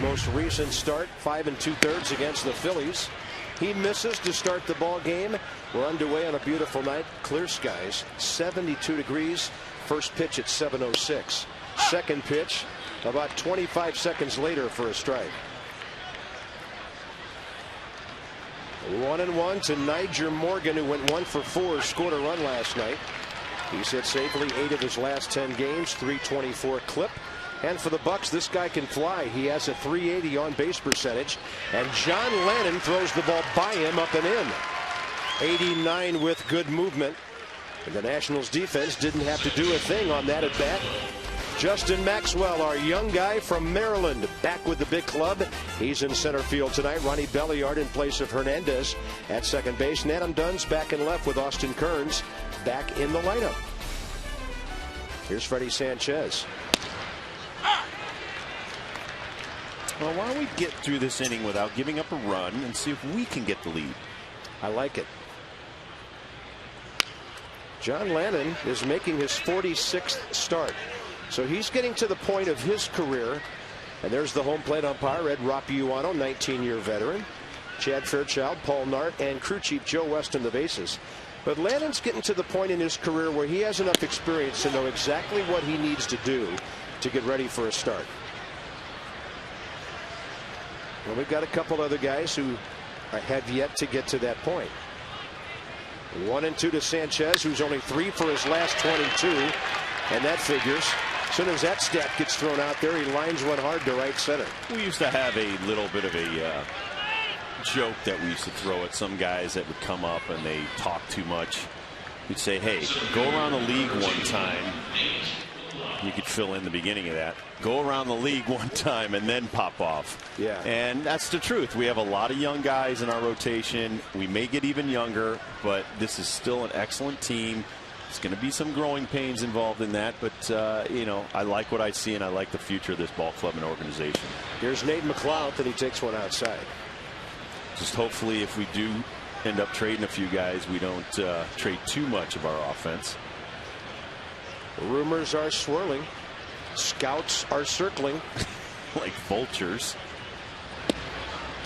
most recent start, 5 2/3 against the Phillies. He misses to start the ball game. We're underway on a beautiful night. Clear skies, 72 degrees. First pitch at 7:06. Second pitch about 25 seconds later for a strike. 1-1 to Nyjer Morgan, who went 1 for 4, scored a run last night. He's hit safely 8 of his last 10 games, .324 clip. And for the Bucks, this guy can fly. He has a .380 on base percentage. And John Lannan throws the ball by him up and in. 89 with good movement. And the Nationals defense didn't have to do a thing on that at bat. Justin Maxwell, our young guy from Maryland, back with the big club. He's in center field tonight. Ronnie Belliard in place of Hernandez at second base. And Adam Dunn's back and left with Austin Kearns back in the lineup. Here's Freddie Sanchez. Well, why don't we get through this inning without giving up a run and see if we can get the lead? I like it. John Lannan is making his 46th start. So he's getting to the point of his career. And there's the home plate umpire, Ed Rapiuano, 19-year veteran. Chad Fairchild, Paul Nart, and crew chief Joe West on the bases. But Lannan's getting to the point in his career where he has enough experience to know exactly what he needs to do to get ready for a start. Well, we've got a couple other guys who have yet to get to that point. 1-2 to Sanchez, who's only 3 for his last 22. And that figures. As soon as that stat gets thrown out there, he lines one hard to right center. We used to have a little bit of a joke that we used to throw at some guys that would come up and they talk too much. We'd say, hey, go around the league one time. You could fill in the beginning of that. Go around the league one time and then pop off. Yeah. And that's the truth. We have a lot of young guys in our rotation. We may get even younger, but this is still an excellent team. It's going to be some growing pains involved in that, but you know, I like what I see and I like the future of this ball club and organization. Here's Nate McLeod, and he takes one outside. Just hopefully, if we do end up trading a few guys, we don't trade too much of our offense. Rumors are swirling. Scouts are circling. Like vultures.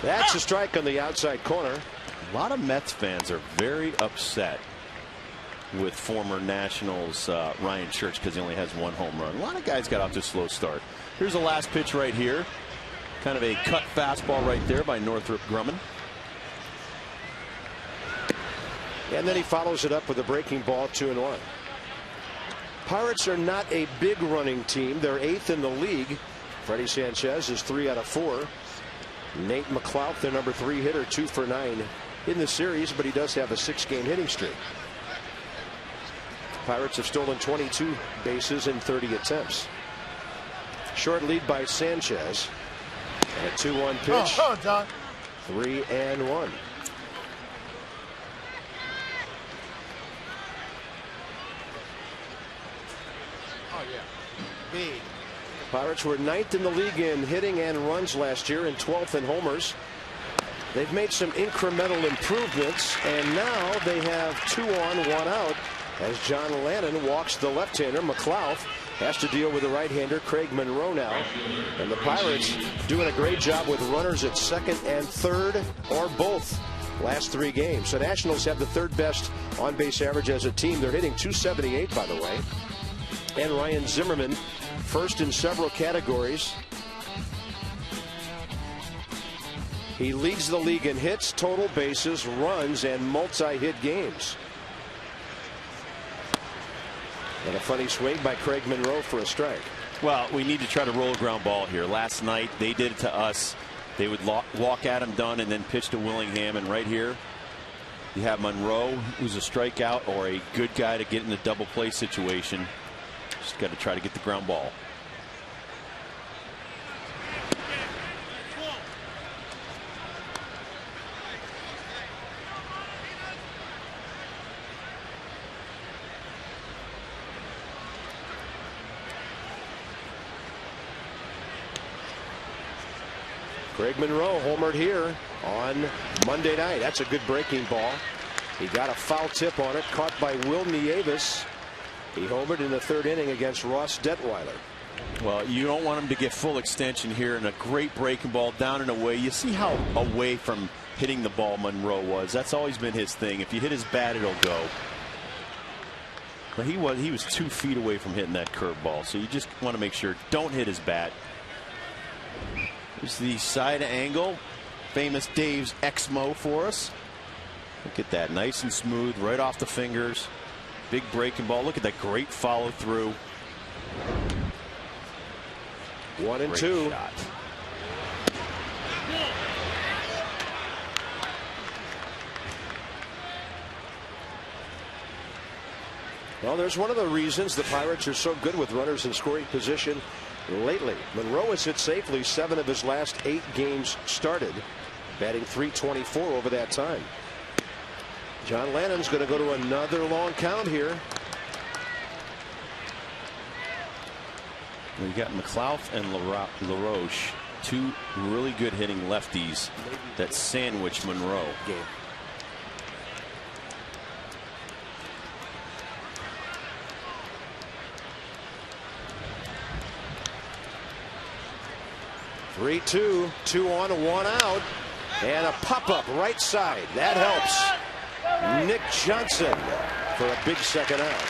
That's a strike on the outside corner. A lot of Mets fans are very upset with former Nationals Ryan Church because he only has 1 home run. A lot of guys got off to a slow start. Here's the last pitch right here. Kind of a cut fastball right there by Northrop Grumman. And then he follows it up with a breaking ball, 2-1. Pirates are not a big running team. They're 8th in the league. Freddie Sanchez is 3 out of 4. Nate McLeod, their number 3 hitter, 2 for 9 in the series, but he does have a 6-game hitting streak. Pirates have stolen 22 bases in 30 attempts. Short lead by Sanchez. And a 2-1 pitch. 3-1. Pirates were 9th in the league in hitting and runs last year and 12th in homers. They've made some incremental improvements, and now they have 2 on, 1 out as John Lannan walks the left-hander. McLeod has to deal with the right-hander Craig Monroe now. And the Pirates doing a great job with runners at second and third or both last 3 games. So Nationals have the 3rd best on-base average as a team. They're hitting .278, by the way. And Ryan Zimmerman first in several categories. He leads the league in hits, total bases, runs, and multi-hit games. And a funny swing by Craig Monroe for a strike. Well, we need to try to roll a ground ball here. Last night they did it to us. They would walk Adam Dunn and then pitch to Willingham, and right here you have Monroe, who's a strikeout or a good guy to get in the double play situation. Just got to try to get the ground ball. Craig Monroe homered here on Monday night. That's a good breaking ball. He got a foul tip on it, caught by Will Nieves. He homered in the 3rd inning against Ross Detweiler. Well, you don't want him to get full extension here, and a great breaking ball down and away. You see how away from hitting the ball Monroe was. That's always been his thing. If you hit his bat, it'll go. But he was 2 feet away from hitting that curveball, so you just want to make sure don't hit his bat. Here's the side angle. Famous Dave's Exmo for us. Look at that, nice and smooth, right off the fingers. Big breaking ball. Look at that great follow through. 1-2. Shot. Well, there's one of the reasons the Pirates are so good with runners in scoring position lately. Monroe has hit safely 7 of his last 8 games started, batting .324 over that time. John Lannan's going to go to another long count here. We got McLeod and LaRoche, 2 really good hitting lefties that sandwich Monroe. Game. Three-two, 2 on, 1 out, and a pop-up right side. That helps Nick Johnson for a big second out.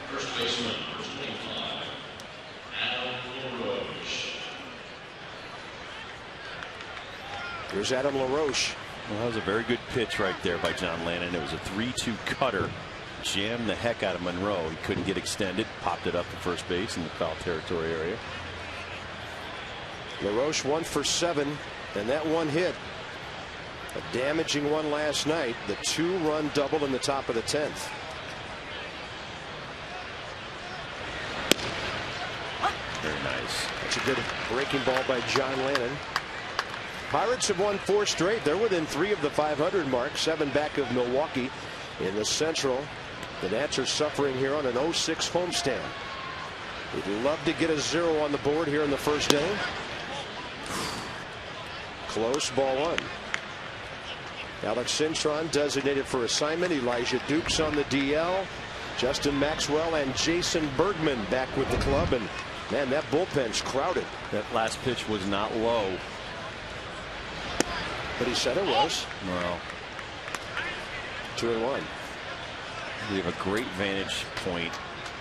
First baseman, number 25, Adam LaRoche. Here's Adam LaRoche. Well, that was a very good pitch right there by John Lannan. It was a 3-2 cutter. Jammed the heck out of Monroe. He couldn't get extended. Popped it up to first base in the foul territory area. LaRoche 1 for 7, and that one hit. A damaging one last night. The 2-run double in the top of the 10th. Very nice. That's a good breaking ball by John Lannan. Pirates have won 4 straight. They're within 3 of the 500 mark, 7 back of Milwaukee in the Central. The Nats are suffering here on an 0-6 homestand. We'd love to get a 0 on the board here in the first inning. Close, ball 1. Alex Cintron designated for assignment. Elijah Dukes on the DL. Justin Maxwell and Jason Bergman back with the club. And man, that bullpen's crowded. That last pitch was not low. But he said it was. Well, 2-1. we have a great vantage point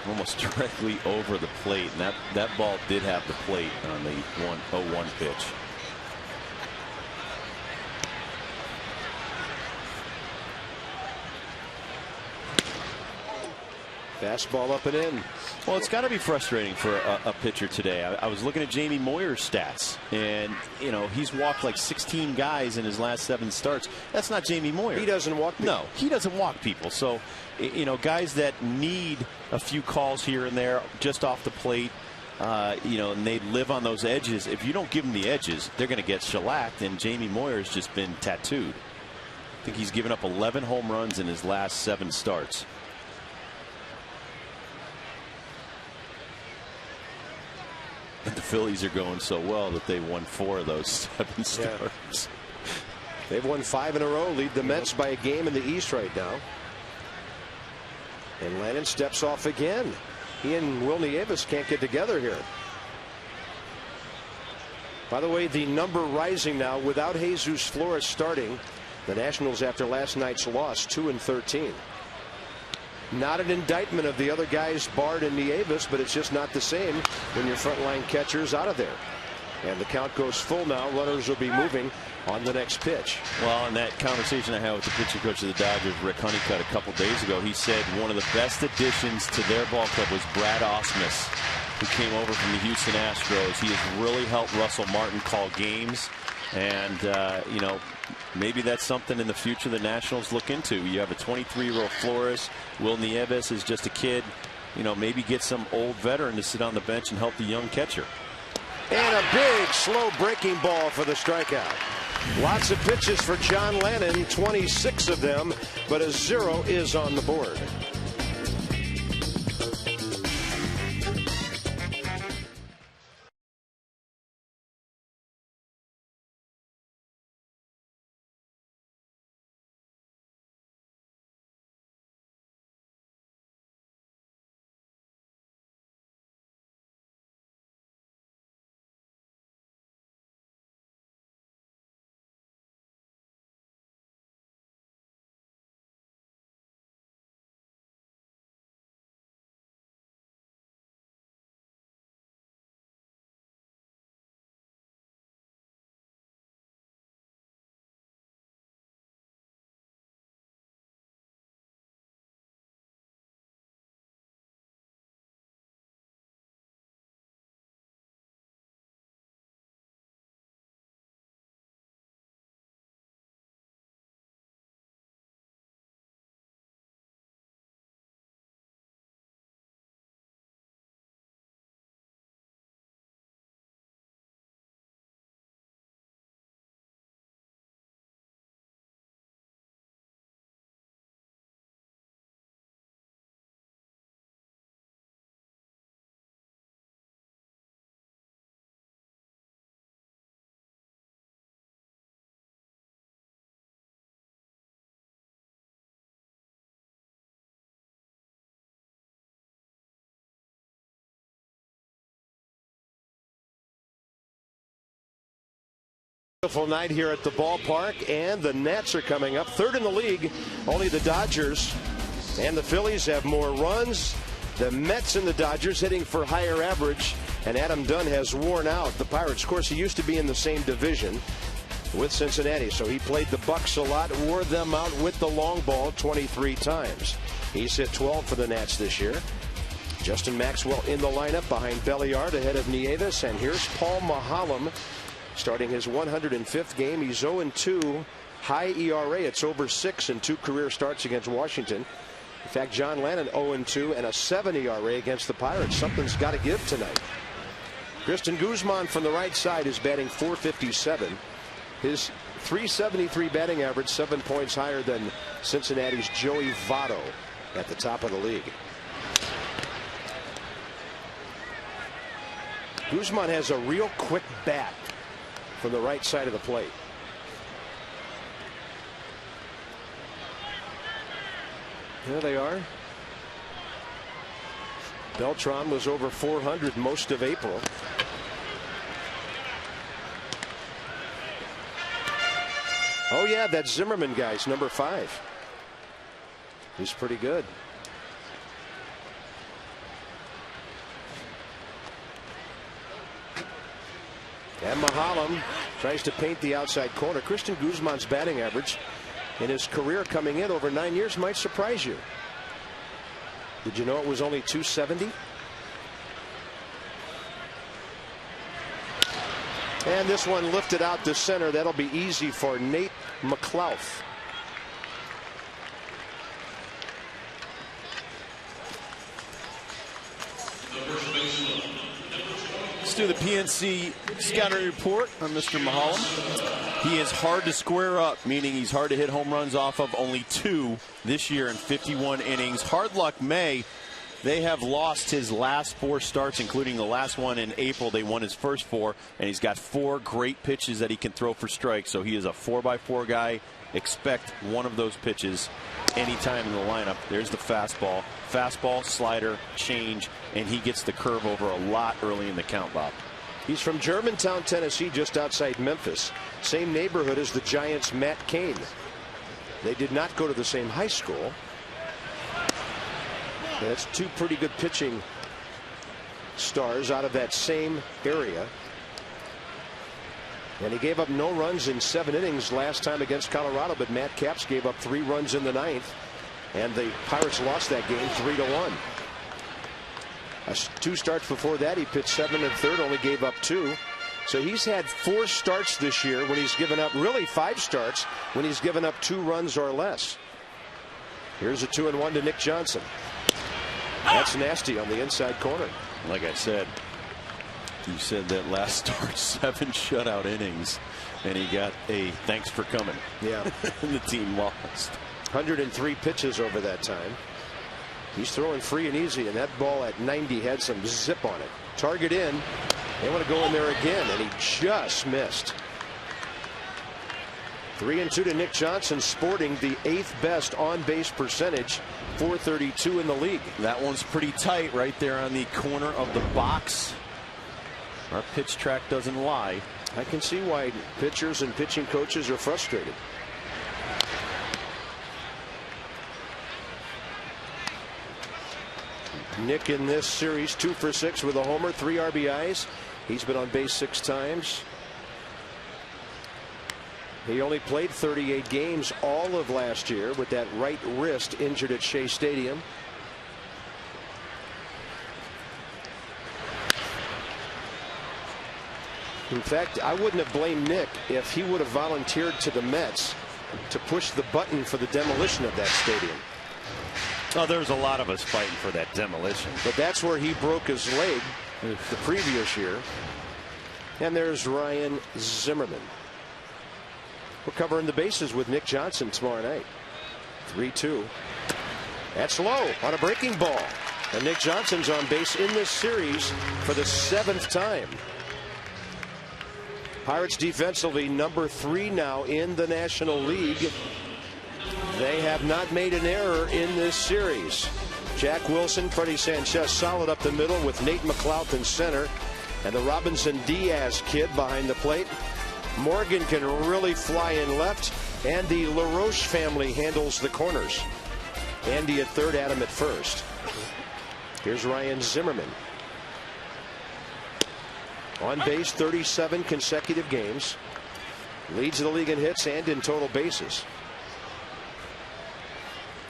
almost directly over the plate, and that ball did have the plate on the 1-0-1 pitch. Fastball up and in. Well, it's got to be frustrating for a pitcher today. I was looking at Jamie Moyer's stats, and you know he's walked like 16 guys in his last 7 starts. That's not Jamie Moyer. He doesn't walk people. No, he doesn't walk people. So, you know, guys that need a few calls here and there just off the plate, you know, and they live on those edges. If you don't give them the edges, they're going to get shellacked. And Jamie Moyer's just been tattooed. I think he's given up 11 home runs in his last 7 starts. And the Phillies are going so well that they won 4 of those 7 starts. They've won 5 in a row, lead the Mets by a game in the East right now. And Lannan steps off again. He and Will Nieves can't get together here. By the way, the number rising now without Jesus Flores starting. The Nationals, after last night's loss, 2-13. Not an indictment of the other guys, Bard and Nieves, but it's just not the same when your frontline catcher's out of there. And the count goes full now. Runners will be moving on the next pitch. Well, in that conversation I had with the pitching coach of the Dodgers, Rick Honeycutt, a couple days ago, he said one of the best additions to their ball club was Brad Ausmus, who came over from the Houston Astros. He has really helped Russell Martin call games. And, you know, maybe that's something in the future the Nationals look into. You have a 23-year-old Flores. Will Nieves is just a kid. You know, maybe get some old veteran to sit on the bench and help the young catcher. And a big, slow breaking ball for the strikeout. Lots of pitches for John Lannan, 26 of them, but a 0 is on the board. Beautiful night here at the ballpark, and the Nats are coming up. Third in the league. Only the Dodgers and the Phillies have more runs. The Mets and the Dodgers hitting for higher average, and Adam Dunn has worn out the Pirates. Of course, he used to be in the same division with Cincinnati, so he played the Bucks a lot, wore them out with the long ball 23 times. He's hit 12 for the Nats this year. Justin Maxwell in the lineup behind Belliard ahead of Nieves, and here's Paul Maholm starting his 105th game. He's 0-2, high ERA. It's over 6 in 2 career starts against Washington. In fact, John LANNAN 0-2 and a 7 ERA against the Pirates. Something's got to give tonight. Cristian GUZMAN from the right side is batting .457. His .373 batting average, 7 points higher than Cincinnati's Joey Votto at the top of the league. GUZMAN has a real quick bat from the right side of the plate. There they are. Beltran was over 400 most of April. Oh yeah, that Zimmerman guy's number 5. He's pretty good. And Maholm tries to paint the outside corner. Cristian GUZMAN's batting average in his career coming in over 9 years might surprise you. Did you know it was only .270? And this one lifted out to center. That'll be easy for Nate McLouth. Let's do the PNC scouting report on Mr. Maholm. He is hard to square up, meaning he's hard to hit home runs off of. Only 2 this year in 51 innings. Hard luck May. They have lost his last 4 starts, including the last one in April. They won his first 4, and he's got 4 great pitches that he can throw for strikes. So he is a 4x4 guy. Expect one of those pitches anytime in the lineup. There's the fastball. Fastball, slider, change, and he gets the curve over a lot early in the count, Bob. He's from Germantown, Tennessee, just outside Memphis. Same neighborhood as the Giants' Matt Cain. They did not go to the same high school. That's 2 pretty good pitching stars out of that same area. And he gave up no runs in 7 innings last time against Colorado, but Matt Capps gave up 3 runs in the 9th. And the Pirates lost that game 3-1. 2 starts before that, he pitched 7 1/3, only gave up 2. So he's had 4 starts this year when he's given up, really 5 starts when he's given up 2 runs or less. Here's a 2-1 to Nick Johnson. That's nasty on the inside corner. Like I said, you said that last start 7 shutout innings, and he got a thanks for coming. Yeah. And the team lost. 103 pitches over that time. He's throwing free and easy, and that ball at 90 had some zip on it. Target in. They want to go in there again, and he just missed. 3-2 to Nick Johnson, sporting the 8th best on-base percentage, .432 in the league. That one's pretty tight right there on the corner of the box. Our pitch track doesn't lie. I can see why pitchers and pitching coaches are frustrated. Nick in this series 2 for 6 with a homer, 3 RBIs. He's been on base 6 times. He only played 38 games all of last year with that right wrist injured at Shea Stadium. In fact, I wouldn't have blamed Nick if he would have volunteered to the Mets to push the button for the demolition of that stadium. Oh, there was a lot of us fighting for that demolition. But that's where he broke his leg the previous year. And there's Ryan Zimmerman. We're covering the bases with Nick Johnson tomorrow night. 3-2. That's low on a breaking ball. And Nick Johnson's on base in this series for the 7th time. Pirates defensively number 3 now in the National League. They have not made an error in this series. Jack Wilson, Freddie Sanchez solid up the middle with Nate McLouth in center, and the Robinson Diaz kid behind the plate. Morgan can really fly in left, and the LaRoche family handles the corners. Andy at third, Adam at first. Here's Ryan Zimmerman. On base 37 consecutive games. Leads the league in hits and in total bases.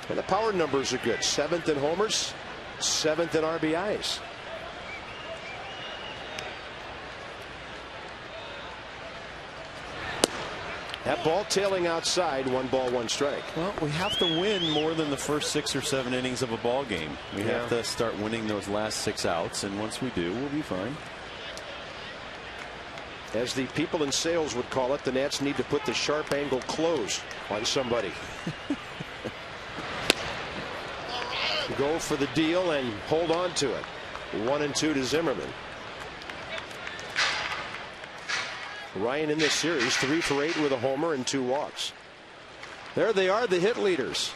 And the power numbers are good. 7th in homers, 7th in RBIs. That ball tailing outside, 1 ball, 1 strike. Well, we have to win more than the first 6 or 7 innings of a ball game. We have to start winning those last 6 outs, and once we do, we'll be fine. As the people in sales would call it, the Nats need to put the sharp angle close on somebody. Go for the deal and hold on to it. 1-2 to Zimmerman. Ryan in this series 3 for 8 with a homer and 2 walks. There they are, the hit leaders.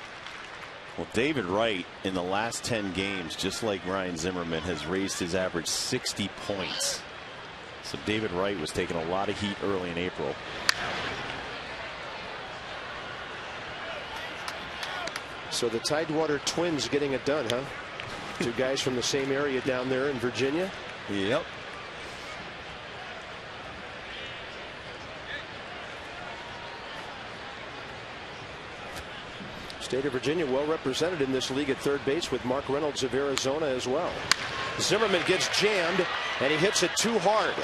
Well, David Wright in the last 10 games, just like Ryan Zimmerman, has raised his average 60 points. So David Wright was taking a lot of heat early in April. So the Tidewater Twins getting it done, huh? 2 guys from the same area down there in Virginia. Yep. State of Virginia well represented in this league at third base with Mark Reynolds of Arizona as well. Zimmerman gets jammed and he hits it too hard.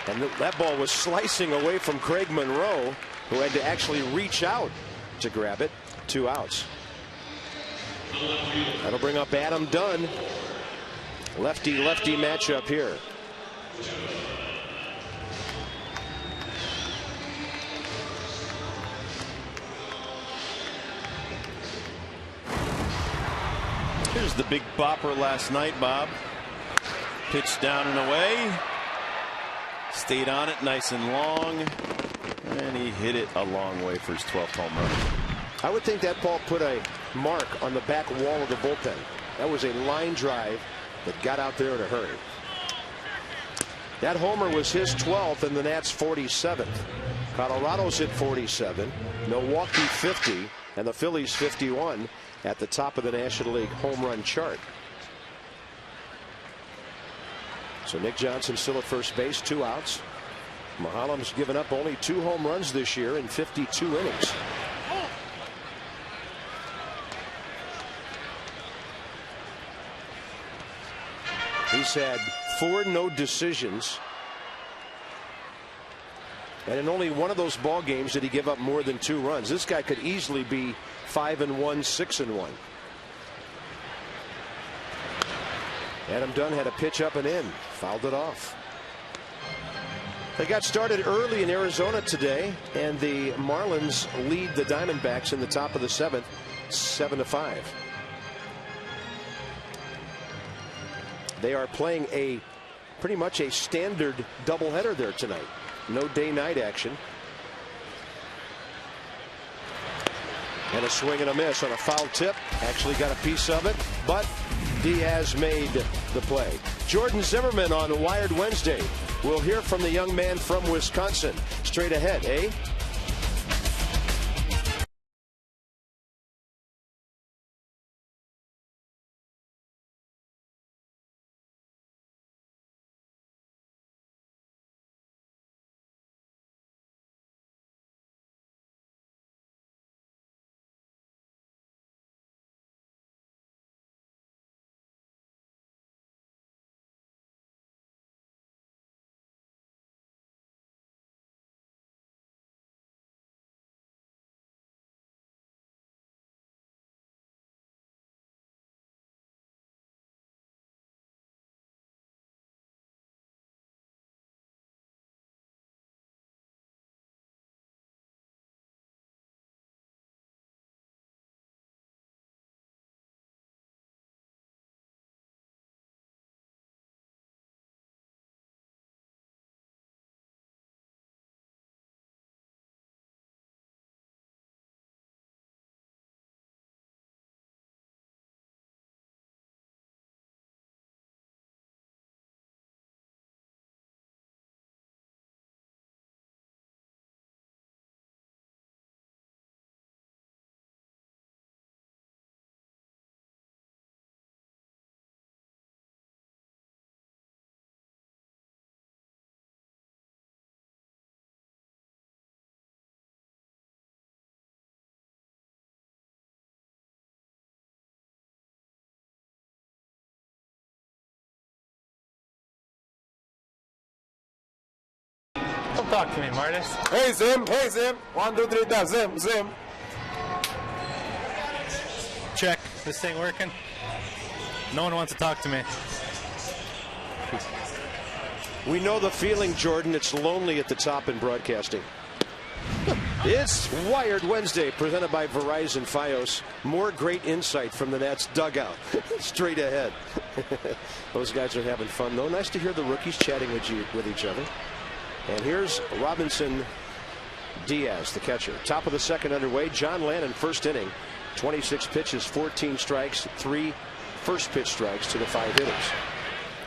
And that ball was slicing away from Craig Monroe, who had to actually reach out to grab it. 2 outs. That'll bring up Adam Dunn. Lefty-lefty matchup here. Here's the big bopper last night, Bob. Pitched down and away. Stayed on it nice and long. And he hit it a long way for his 12th home run. I would think that ball put a mark on the back wall of the bullpen. That was a line drive that got out there in a hurry. That homer was his 12th and the Nats 47th. Colorado's hit 47, Milwaukee 50, and the Phillies 51 at the top of the National League home run chart. So Nick Johnson still at first base, 2 outs. Maholm's given up only 2 home runs this year in 52 innings. He's had 4 no decisions. And in only one of those ball games did he give up more than 2 runs. This guy could easily be 5-1, 6-1. Adam Dunn had a pitch up and in, fouled it off. They got started early in Arizona today, and the Marlins lead the Diamondbacks in the top of the 7th, 7-5. They are playing pretty much a standard doubleheader there tonight. No day-night action. And a swing and a miss on a foul tip. Actually got a piece of it, but Diaz made the play. Jordan Zimmerman on Wired Wednesday. We'll hear from the young man from Wisconsin. Straight ahead, eh? Talk to me, Martis. Hey, Zim. Hey, Zim. 1, 2, 3, down. Zim. Zim. Check. This thing working? No one wants to talk to me. We know the feeling, Jordan. It's lonely at the top in broadcasting. It's Wired Wednesday, presented by Verizon Fios. More great insight from the Nats dugout. Straight ahead. Those guys are having fun, though. Nice to hear the rookies chatting with each other. And here's Robinson Diaz, the catcher. Top of the second underway. John Lannan, first inning. 26 pitches, 14 strikes, 3 first pitch strikes to the 5 hitters.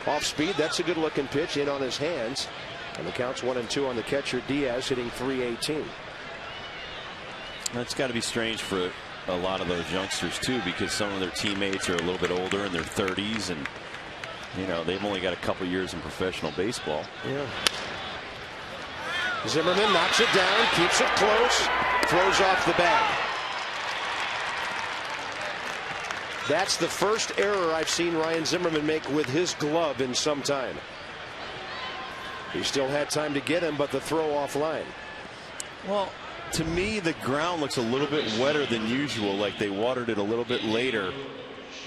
Off speed, that's a good looking pitch in on his hands. And the count's 1-2 on the catcher. Diaz hitting .318. That's got to be strange for a lot of those youngsters too, because some of their teammates are a little bit older in their 30s, and they've only got a couple years in professional baseball. Yeah. Zimmerman knocks it down, keeps it close, throws off the bag. That's the first error I've seen Ryan Zimmerman make with his glove in some time. He still had time to get him, but the throw offline. Well, to me, the ground looks a little bit wetter than usual, like they watered it a little bit later.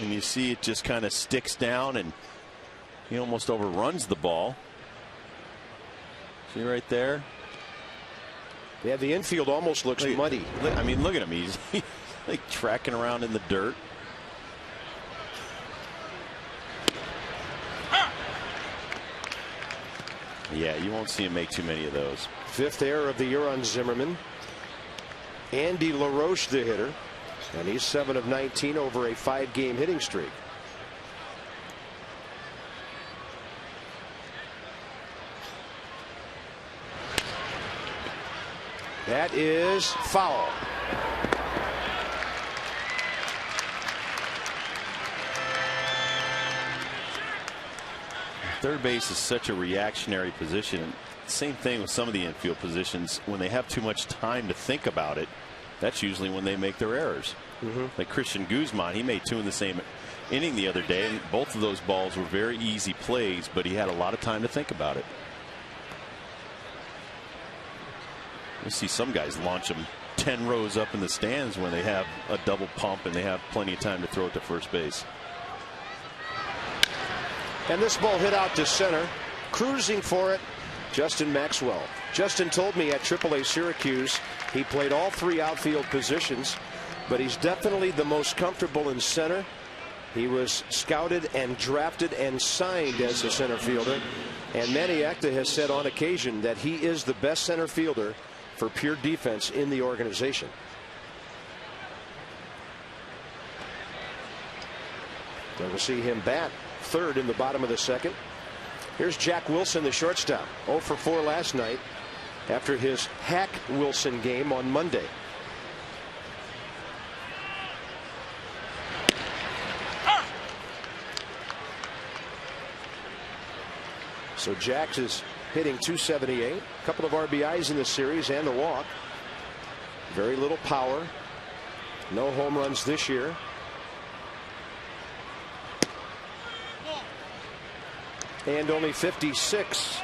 And you see it just kind of sticks down, and he almost overruns the ball. See right there? Yeah, the infield almost looks muddy. I mean, look at him. He's like tracking around in the dirt. Yeah, you won't see him make too many of those. 5th error of the year on Zimmerman. Andy LaRoche, the hitter, and he's 7 of 19 over a 5-game hitting streak. That is foul. Third base is such a reactionary position. Same thing with some of the infield positions. When they have too much time to think about it, that's usually when they make their errors. Like Christian Guzman, he made 2 in the same inning the other day, and both of those balls were very easy plays, but he had a lot of time to think about it. You'll see some guys launch them 10 rows up in the stands when they have a double pump and they have plenty of time to throw it to first base. And this ball hit out to center. Cruising for it, Justin Maxwell. Justin told me at AAA Syracuse he played all 3 outfield positions, but he's definitely the most comfortable in center. He was scouted and drafted and signed as a center fielder. And Manny Acta has said on occasion that he is the best center fielder for pure defense in the organization. Then we'll see him bat third in the bottom of the second. Here's Jack Wilson, the shortstop. 0 for 4 last night after his Hack Wilson game on Monday. So Jax is hitting .278. A couple of RBIs in the series and a walk. Very little power. No home runs this year. And only 56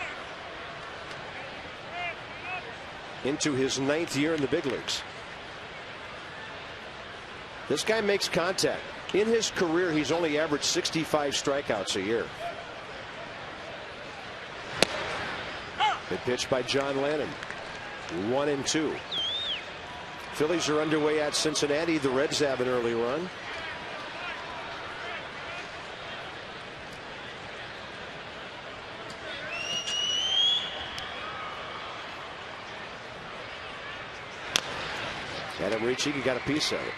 into his 9th year in the big leagues. This guy makes contact. In his career, he's only averaged 65 strikeouts a year. Good pitch by John Lannan. 1-2. Phillies are underway at Cincinnati. The Reds have an early run. Adam Ricci, he got a piece of it.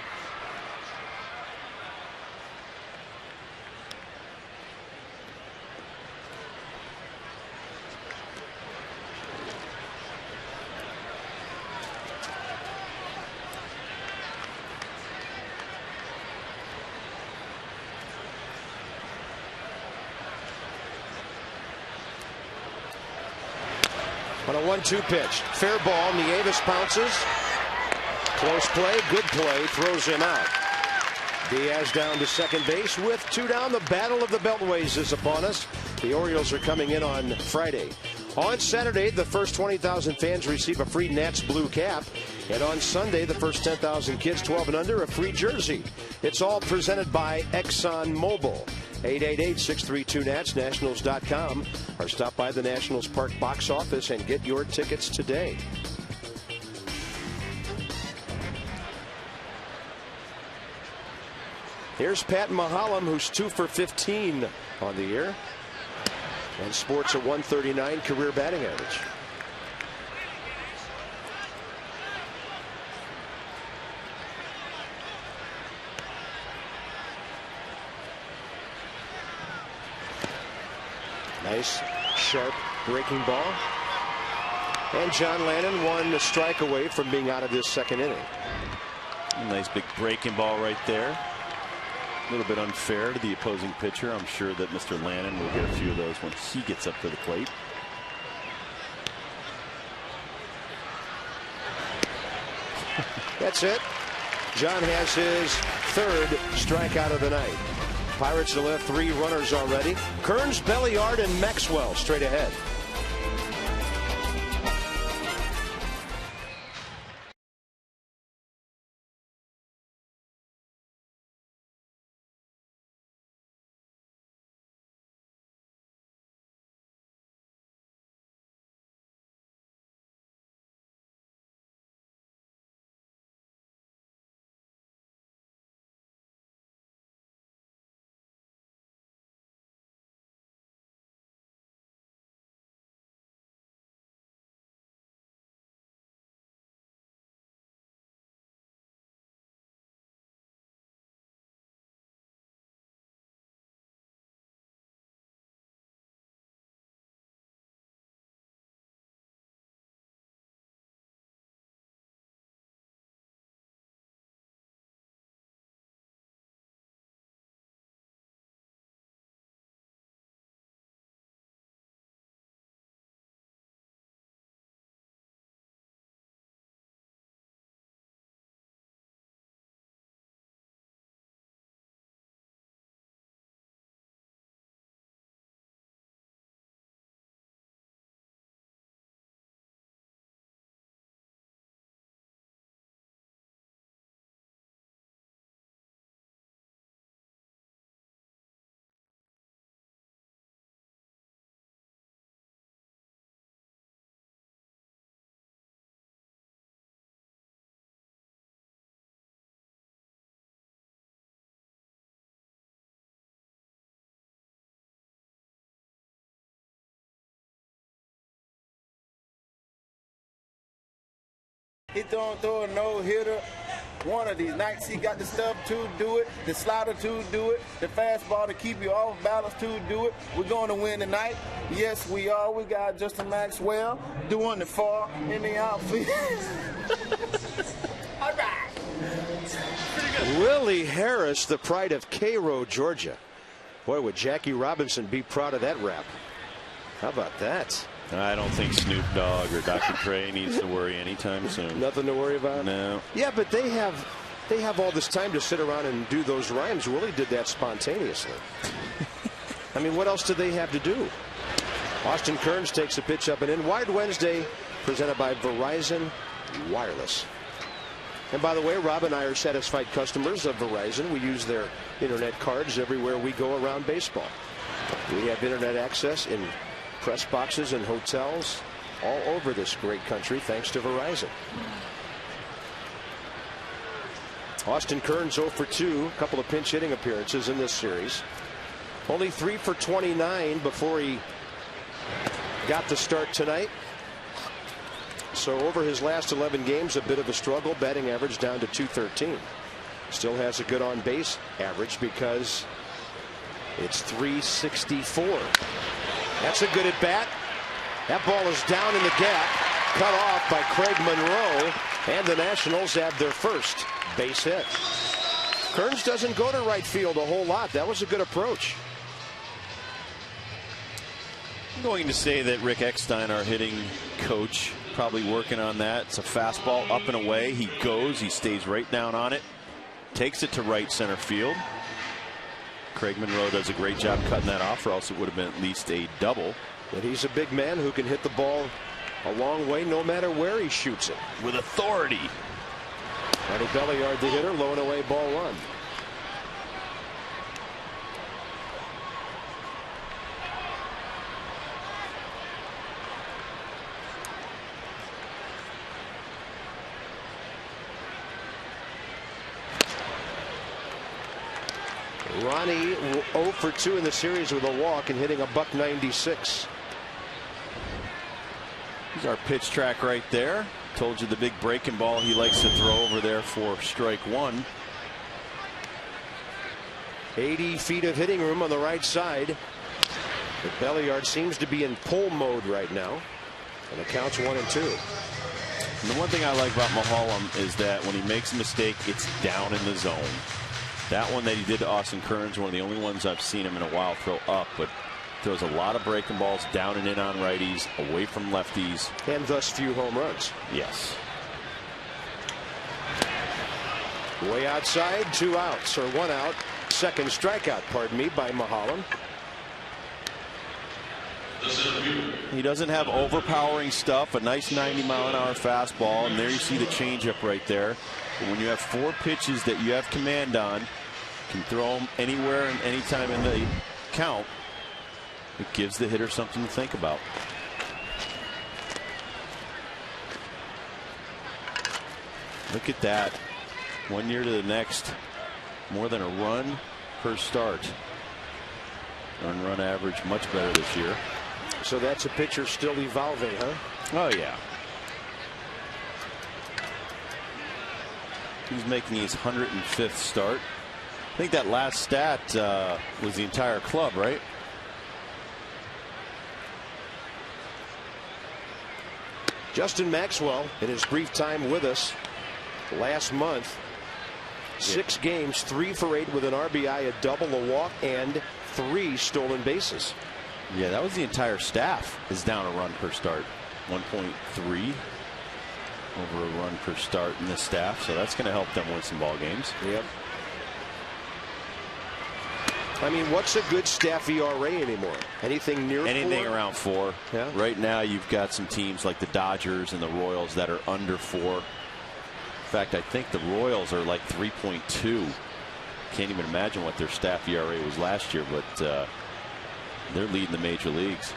On a 1-2 pitch. Fair ball. Nieves pounces. Close play. Good play. Throws him out. Diaz down to second base with 2 down. The battle of the Beltways is upon us. The Orioles are coming in on Friday. On Saturday, the first 20,000 fans receive a free Nats blue cap. And on Sunday, the first 10,000 kids 12 and under, a free jersey. It's all presented by ExxonMobil. 888-632-NATS, Nationals.com, or stop by the Nationals Park box office and get your tickets today. Here's Pat Maholm, who's 2 for 15 on the year, and sports a 139 career batting average. Nice, sharp breaking ball. And John Lannan 1 strike away from being out of this second inning. Nice big breaking ball right there. A little bit unfair to the opposing pitcher. I'm sure that Mr. Lannan will get a few of those when he gets up to the plate. That's it. John has his 3rd strikeout of the night. Pirates will have 3 runners already. Kearns, Belliard, and Maxwell straight ahead. He don't throw a no-hitter. One of these nights he got the stuff to do it, the slider to do it, the fastball to keep you off balance to do it. We're going to win tonight. Yes, we are. We got Justin Maxwell doing the far in the outfield. All right. Willie Harris, the pride of Cairo, Georgia. Boy, would Jackie Robinson be proud of that rap. How about that? I don't think Snoop Dogg or Dr. Dre needs to worry anytime soon. Nothing to worry about? No. Yeah, but they have all this time to sit around and do those rhymes. Willie did that spontaneously. I mean, what else do they have to do? Austin Kearns takes a pitch up and in. Wide Wednesday presented by Verizon Wireless. And by the way, Rob and I are satisfied customers of Verizon. We use their internet cards everywhere we go around baseball. We have internet access in press boxes and hotels all over this great country thanks to Verizon. Austin Kearns 0 for 2, a couple of pinch hitting appearances in this series. Only 3 for 29 before he got the start tonight. So over his last 11 games, a bit of a struggle. Batting average down to .213. Still has a good on base average because it's .364. That's a good at bat. That ball is down in the gap, cut off by Craig Monroe, and the Nationals have their first base hit. Kearns doesn't go to right field a whole lot. That was a good approach. I'm going to say that Rick Eckstein, our hitting coach, probably working on that. It's a fastball up and away. He goes, he stays right down on it, takes it to right center field. Craig Monroe does a great job cutting that off, or else it would have been at least a double. But he's a big man who can hit the ball a long way no matter where he shoots it. With authority. Ronnie Belliard, the hitter, low and away, ball 1. Ronnie 0 for 2 in the series with a walk and hitting a .196. Here's our pitch track right there. Told you the big breaking ball he likes to throw over there for strike 1. 80 feet of hitting room on the right side. But Belliard seems to be in pull mode right now. And the count's 1-2. And the one thing I like about Maholm is that when he makes a mistake, it's down in the zone. That one that he did to Austin Kearns, one of the only ones I've seen him in a while throw up, but throws a lot of breaking balls down and in on righties, away from lefties. And thus few home runs. Yes. Way outside, 2 outs, or 1 out. Second strikeout, pardon me, by Maholm. He doesn't have overpowering stuff, a nice 90-mile-an-hour fastball, and there you see the changeup right there. But when you have 4 pitches that you have command on, can throw them anywhere and anytime in the count, it gives the hitter something to think about. Look at that. 1 year to the next, more than a run per start. Earned run average much better this year. So that's a pitcher still evolving, huh? Oh, yeah. He's making his 105th start. I think that last stat was the entire club, right? Justin Maxwell, in his brief time with us last month, 6 games, 3 for 8 with an RBI, a double, a walk, and 3 stolen bases. Yeah, that was the entire staff is down a run per start. 1.3 over a run per start in the staff, so that's going to help them win some ball games. Yep. I mean, what's a good staff ERA anymore? Anything near 4? Anything around 4. Yeah. Right now, you've got some teams like the Dodgers and the Royals that are under 4. In fact, I think the Royals are like 3.2. Can't even imagine what their staff ERA was last year, but they're leading the major leagues.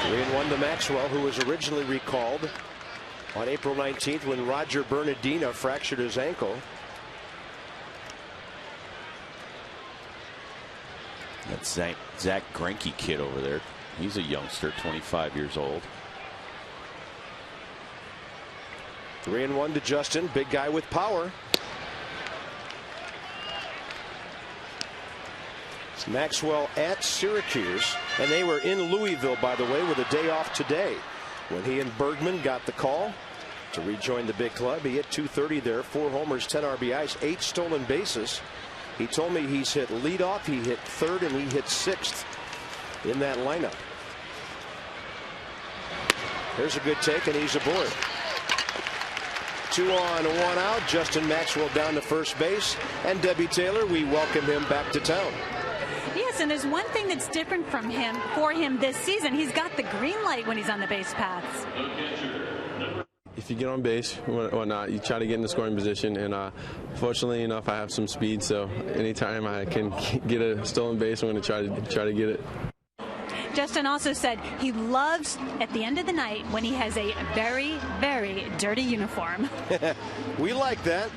3-1 to Maxwell, who was originally recalled on April 19th when Roger Bernardina fractured his ankle. That's Zach Greinke kid over there. He's a youngster, 25 years old. 3-1 to Justin, big guy with power. It's Maxwell at Syracuse, and they were in Louisville, by the way, with a day off today. When he and Bergman got the call to rejoin the big club, he hit .230 there, 4 homers, 10 RBIs, 8 stolen bases. He told me he's hit leadoff, he hit 3rd, and he hit 6th in that lineup. Here's a good take, and he's aboard. 2 on, 1 out. Justin Maxwell down to first base, and Debbie Taylor, we welcome him back to town. Yes, and there's one thing that's different for him this season. He's got the green light when he's on the base paths. If you get on base, whatnot, you try to get in the scoring position, and fortunately enough, I have some speed, so anytime I can get a stolen base, I'm going to try to get it. Justin also said he loves, at the end of the night, when he has a very, very dirty uniform. We like that.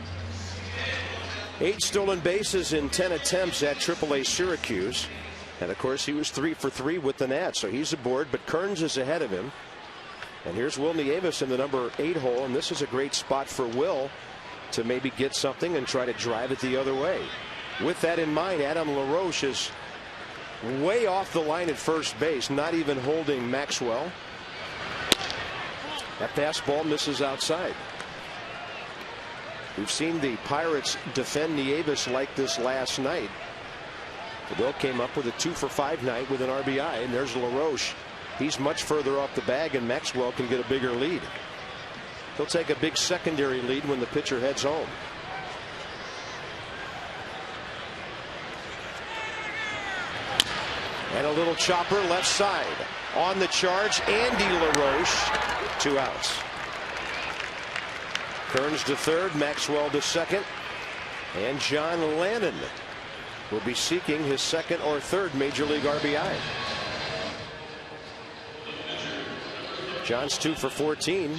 8 stolen bases in 10 attempts at AAA Syracuse. And, of course, he was 3 for 3 with the Nats, so he's aboard, but Kearns is ahead of him. And here's Will Nieves in the number 8 hole, and this is a great spot for Will to maybe get something and try to drive it the other way. With that in mind, Adam LaRoche is way off the line at first base, not even holding Maxwell. That fastball misses outside. We've seen the Pirates defend Nieves like this last night. Bill came up with a 2 for 5 night with an RBI, and there's LaRoche. He's much further off the bag, and Maxwell can get a bigger lead. He'll take a big secondary lead when the pitcher heads home. And a little chopper left side. On the charge, Andy LaRoche. 2 outs. Kearns to third, Maxwell to second. And John Lannan will be seeking his second or third Major League RBI. John's 2 for 14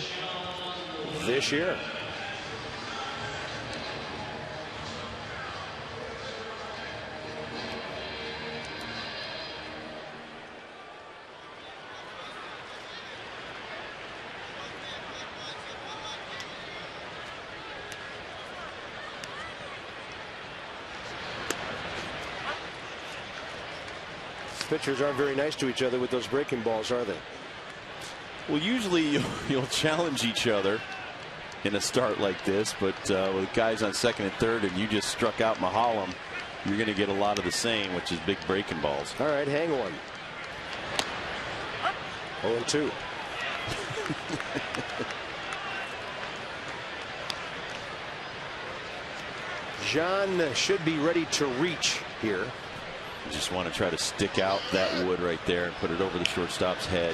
this year. Pitchers aren't very nice to each other with those breaking balls, are they? Well, usually you'll challenge each other in a start like this, but with guys on second and third and you just struck out MAHOLM, you're going to get a lot of the same, which is big breaking balls. All right, hang one. 0-2. John should be ready to reach here. You just want to try to stick out that wood right there and put it over the shortstop's head.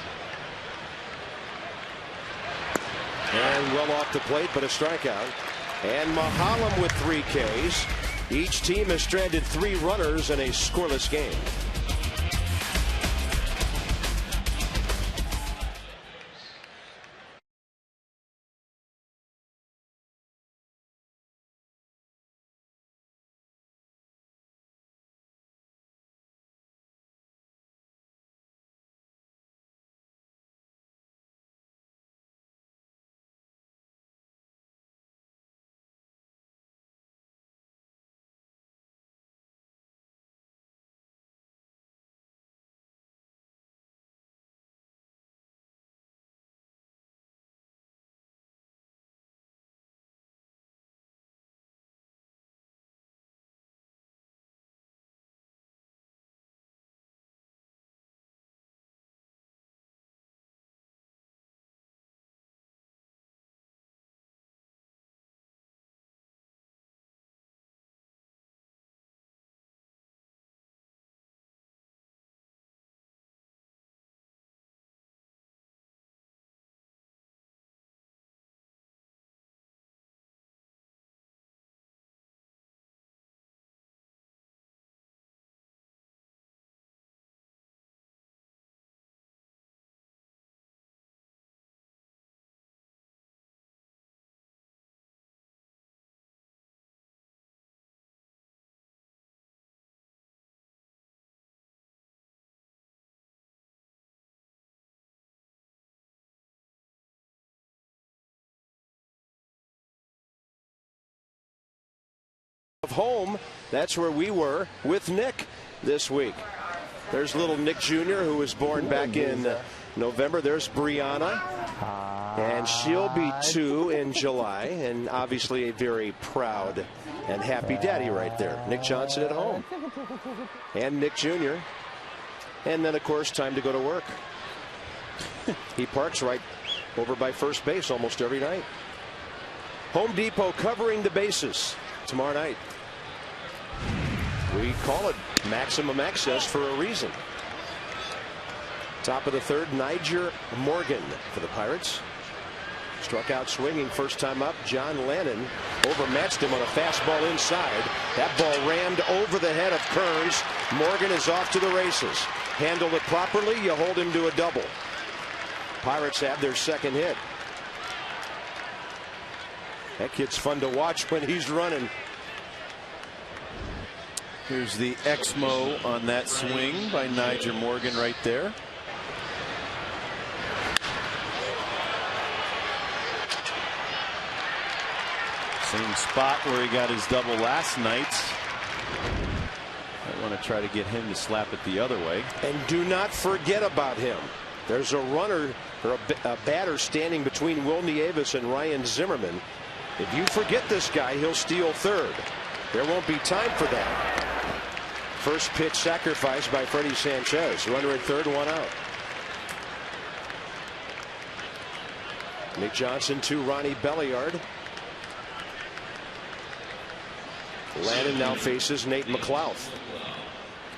And well off the plate, but a strikeout. And MAHOLM with 3 Ks. Each team has stranded 3 runners in a scoreless game. Of home, that's where we were with Nick this week. There's little Nick Jr., who was born back in November. There's Brianna, and she'll be 2 in July, and obviously a very proud and happy daddy right there. Nick Johnson at home, and Nick Jr., and then of course time to go to work. He parks right over by first base almost every night. Home Depot covering the bases tomorrow night. We call it maximum access for a reason. Top of the third, Niger Morgan for the Pirates. Struck out swinging first time up. John Lannan overmatched him on a fastball inside. That ball rammed over the head of Kearns. Morgan is off to the races. Handle it properly, you hold him to a double. Pirates have their second hit. That kid's fun to watch when he's running. Here's the Exmo on that swing by Niger Morgan right there. Same spot where he got his double last night. I want to try to get him to slap it the other way. And do not forget about him. There's a runner or a batter standing between Will Nieves and Ryan Zimmerman. If you forget this guy, he'll steal third. There won't be time for that. First pitch sacrifice by Freddie Sanchez. Runner at third, 1 out. Nick Johnson to Ronnie Belliard. Lannan now faces Nate McLouth.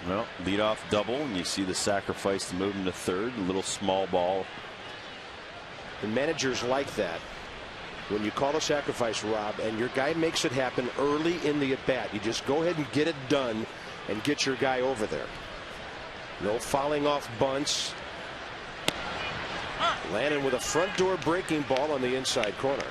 Well, leadoff double, and you see the sacrifice to move him to third. A little small ball. And managers like that. When you call a sacrifice, Rob, and your guy makes it happen early in the at-bat, you just go ahead and get it done and get your guy over there. No fouling off bunts. Lannan with a front door breaking ball on the inside corner.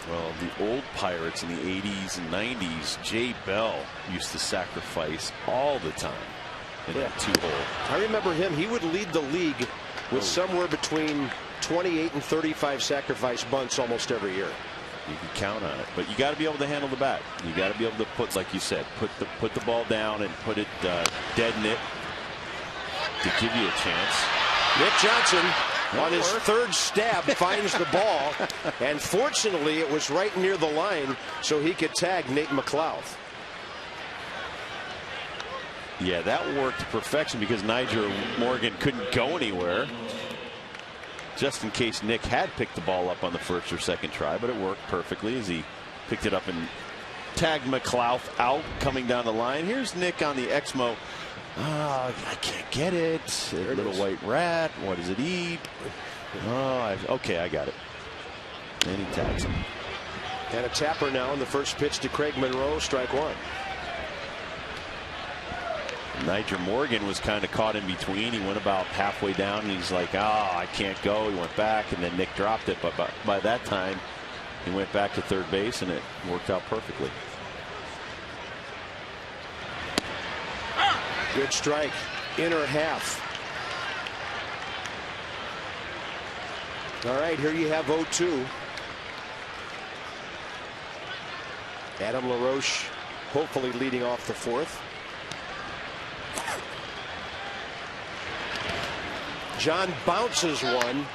Well, the old Pirates in the 80s and 90s, Jay Bell used to sacrifice all the time in that 2-hole. I remember him. He would lead the league with somewhere between 28 and 35 sacrifice bunts almost every year. You can count on it, but you got to be able to handle the bat. You got to be able to put, like you said, put the ball down and put it dead in it to give you a chance. Nick Johnson on his third stab finds the ball, and fortunately it was right near the line so he could tag Nate McLeod. Yeah, that worked to perfection because Nigel Morgan couldn't go anywhere. Just in case Nick had picked the ball up on the first or second try, but it worked perfectly as he picked it up and tagged McLeod out coming down the line. Here's Nick on the Exmo. I can't get it. A little white rat. What does it eat? Okay, I got it. And he tags him. And a tapper now on the first pitch to Craig Monroe, strike one. Nigel Morgan was kind of caught in between. He went about halfway down and he's like, I can't go. He went back and then Nick dropped it. But by that time, he went back to third base and it worked out perfectly. Good strike. Inner half. All right, here you have 0-2. Adam LaRoche hopefully leading off the fourth. John bounces one.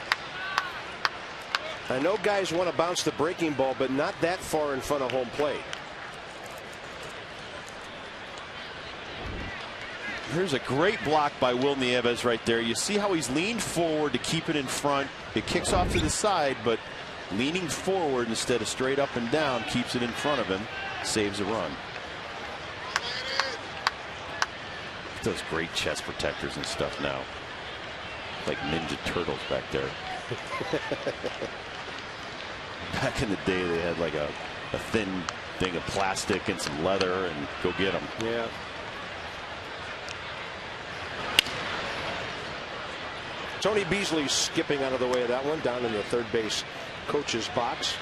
I know guys want to bounce the breaking ball, but not that far in front of home plate. Here's a great block by Will Nieves right there. You see how he's leaned forward to keep it in front. It kicks off to the side, but leaning forward instead of straight up and down keeps it in front of him, saves a run. Those great chest protectors and stuff now. Like Ninja Turtles back there. Back in the day, they had like a thin thing of plastic and some leather and go get them. Yeah. Tony Beasley skipping out of the way of that one down in the third base coach's box.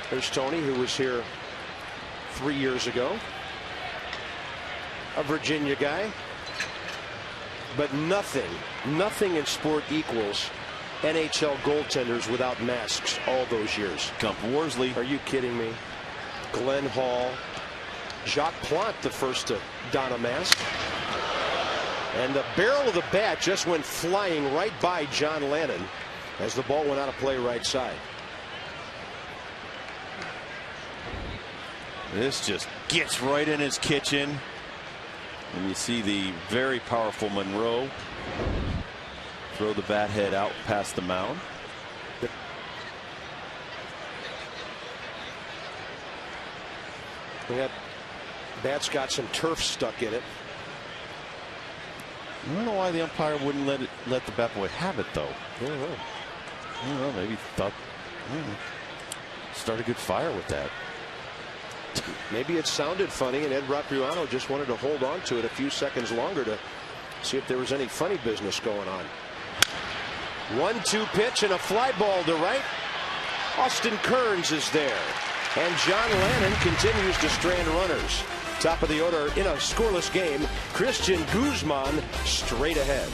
There's Tony, who was here 3 years ago. A Virginia guy. But nothing in sport equals NHL goaltenders without masks all those years. Gump Worsley. Are you kidding me? Glenn Hall. Jacques Plante, the first to don a mask. And the barrel of the bat just went flying right by John Lannan as the ball went out of play right side. This just gets right in his kitchen. And you see the very powerful Monroe throw the bat head out past the mound. That bat's got some turf stuck in it. I don't know why the umpire wouldn't let the bat boy have it, though. I don't know. Maybe thought start a good fire with that. Maybe it sounded funny and Ed Rapuano just wanted to hold on to it a few seconds longer to see if there was any funny business going on. 1-2 pitch and a fly ball to right. Austin Kearns is there. And John Lannan continues to strand runners. Top of the order in a scoreless game. CRISTIAN GUZMAN straight ahead.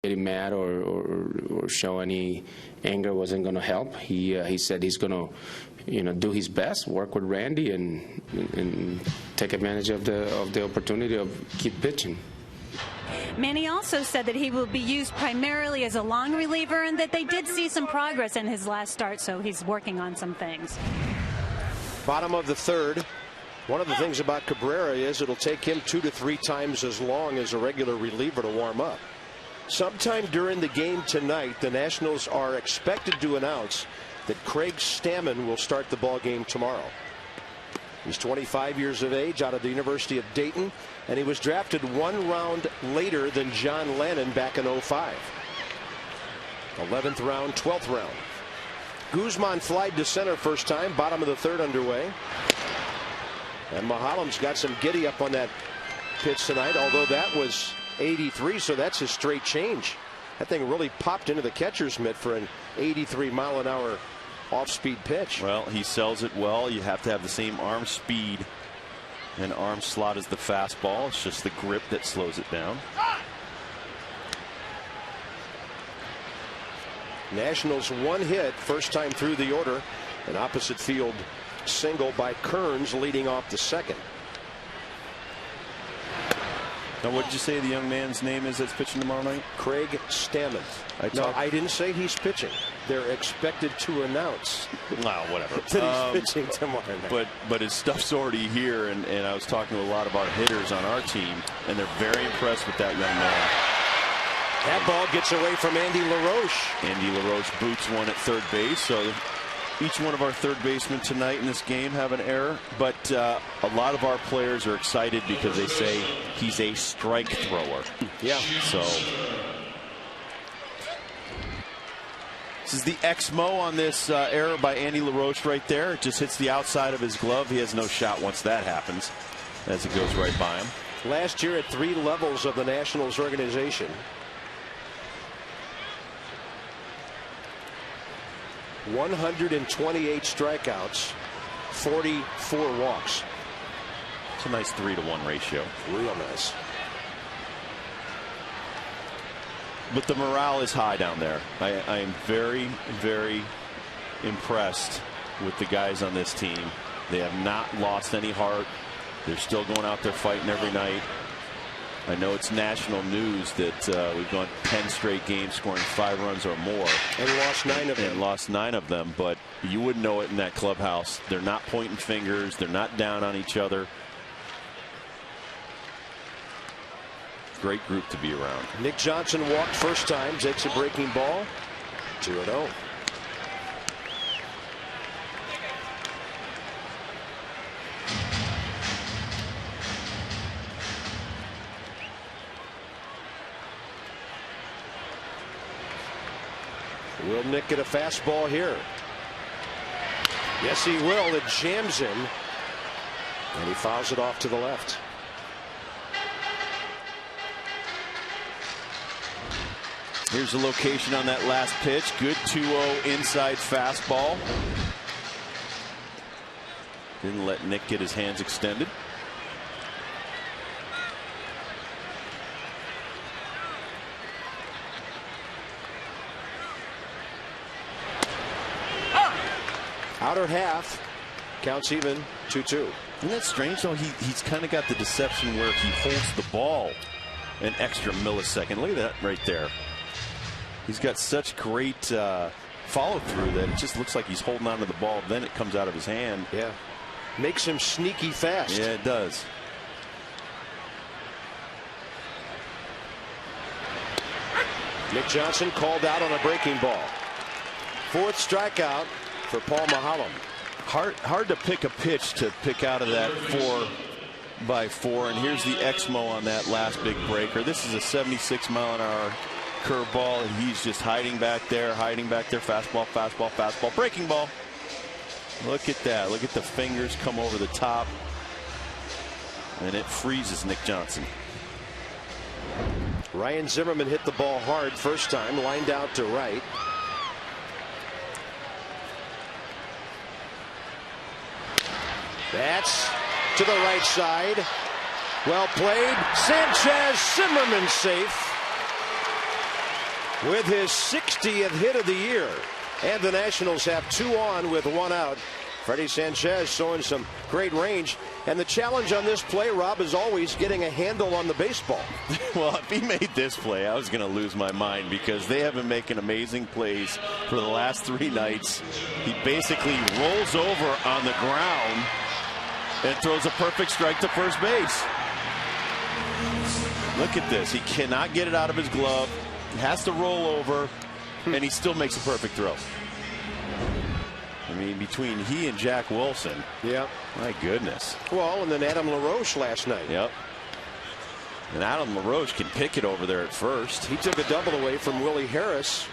getting mad or show any anger wasn't going to help. He said he's going to, do his best, work with Randy, and take advantage of the opportunity of keep pitching. Manny also said that he will be used primarily as a long reliever and that they did see some progress in his last start, so he's working on some things. Bottom of the third. One of the things about Cabrera is it'll take him 2 to 3 times as long as a regular reliever to warm up. Sometime during the game tonight, the Nationals are expected to announce that Craig Stammen will start the ball game tomorrow. He's 25 years of age, out of the University of Dayton, and he was drafted 1 round later than John Lannan back in 05. 11th round, 12th round. Guzman flied to center first time, bottom of the third underway. And Maholm's got some giddy up on that pitch tonight, although that was 83, so that's his straight change. That thing really popped into the catcher's mitt for an 83-mile-an-hour off-speed pitch. Well, he sells it well. You have to have the same arm speed and arm slot as the fastball. It's just the grip that slows it down. Nationals 1 hit, first time through the order. An opposite field single by Kearns leading off the second. Now, what did you say the young man's name is that's pitching tomorrow night? Craig Stammen. No, I didn't say he's pitching. They're expected to announce. Well, whatever. That he's pitching tomorrow night. But his stuff's already here, and I was talking to a lot of our hitters on our team, and they're very impressed with that young man. That ball gets away from Andy LaRoche. Andy LaRoche boots one at third base, so each one of our third basemen tonight in this game have an error, but a lot of our players are excited because they say he's a strike thrower. Yeah. So this is the XMO on this error by Andy LaRoche right there. It just hits the outside of his glove. He has no shot once that happens, as it goes right by him. Last year at 3 levels of the Nationals organization, 128 strikeouts, 44 walks. It's a nice 3-to-1 ratio. Real nice. But the morale is high down there. I am very, very impressed with the guys on this team. They have not lost any heart. They're still going out there fighting every night. I know it's national news that we've gone 10 straight games scoring 5 runs or more. And lost 9 of them. And lost 9 of them, but you wouldn't know it in that clubhouse. They're not pointing fingers. They're not down on each other. Great group to be around. Nick Johnson walked first time, takes a breaking ball. 2-0. Will Nick get a fastball here? Yes, he will. It jams in, and he fouls it off to the left. Here's the location on that last pitch. Good 2-0 inside fastball. Didn't let Nick get his hands extended. Outer half, counts even, 2-2. Isn't that strange though? He's kind of got the deception where he holds the ball an extra millisecond. Look at that right there. He's got such great follow through that it just looks like he's holding on to the ball, then it comes out of his hand. Yeah, makes him sneaky fast. Yeah, it does. Nick Johnson called out on a breaking ball. 4th strikeout for Paul Maholm. Hard to pick a pitch to pick out of that 4x4, and here's the XMO on that last big breaker. This is a 76-mile-an-hour curveball, and he's just hiding back there, fastball, fastball, fastball, breaking ball. Look at that. Look at the fingers come over the top, and it freezes Nick Johnson. Ryan Zimmerman hit the ball hard first time, lined out to right. That's to the right side. Well played. Sanchez, Zimmerman safe. with his 60th hit of the year. And the Nationals have 2 on with 1 out. Freddie Sanchez showing some great range. And the challenge on this play, Rob, is always getting a handle on the baseball. Well, if he made this play, I was going to lose my mind because they have been making amazing plays for the last 3 nights. He basically rolls over on the ground and throws a perfect strike to first base. Look at this. He cannot get it out of his glove. He has to roll over, and he still makes a perfect throw. I mean, between he and Jack Wilson. Yep. My goodness. Well, and then Adam LaRoche last night. Yep. And Adam LaRoche can pick it over there at first. He took a double away from Willie Harris.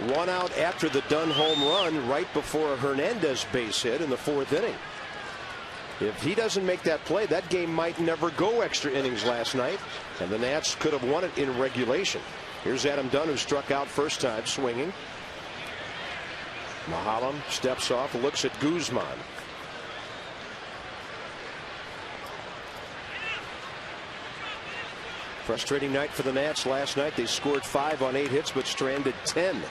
1 out after the Dunn home run right before a Hernandez base hit in the 4th inning. If he doesn't make that play, that game might never go extra innings last night, and the Nats could have won it in regulation. Here's Adam Dunn, who struck out first time swinging. Maholm steps off, looks at Guzman. Frustrating night for the Nats last night. They scored 5 on 8 hits, but stranded 10.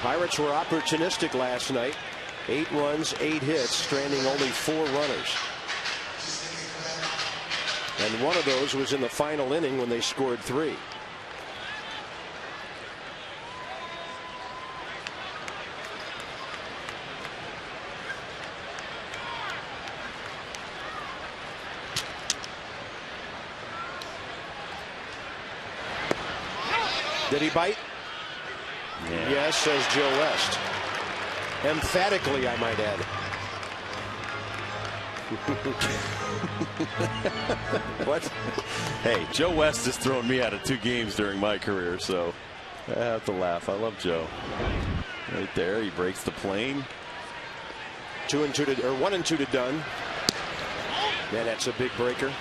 Pirates were opportunistic last night. 8 runs, 8 hits, stranding only 4 runners. And one of those was in the final inning when they scored 3. Did he bite? Yeah. Yes, says Joe West. Emphatically, I might add. What? Hey, Joe West has thrown me out of 2 games during my career, so I have to laugh. I love Joe. Right there, he breaks the plane. 1 and 2 to Dunn. Man, that's a big breaker.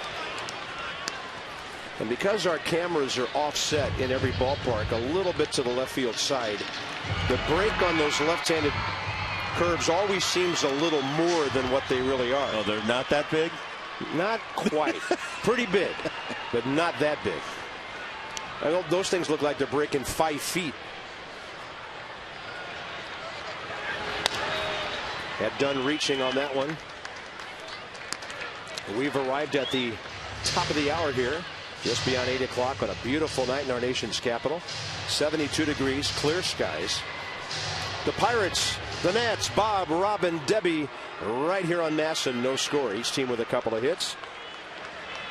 And because our cameras are offset in every ballpark, a little bit to the left field side, the break on those left-handed curves always seems a little more than what they really are. Oh, they're not that big? Not quite. Pretty big, but not that big. I know those things look like they're breaking 5 feet. Had Dunn reaching on that one. We've arrived at the top of the hour here. Just beyond 8 o'clock on a beautiful night in our nation's capital. 72 degrees, clear skies. The Pirates, the Nats, Bob, Robin, Debbie, right here on MASN, no score. Each team with a couple of hits.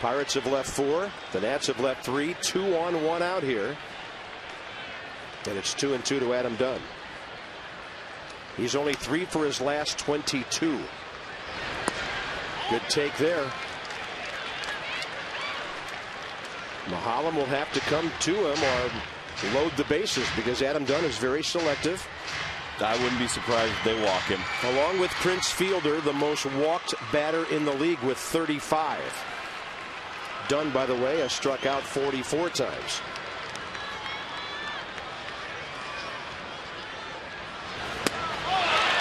Pirates have left 4. The Nats have left 3. 2 on, 1 out here. And it's 2 and 2 to Adam Dunn. He's only 3 for his last 22. Good take there. Maholm will have to come to him or load the bases because Adam Dunn is very selective. I wouldn't be surprised if they walk him. Along with Prince Fielder, the most walked batter in the league with 35. Dunn, by the way, has struck out 44 times.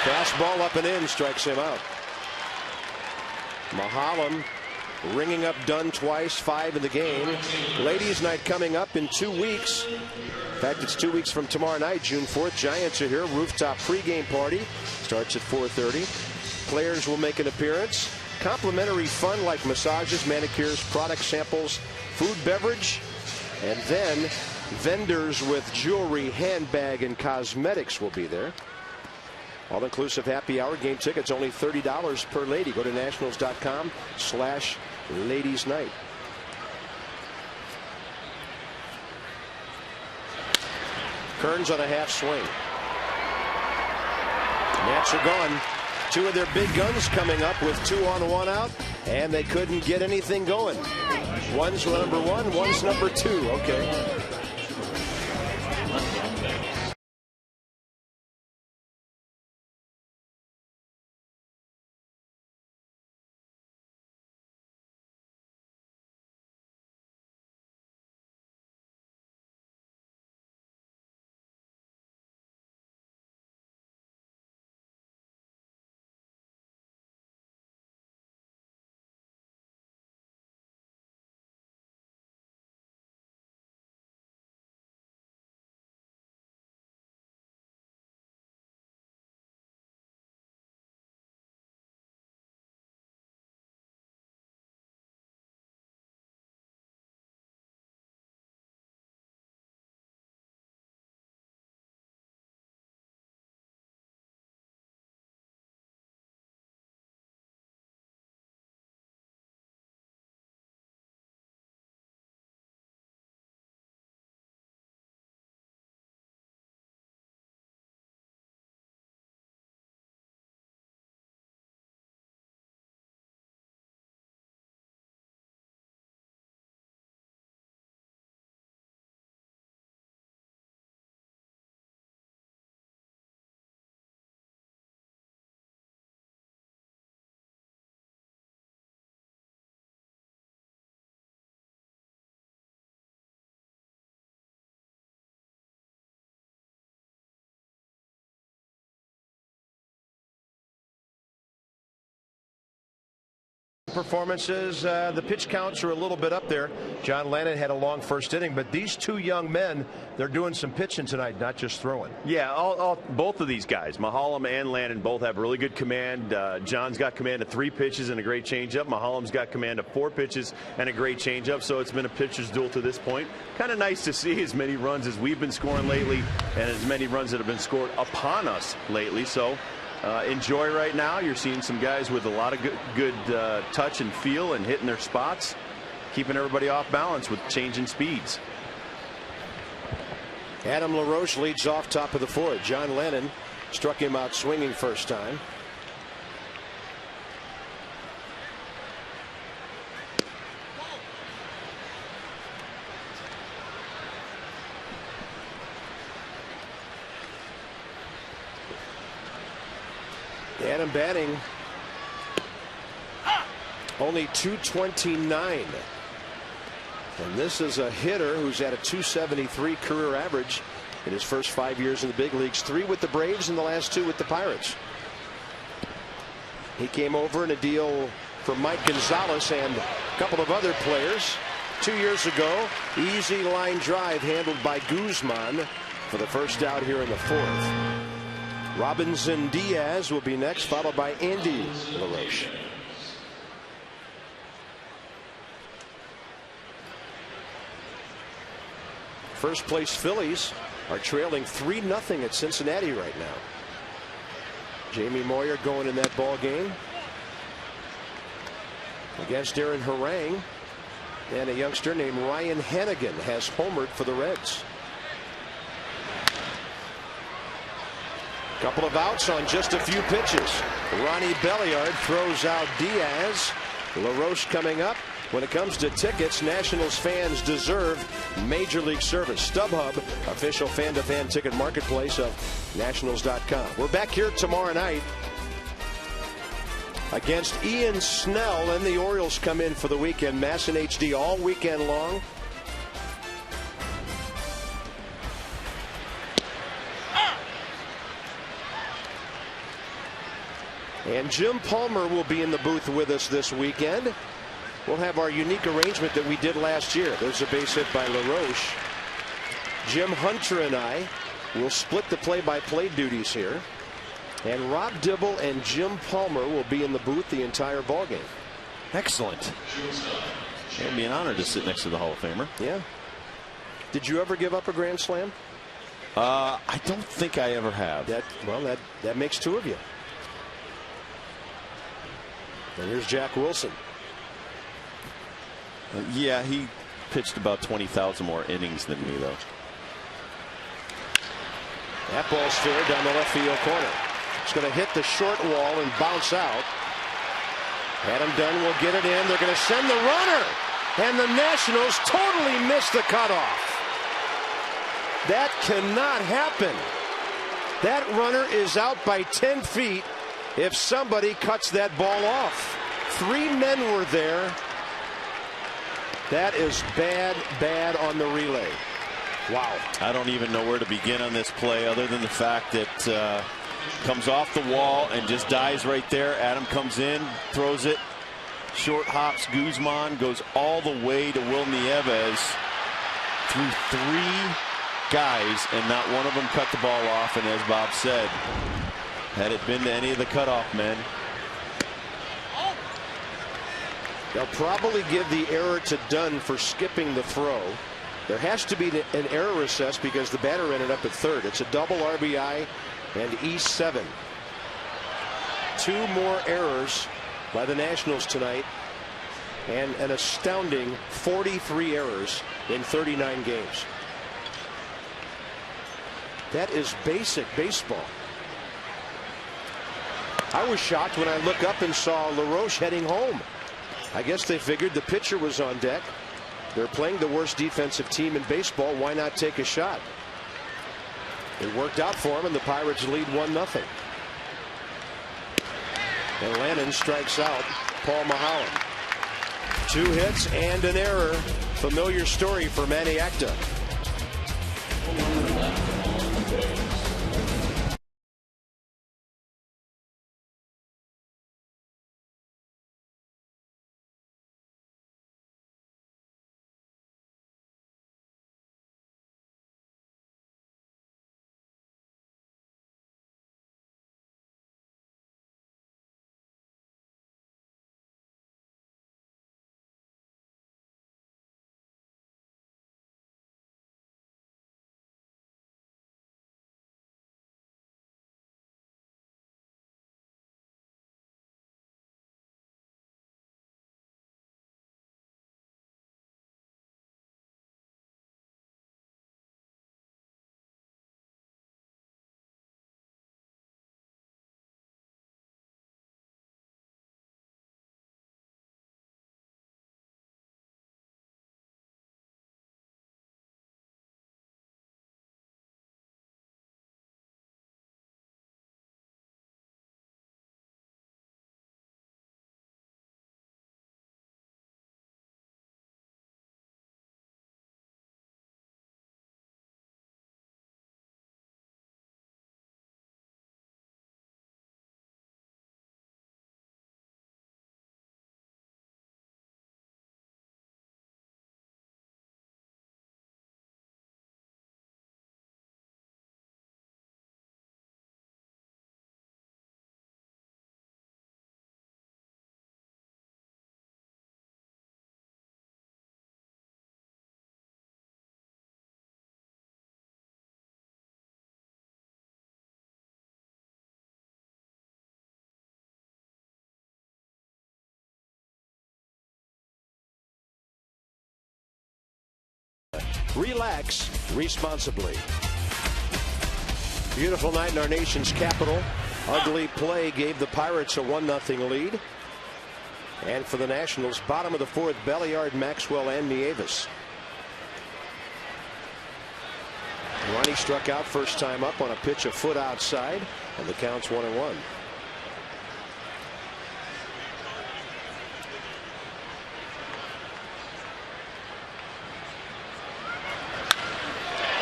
Fastball up and in, strikes him out. Maholm ringing up Dunn twice, 5 in the game. Ladies' night coming up in 2 weeks. In fact, it's 2 weeks from tomorrow night, June 4th. Giants are here. Rooftop pregame party starts at 4:30. Players will make an appearance. Complimentary fun like massages, manicures, product samples, food, beverage, and then vendors with jewelry, handbag, and cosmetics will be there. All-inclusive happy hour. Game tickets only $30 per lady. Go to nationals.com/ladies night. Kearns on a half swing. Nats are gone. 2 of their big guns coming up with 2 on, 1 out, and they couldn't get anything going. One's number 1, one's number 2. Okay. Performances, the pitch counts are a little bit up there. John Lannan had a long first inning, but these two young men, they're doing some pitching tonight, not just throwing. Yeah, both of these guys, MAHOLM and LANNAN, both have really good command. John's got command of 3 pitches and a great changeup. MAHOLM's got command of 4 pitches and a great changeup. So it's been a pitcher's duel to this point. Kind of nice to see as many runs as we've been scoring lately, and as many runs that have been scored upon us lately. So enjoy right now. You're seeing some guys with a lot of good touch and feel and hitting their spots, keeping everybody off balance with changing speeds. Adam LaRoche leads off top of the 4th. John Lannan struck him out swinging first time. Adam batting only .229. And this is a hitter who's at a .273 career average in his first 5 years in the big leagues. 3 with the Braves and the last 2 with the Pirates. He came over in a deal for Mike Gonzalez and a couple of other players 2 years ago. Easy line drive handled by Guzman for the first out here in the 4th. Robinson Diaz will be next, followed by Andy LaRoche. First place Phillies are trailing 3-0 at Cincinnati right now. Jamie Moyer going in that ball game against Aaron Harang, and a youngster named Ryan Hannigan has homered for the Reds. Couple of outs on just a few pitches. Ronnie Belliard throws out Diaz. LaRoche coming up. When it comes to tickets, Nationals fans deserve Major League service. StubHub, official fan-to-fan ticket marketplace of Nationals.com. We're back here tomorrow night against Ian Snell, and the Orioles come in for the weekend. Mass and HD all weekend long. And Jim Palmer will be in the booth with us this weekend. We'll have our unique arrangement that we did last year. There's a base hit by LaRoche. Jim Hunter and I will split the play-by-play duties here. And Rob Dibble and Jim Palmer will be in the booth the entire ballgame. Excellent. It'll be an honor to sit next to the Hall of Famer. Yeah. Did you ever give up a grand slam? I don't think I ever have. That makes 2 of you. And here's Jack Wilson. Yeah, he pitched about 20,000 more innings than me, though. That ball's fair down the left field corner. It's going to hit the short wall and bounce out. Adam Dunn will get it in. They're going to send the runner. And the Nationals totally missed the cutoff. That cannot happen. That runner is out by 10 feet. If somebody cuts that ball off. 3 men were there. That is bad on the relay. Wow. I don't even know where to begin on this play other than the fact that comes off the wall and just dies right there. Adam comes in, throws it, short hops Guzman, goes all the way to Will Nieves through 3 guys, and not one of them cut the ball off. And as Bob said, had it been to any of the cutoff men, they'll probably give the error to Dunn for skipping the throw. There has to be an error assessed because the batter ended up at 3rd. It's a double RBI and E7. 2 more errors by the Nationals tonight, and an astounding 43 errors in 39 games. That is basic baseball. I was shocked when I looked up and saw LaRoche heading home. I guess they figured the pitcher was on deck. They're playing the worst defensive team in baseball. Why not take a shot? It worked out for him, and the Pirates lead 1-0. And Lannan strikes out Paul Maholm. 2 hits and an error. Familiar story for Manny Acta. Relax responsibly. Beautiful night in our nation's capital. Ugly play gave the Pirates a 1-0 lead. And for the Nationals, bottom of the fourth, Belliard, Maxwell, and Nieves. Ronnie struck out first time up on a pitch a foot outside, and the count's 1-1.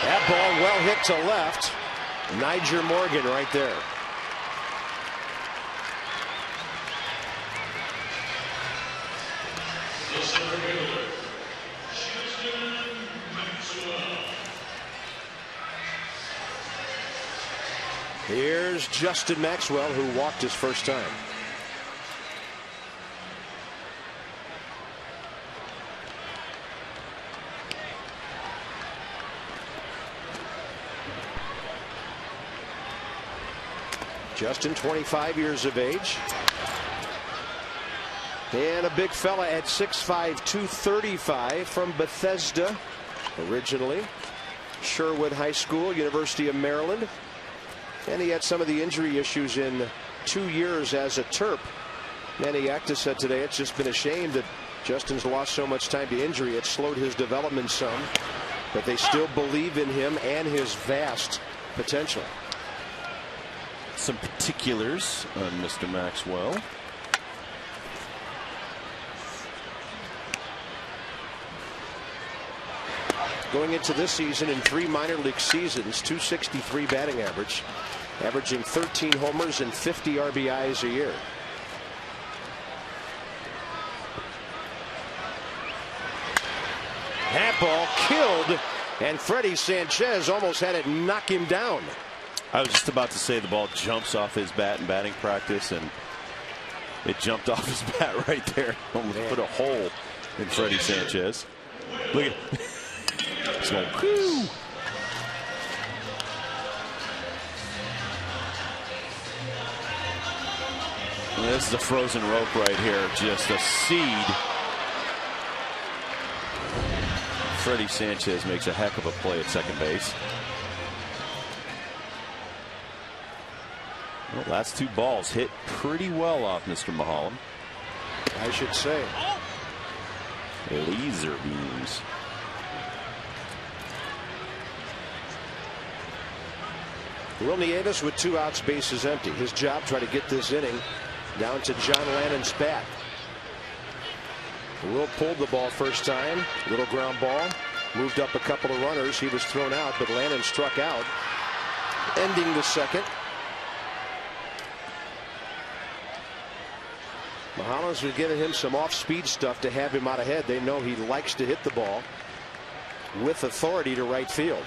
That ball well hit to left. Nyjer Morgan right there. Here's Justin Maxwell, who walked his first time. Justin, 25 years of age. And a big fella at 6'5", 235 from Bethesda originally. Sherwood High School, University of Maryland. And he had some of the injury issues in 2 years as a Terp. Manny Acta said today it's just been a shame that Justin's lost so much time to injury. It slowed his development some. But they still believe in him and his vast potential. Some particulars on Mr. Maxwell. Going into this season in 3 minor league seasons, .263 batting average, averaging 13 homers and 50 RBIs a year. That ball killed, and Freddie Sanchez almost had it knock him down. I was just about to say the ball jumps off his bat in batting practice, and it jumped off his bat right there. Almost put a hole in Freddie Sanchez. Look at it's going, whew. This is a frozen rope right here, just a seed. Freddie Sanchez makes a heck of a play at second base. Well, last 2 balls hit pretty well off Mr. Maholm. I should say. Laser beams. Will Nieves with 2 outs, bases empty. His job, try to get this inning down to John Lannan's bat. Will pulled the ball first time. Little ground ball. Moved up a couple of runners. He was thrown out, but Lannan struck out, ending the second. Mahomes was giving him some off-speed stuff to have him out ahead. They know he likes to hit the ball with authority to right field.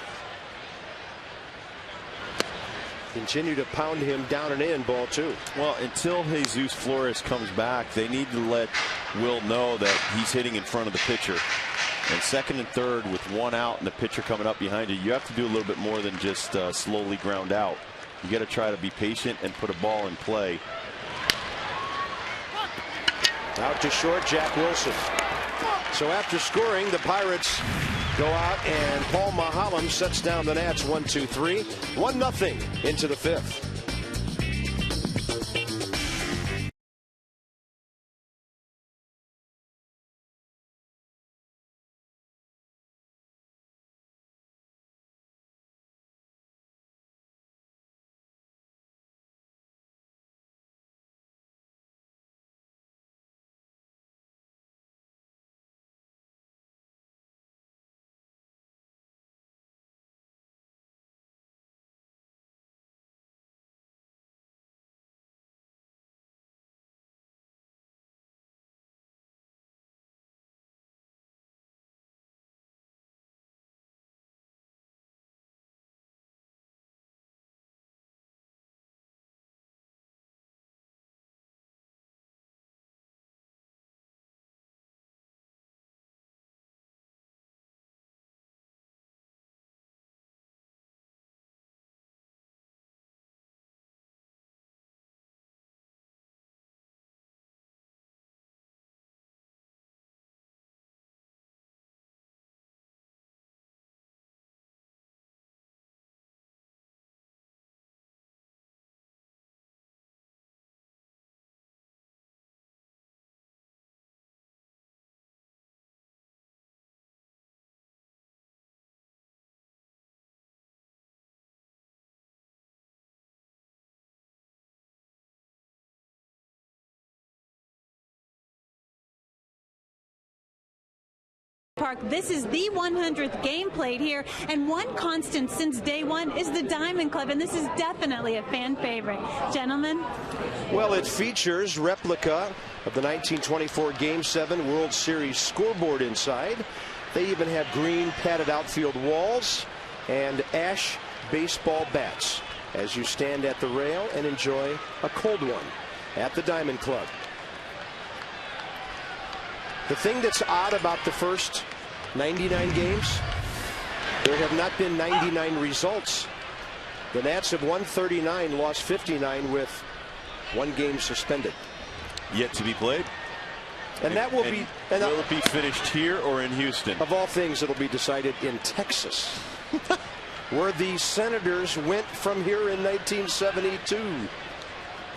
Continue to pound him down and in, ball 2. Well, until Jesus Flores comes back, they need to let Will know that he's hitting in front of the pitcher. And second and third with 1 out and the pitcher coming up behind you, you have to do a little bit more than just slowly ground out. You got to try to be patient and put a ball in play. Out to short, Jack Wilson. So after scoring, the Pirates go out, and Paul Maholm sets down the Nats 1-2-3, 1-0 into the 5th. Park. This is the 100th game played here, and one constant since day one is the Diamond Club, and this is definitely a fan favorite. Gentlemen? Well, it features replica of the 1924 Game 7 World Series scoreboard inside. They even have green padded outfield walls and ash baseball bats as you stand at the rail and enjoy a cold one at the Diamond Club. The thing that's odd about the first 99 games, there have not been 99 results. The Nats have won 39, lost 59 with one game suspended. Yet to be played. And that will be. And will it be finished here or in Houston? Of all things, it'll be decided in Texas, where the Senators went from here in 1972.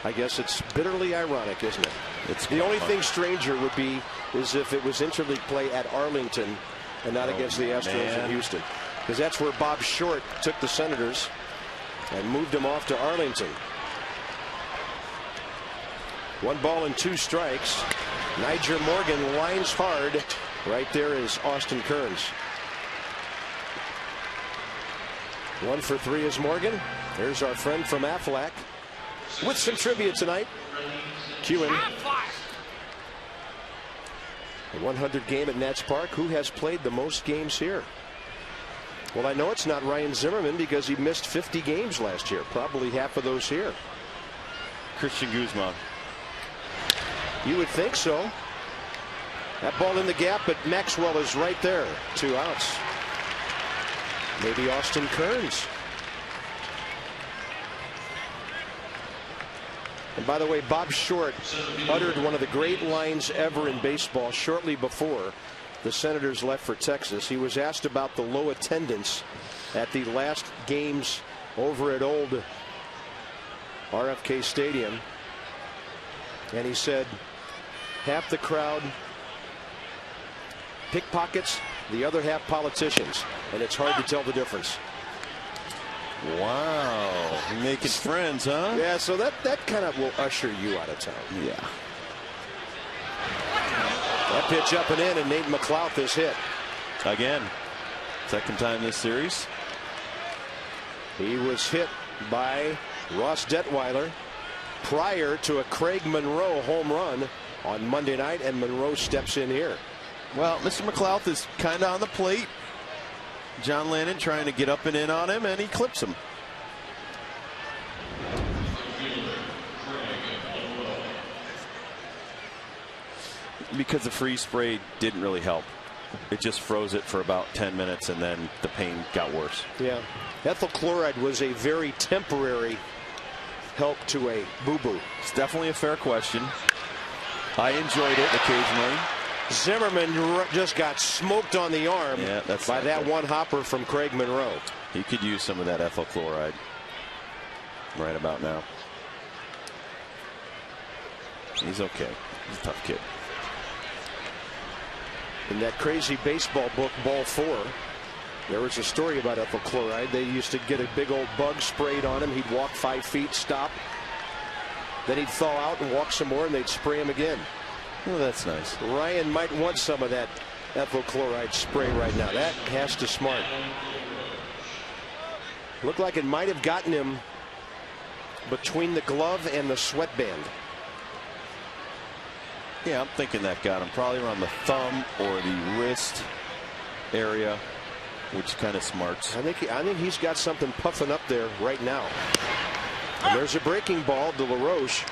I guess it's bitterly ironic, isn't it? It's the only thing stranger would be is if it was interleague play at Arlington and not against the Astros in Houston, because that's where Bob Short took the Senators and moved them off to Arlington. 1-2 strikes. Niger Morgan lines hard. Right there is Austin Kearns. 1 for 3 is Morgan. There's our friend from Aflac with some trivia tonight. Cue him. The 100 game at Nats Park. Who has played the most games here? Well, I know it's not Ryan Zimmerman because he missed 50 games last year. Probably half of those here. Cristian Guzman. You would think so. That ball in the gap, but Maxwell is right there. 2 outs. Maybe Austin Kearns. And by the way, Bob Short uttered one of the great lines ever in baseball shortly before the Senators left for Texas. He was asked about the low attendance at the last games over at old RFK Stadium. And he said, half the crowd pickpockets, the other half politicians, and it's hard to tell the difference. Wow, making friends, huh? Yeah, so that kind of will usher you out of town. Yeah. That pitch up and in, and Nate McLouth is hit. Again, second time this series. He was hit by Ross Detweiler prior to a Craig Monroe home run on Monday night, and Monroe steps in here. Well, Mr. McLouth is kind of on the plate. John Lannan trying to get up and in on him, and he clips him. Because the freeze spray didn't really help. It just froze it for about 10 minutes, and then the pain got worse. Yeah. Ethyl chloride was a very temporary help to a boo-boo. It's definitely a fair question. I enjoyed it occasionally. Zimmerman just got smoked on the arm by that one hopper from Craig Monroe. He could use some of that ethyl chloride right about now. He's okay. He's a tough kid. In that crazy baseball book, Ball 4, there was a story about ethyl chloride. They used to get a big old bug sprayed on him. He'd walk 5 feet, stop. Then he'd thaw out and walk some more, and they'd spray him again. Well, that's nice. Ryan might want some of that ethyl chloride spray right now. That has to smart. Looked like it might have gotten him between the glove and the sweatband. Yeah, I'm thinking that got him probably around the thumb or the wrist area, which kind of smarts. I think he's got something puffing up there right now. And there's a breaking ball to LaRoche.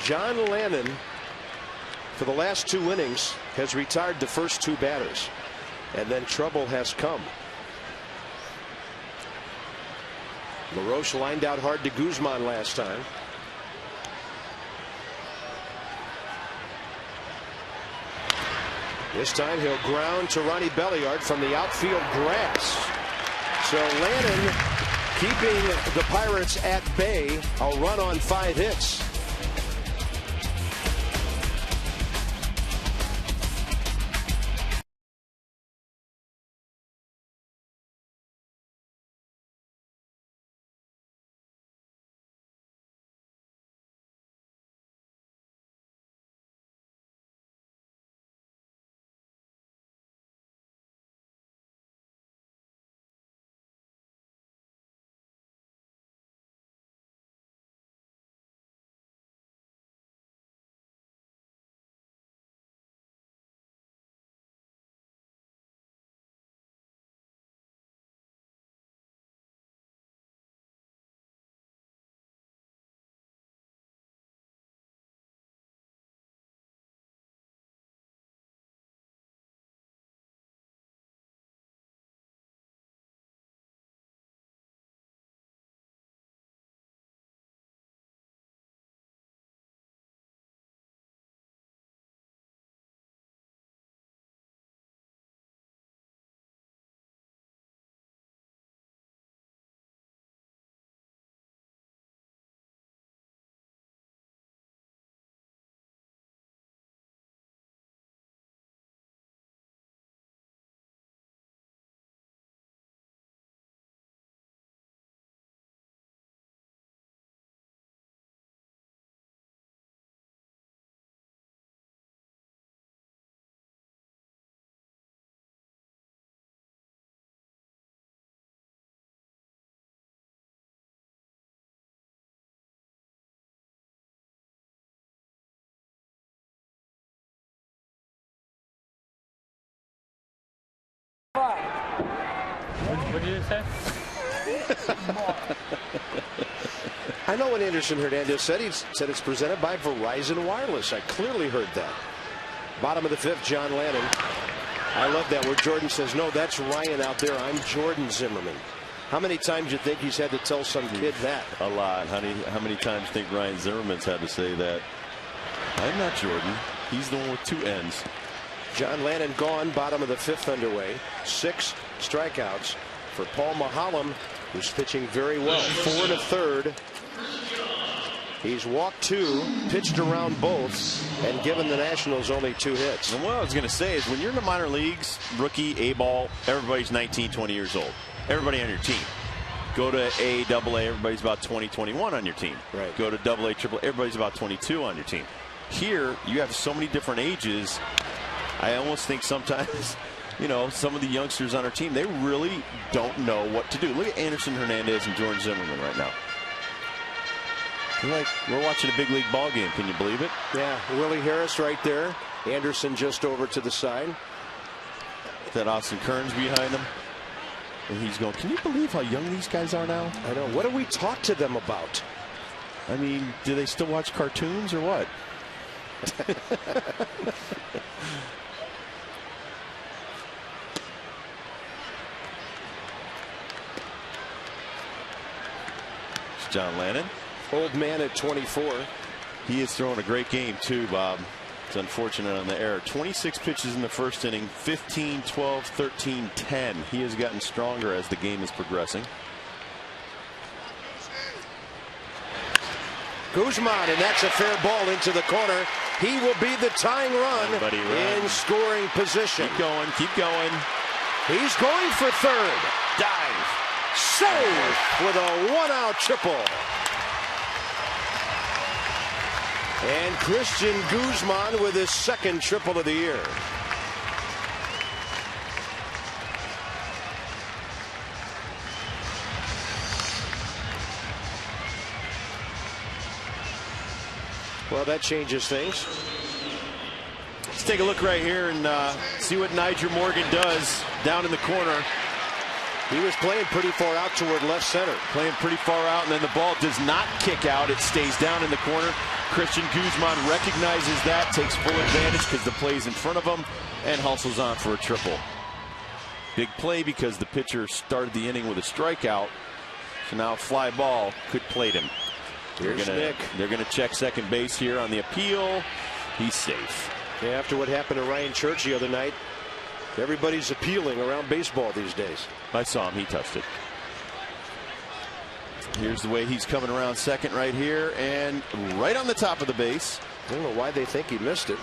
John Lannan, for the last 2 innings, has retired the first 2 batters, and then trouble has come. LaRoche lined out hard to Guzman last time. This time he'll ground to Ronnie Belliard from the outfield grass. So Lannan keeping the Pirates at bay. A run on 5 hits. say? I know what Anderson Hernandez said. He said it's presented by Verizon Wireless. I clearly heard that. Bottom of the 5th, John Lannan. I love that where Jordan says, no, that's Ryan out there. I'm Jordan Zimmerman. How many times do you think he's had to tell some kid that? A lot. How many times do you think Ryan Zimmerman's had to say that? I'm not Jordan. He's the one with 2 N's. John Lannan gone. Bottom of the 5th underway. 6 strikeouts for Paul Maholm, who's pitching very well. 4 1/3. He's walked 2, pitched around both, and given the Nationals only 2 hits. And what I was going to say is when you're in the minor leagues, rookie, A-ball, everybody's 19, 20 years old. Everybody on your team. Go to A, AA, everybody's about 20, 21 on your team. Right. Go to AA, AAA, everybody's about 22 on your team. Here, you have so many different ages. I almost think sometimes, you know, some of the youngsters on our team, they really don't know what to do. Look at Anderson Hernandez and Jordan Zimmerman right now. Like, we're watching a big league ball game. Can you believe it? Yeah, Willie Harris right there. Anderson just over to the side. That Austin Kearns behind him. And he's going, can you believe how young these guys are now? I know. What do we talk to them about? I mean, do they still watch cartoons or what? It's John Lannan. Old man at 24. He is throwing a great game too, Bob. It's unfortunate on the error. 26 pitches in the first inning, 15, 12, 13, 10. He has gotten stronger as the game is progressing. Guzman, and that's a fair ball into the corner. He will be the tying run in scoring position. Keep going, keep going. He's going for third. Dive. Safe with a 1-out triple. And Cristian Guzman with his 2nd triple of the year. Well, that changes things. Let's take a look right here and see what Nyjer Morgan does down in the corner. He was playing pretty far out toward left center. Playing pretty far out, and then the ball does not kick out. It stays down in the corner. Cristian Guzman recognizes that, takes full advantage because the play's in front of him, and hustles on for a triple. Big play because the pitcher started the inning with a strikeout. So now a fly ball could plate him. Here's Nick. They're going to check second base here on the appeal. He's safe. Yeah, after what happened to Ryan Church the other night, everybody's appealing around baseball these days. I saw him. He touched it. Here's the way he's coming around second right here and right on the top of the base. I don't know why they think he missed it.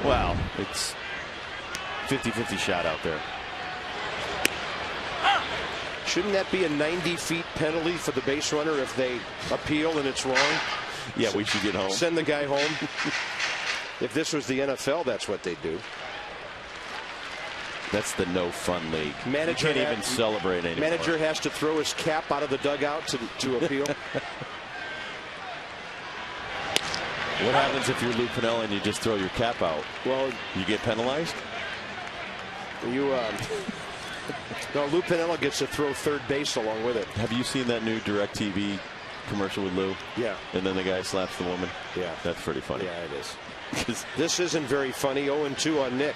Well, it's 50-50 shot out there. Shouldn't that be a 90 feet penalty for the base runner if they appeal and it's wrong? Yeah, we should get home. Send the guy home. If this was the NFL, that's what they'd do. That's the no fun league. Manager you can't even celebrate anymore. Manager has to throw his cap out of the dugout to appeal. What happens if you're Lou Piniella and you just throw your cap out? Well, you get penalized? No, Lou Piniella gets to throw third base along with it. Have you seen that new DirecTV commercial with Lou? Yeah. And then the guy slaps the woman? Yeah. That's pretty funny. Yeah, it is. This isn't very funny. 0-2 on Nick.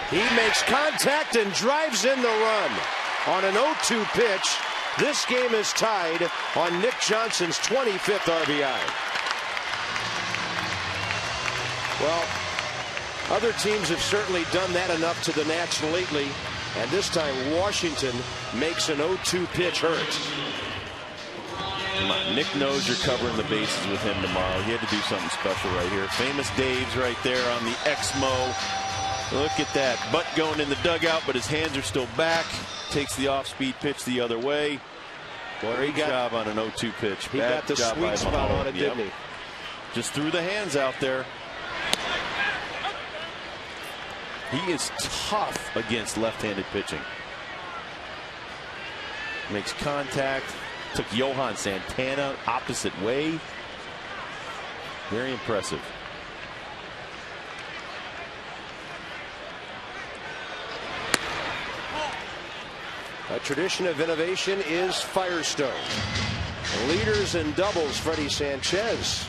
He makes contact and drives in the run on an 0-2 pitch. This game is tied on Nick Johnson's 25th RBI. Well, other teams have certainly done that enough to the Nats lately, and this time Washington makes an 0-2 pitch hurt. Come on, Nick knows you're covering the bases with him tomorrow. He had to do something special right here. Famous Dave's right there on the Exmo. Look at that. Butt going in the dugout, but his hands are still back. Takes the off-speed pitch the other way. Great job on an 0-2 pitch. He got the sweet spot on it, didn't he? Just threw the hands out there. He is tough against left-handed pitching. Makes contact. Took Johan Santana opposite way. Very impressive. A tradition of innovation is Firestone. Leaders in doubles, Freddie Sanchez.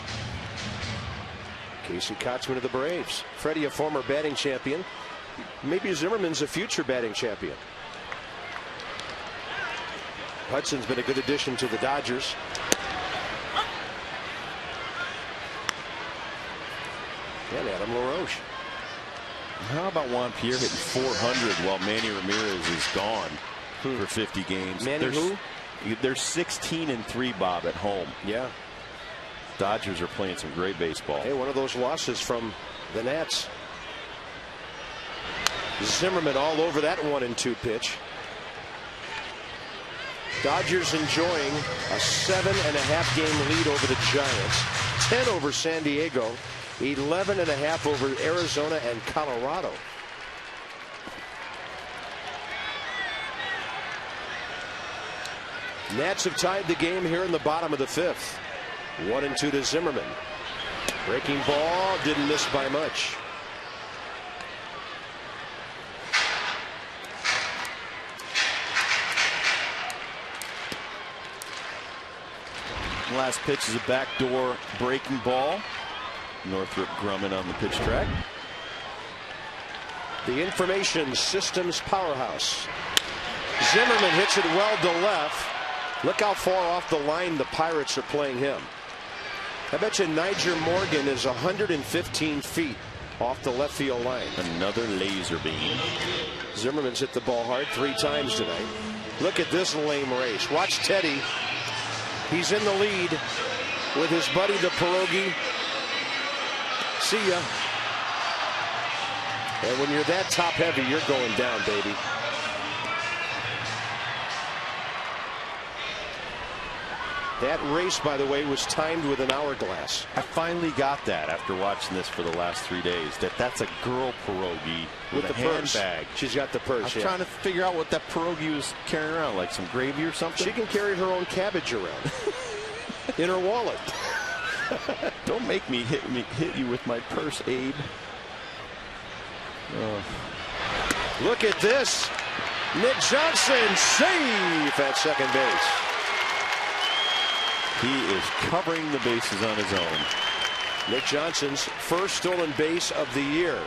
Casey Kotzman of the Braves. Freddie, a former batting champion. Maybe Zimmerman's a future batting champion. Hudson's been a good addition to the Dodgers. And Adam LaRoche. How about Juan Pierre hitting 400 while Manny Ramirez is gone for 50 games? Manny who? They're 16-3, Bob, at home. Yeah. Dodgers are playing some great baseball. Hey, one of those losses from the Nats. Zimmerman all over that 1-2 pitch. Dodgers enjoying a 7.5 game lead over the Giants. 10 over San Diego. 11.5 over Arizona and Colorado. Nats have tied the game here in the bottom of the 5th. 1-2 to Zimmerman. Breaking ball, didn't miss by much. Last pitch is a backdoor breaking ball. Northrop Grumman on the pitch track. The information systems powerhouse. Zimmerman hits it well to left. Look how far off the line the Pirates are playing him. I bet you Niger Morgan is 115 feet off the left field line. Another laser beam. Zimmerman's hit the ball hard 3 times tonight. Look at this lame race. Watch Teddy. He's in the lead with his buddy the Pierogi. See ya. And when you're that top heavy, you're going down, baby. That race, by the way, was timed with an hourglass. I finally got that after watching this for the last 3 days. That's a girl pierogi with a handbag. She's got the purse. I was trying to figure out what that pierogi was carrying around, like some gravy or something. She can carry her own cabbage around in her wallet. Don't make me hit you with my purse, Abe. Look at this. Nick Johnson safe at second base. He is covering the bases on his own. Nick Johnson's first stolen base of the year.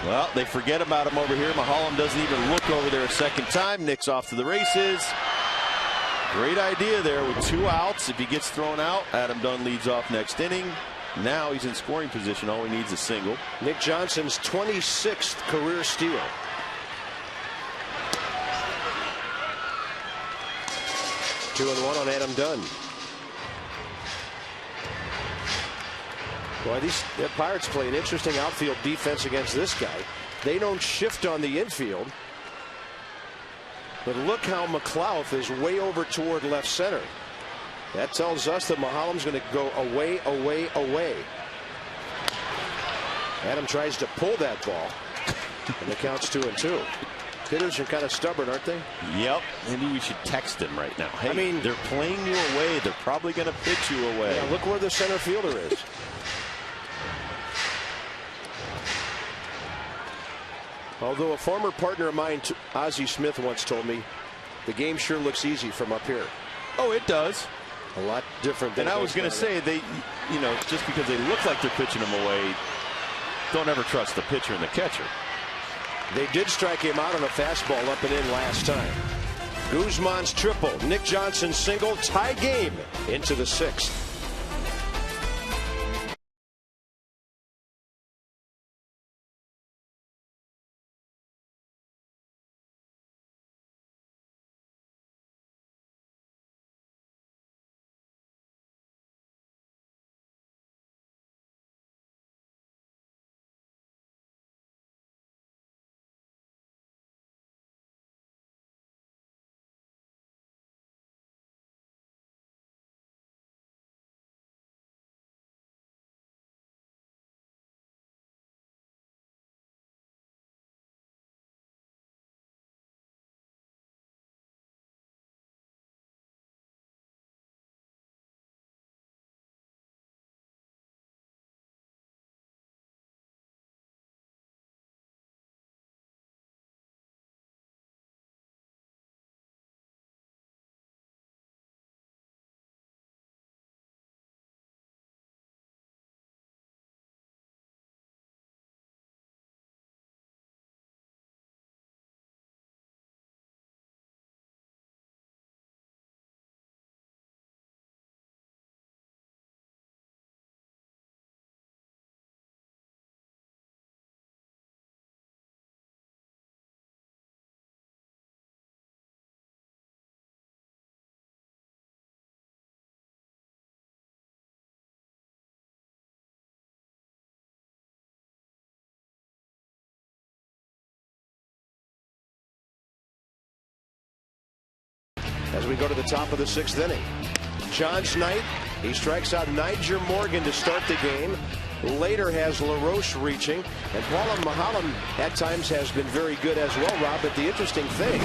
Well, they forget about him over here. Maholm doesn't even look over there a second time. Nick's off to the races. Great idea there with 2 outs. If he gets thrown out, Adam Dunn leads off next inning. Now he's in scoring position. All he needs is a single. Nick Johnson's 26th career steal. Two and one on Adam Dunn. Boy, the Pirates play an interesting outfield defense against this guy. They don't shift on the infield. But look how McLouth is way over toward left center. That tells us that Maholm's going to go away, away, away. Adam tries to pull that ball. And the count's 2-2. Hitters are kind of stubborn, aren't they? Yep. Maybe we should text him right now. Hey, I mean, they're playing you away. They're probably going to pitch you away. Yeah, look where the center fielder is. Although a former partner of mine, Ozzie Smith, once told me, the game sure looks easy from up here. Oh, it does. A lot different than. And I was going to say, they, just because they look like they're pitching him away, don't ever trust the pitcher and the catcher. They did strike him out on a fastball up and in last time. Guzman's triple, Nick Johnson's single, tie game into the 6th. as we go to the top of the 6th inning. John's night. He strikes out Niger Morgan to start the game. Later has LaRoche reaching, and MAHOLM at times has been very good as well, Rob. But the interesting thing,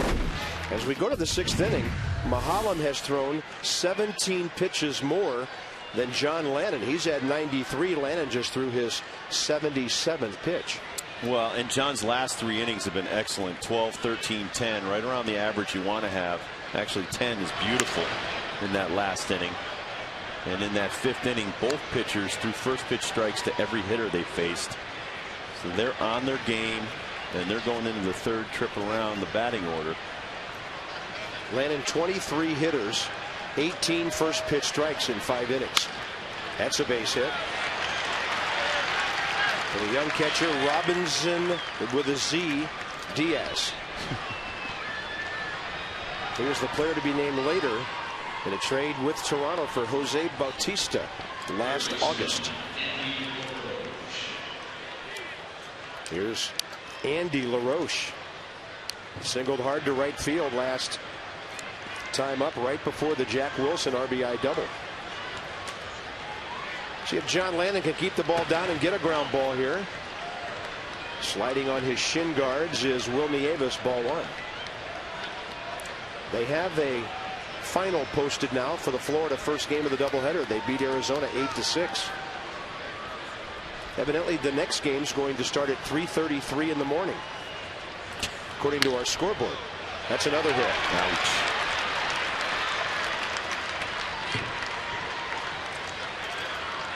as we go to the 6th inning, MAHOLM has thrown 17 pitches more than John Lannan. He's at 93. Lannan just threw his 77th pitch. Well, and John's last 3 innings have been excellent. 12, 13, 10, right around the average you want to have. Actually, 10 is beautiful in that last inning. And in that 5th inning, both pitchers threw first pitch strikes to every hitter they faced. So they're on their game, and they're going into the 3rd trip around the batting order. Lannan 23 hitters, 18 first pitch strikes in 5 innings. That's a base hit. For the young catcher, Robinson with a Z, Diaz. Here's the player to be named later in a trade with Toronto for Jose Bautista last August. Here's Andy LaRoche. Singled hard to right field last time up, right before the Jack Wilson RBI double. See if John Lannan can keep the ball down and get a ground ball here. Sliding on his shin guards is Will NIEVES, ball 1. They have a final posted now for the Florida first game of the doubleheader. They beat Arizona 8-6. Evidently, the next game's going to start at 3:33 in the morning, according to our scoreboard. That's another hit. Ouch.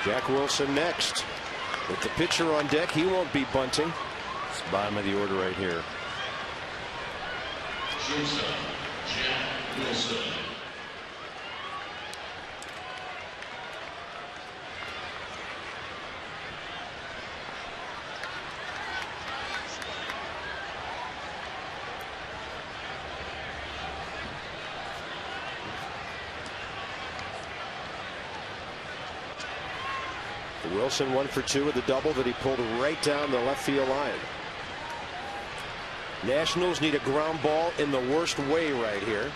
Jack Wilson next. With the pitcher on deck, he won't be bunting. It's bottom of the order right here. Jack Wilson. Wilson 1 for 2 with the double that he pulled right down the left field line. Nationals need a ground ball in the worst way right here.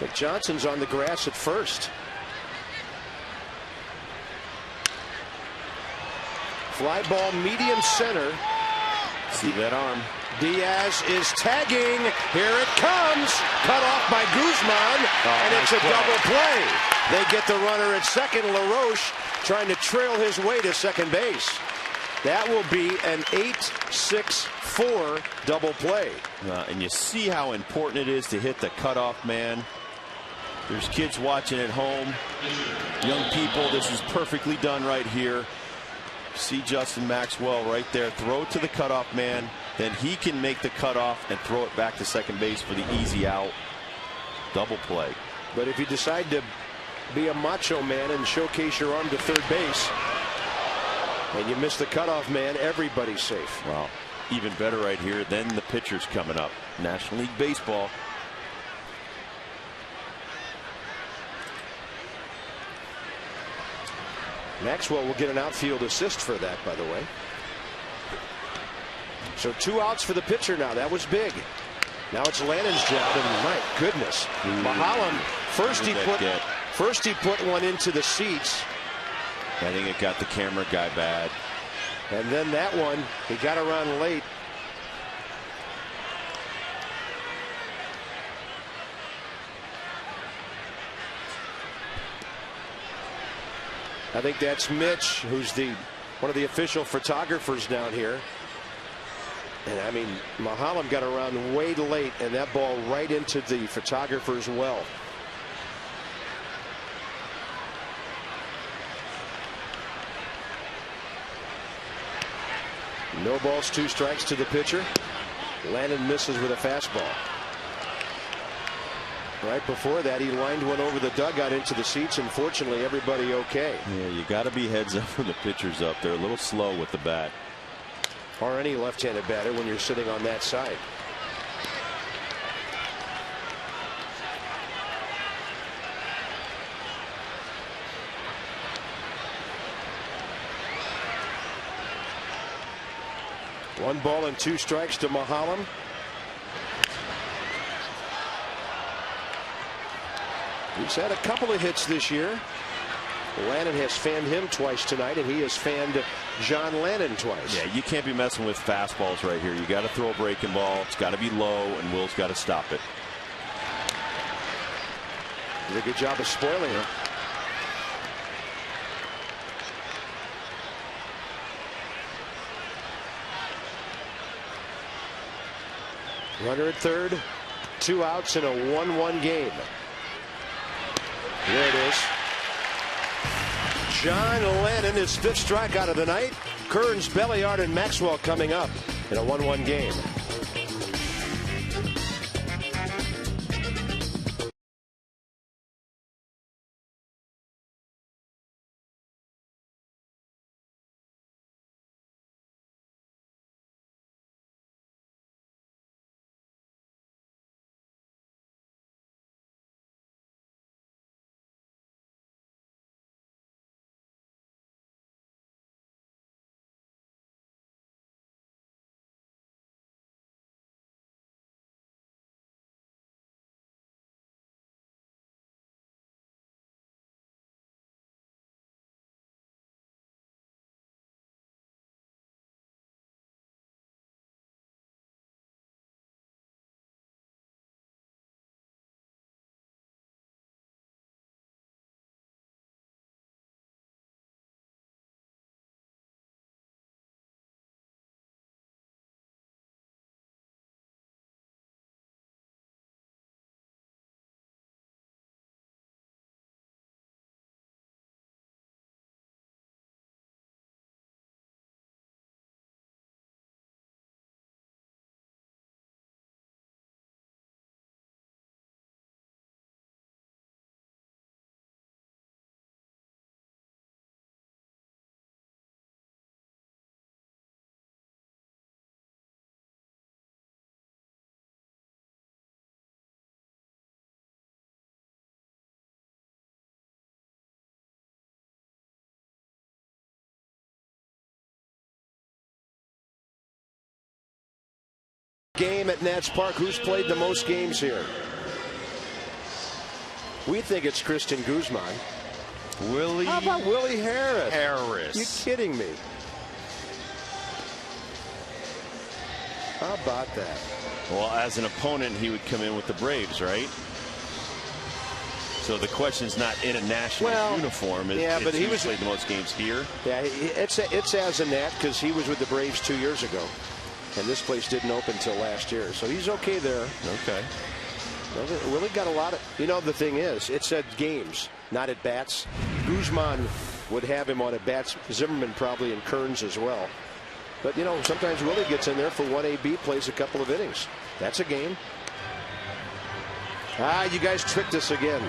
But Johnson's on the grass at first. Fly ball medium center. See that arm. Diaz is tagging. Here it comes. Cut off by Guzman. And it's a double play. They get the runner at second. LaRoche trying to trail his way to second base. That will be an 8-6-4 double play. And you see how important it is to hit the cutoff man. There's kids watching at home. Young people, this is perfectly done right here. See Justin Maxwell right there. Throw it to the cutoff man. Then he can make the cutoff and throw it back to second base for the easy out. Double play. But if you decide to be a macho man and showcase your arm to third base, and you miss the cutoff man, everybody's safe. Wow. Even better right here. Then the pitcher's coming up. National League Baseball. Maxwell will get an outfield assist for that, by the way. So 2 outs for the pitcher now. That was big. Now it's Lannan's job, and my goodness, MAHOLM first he put one into the seats. I think it got the camera guy bad. And then that one, he got around late. I think that's Mitch, who's one of the official photographers down here. And I mean, MAHOLM got around way late, and that ball right into the photographer's well. No balls, 2 strikes to the pitcher. Lannan misses with a fastball. Right before that, he lined one over the dugout into the seats, and fortunately, everybody okay. Yeah, you got to be heads up when the pitcher's up. They're a little slow with the bat. Or any left-handed batter when you're sitting on that side. One ball and 2 strikes to MAHOLM. He's had a couple of hits this year. Lannan has fanned him twice tonight, and he has fanned John Lannan twice. Yeah, you can't be messing with fastballs right here. You got to throw a breaking ball. It's got to be low, and Will's got to stop it. Did a good job of spoiling it. Runner at third, 2 outs in a 1-1 game. There it is. John Lannan, his 5th strikeout of the night. Kearns, Belliard, and Maxwell coming up in a 1-1 game. Game at Nats Park. Who's played the most games here? We think it's Cristian Guzman. Willie. How about Willie Harris? Harris. You kidding me? How about that? Well, as an opponent, he would come in with the Braves, right? So the question's not in a national uniform. But he played the most games here. Yeah, it's as a Nat because he was with the Braves 2 years ago. And this place didn't open until last year. So he's okay there. Okay. Willie got a lot of, the thing is, it said games, not at bats. Guzman would have him on at bats. Zimmerman probably in Kearns as well. But, sometimes Willie gets in there for 1 AB, plays a couple of innings. That's a game. You guys tricked us again.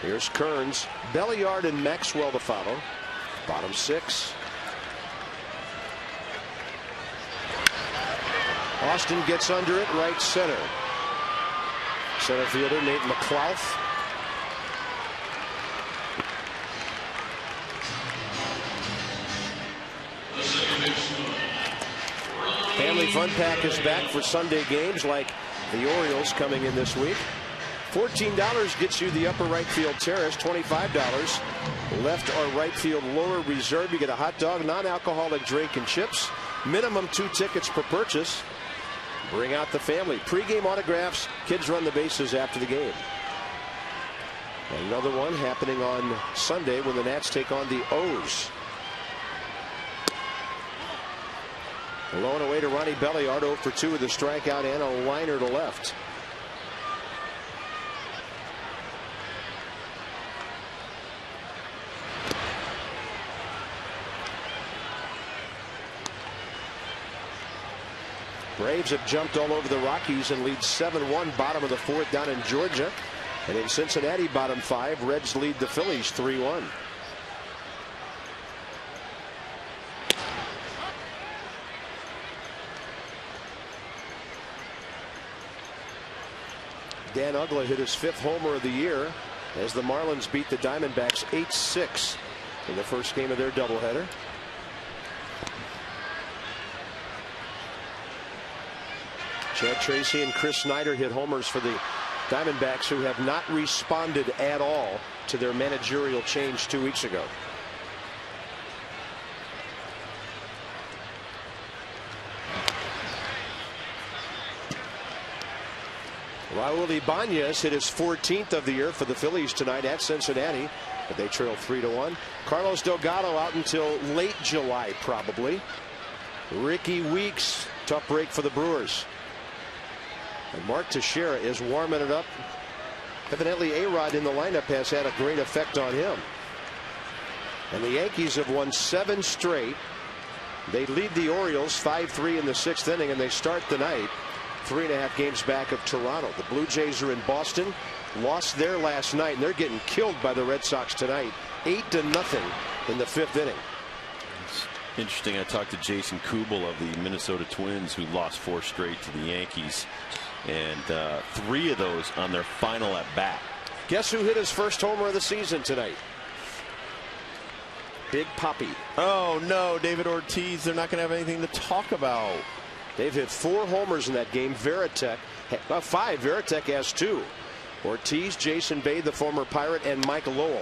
Here's Kearns, Belliard, and Maxwell to follow. Bottom 6. Austin gets under it, right center. Center fielder Nate McLouth. Family Fun Pack is back for Sunday games like the Orioles coming in this week. $14 gets you the upper right field terrace. $25 left or right field lower reserve. You get a hot dog, non-alcoholic drink, and chips. Minimum 2 tickets per purchase. Bring out the family. Pre-game autographs. Kids run the bases after the game. And another one happening on Sunday when the Nats take on the O's. Low and away to Ronnie Belliard, 0 for 2 with a strikeout and a liner to left. Braves have jumped all over the Rockies and lead 7-1 bottom of the 4th down in Georgia. And in Cincinnati, bottom 5, Reds lead the Phillies 3-1. Dan Uggla hit his 5th homer of the year as the Marlins beat the Diamondbacks 8-6 in the first game of their doubleheader. Chad Tracy and Chris Snyder hit homers for the Diamondbacks, who have not responded at all to their managerial change 2 weeks ago. Raul Ibanez hit his 14th of the year for the Phillies tonight at Cincinnati, but they trail 3-1. Carlos Delgado out until late July, probably. Ricky Weeks, tough break for the Brewers. And Mark Teixeira is warming it up. Evidently, A-Rod in the lineup has had a great effect on him. And the Yankees have won 7 straight. They lead the Orioles 5-3 in the 6th inning, and they start the night 3.5 games back of Toronto. The Blue Jays are in Boston, lost there last night, and they're getting killed by the Red Sox tonight, 8-0 in the 5th inning. It's interesting. I talked to Jason Kubel of the Minnesota Twins, who lost 4 straight to the Yankees, and 3 of those on their final at bat. Guess who hit his first homer of the season tonight? Big Papi. Oh no, David Ortiz. They're not going to have anything to talk about. They've hit 4 homers in that game. Veritek, 5. Veritek has 2. Ortiz, Jason Bay, the former Pirate, and Mike Lowell.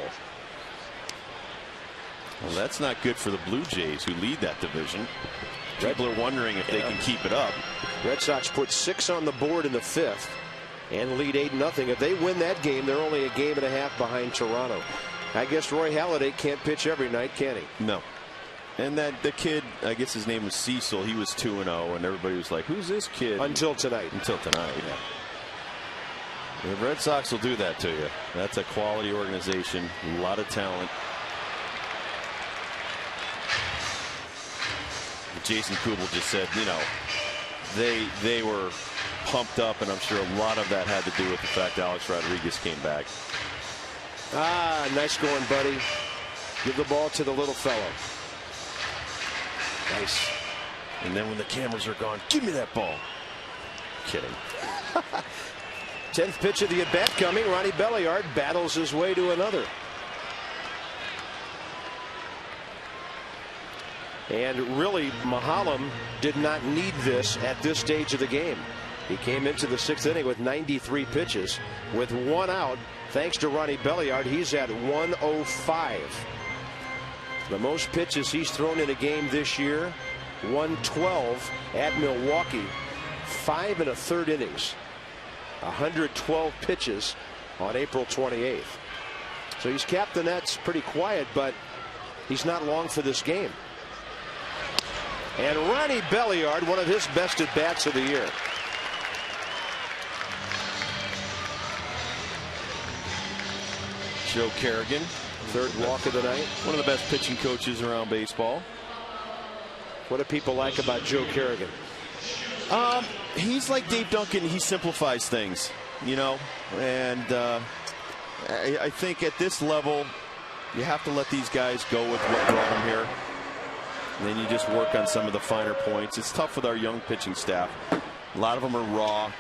Well, that's not good for the Blue Jays, who lead that division. People are wondering if they can keep it up. Red Sox put 6 on the board in the 5th and lead 8-0. If they win that game, they're only a game and a half behind Toronto. I guess Roy Halladay can't pitch every night, can he? No. And the kid, I guess his name was Cecil, he was 2-0, and everybody was like, who's this kid? Until tonight. Until tonight, yeah. The Red Sox will do that to you. That's a quality organization, a lot of talent. Jason Kubel just said, you know, they were pumped up, and I'm sure a lot of that had to do with the fact Alex Rodriguez came back. Ah, nice going, buddy. Give the ball to the little fellow. Nice. And then when the cameras are gone, give me that ball. Kidding. 10th pitch of the at-bat coming. Ronnie Belliard battles his way to another. And really, Maholm did not need this at this stage of the game. He came into the 6th inning with 93 pitches. With 1 out, thanks to Ronnie Belliard, he's at 105. The most pitches he's thrown in a game this year, 112 at Milwaukee, 5 1/3 innings, 112 pitches on April 28th. So he's capped the nets pretty quiet, but he's not long for this game. And Ronnie Belliard, one of his best at bats of the year. Joe Kerrigan, 3rd walk of the night. One of the best pitching coaches around baseball. What do people like about Joe Kerrigan? He's like Dave Duncan. He simplifies things, you know, and I think at this level you have to let these guys go with what brought them here, and then you just work on some of the finer points. It's tough with our young pitching staff. A lot of them are raw,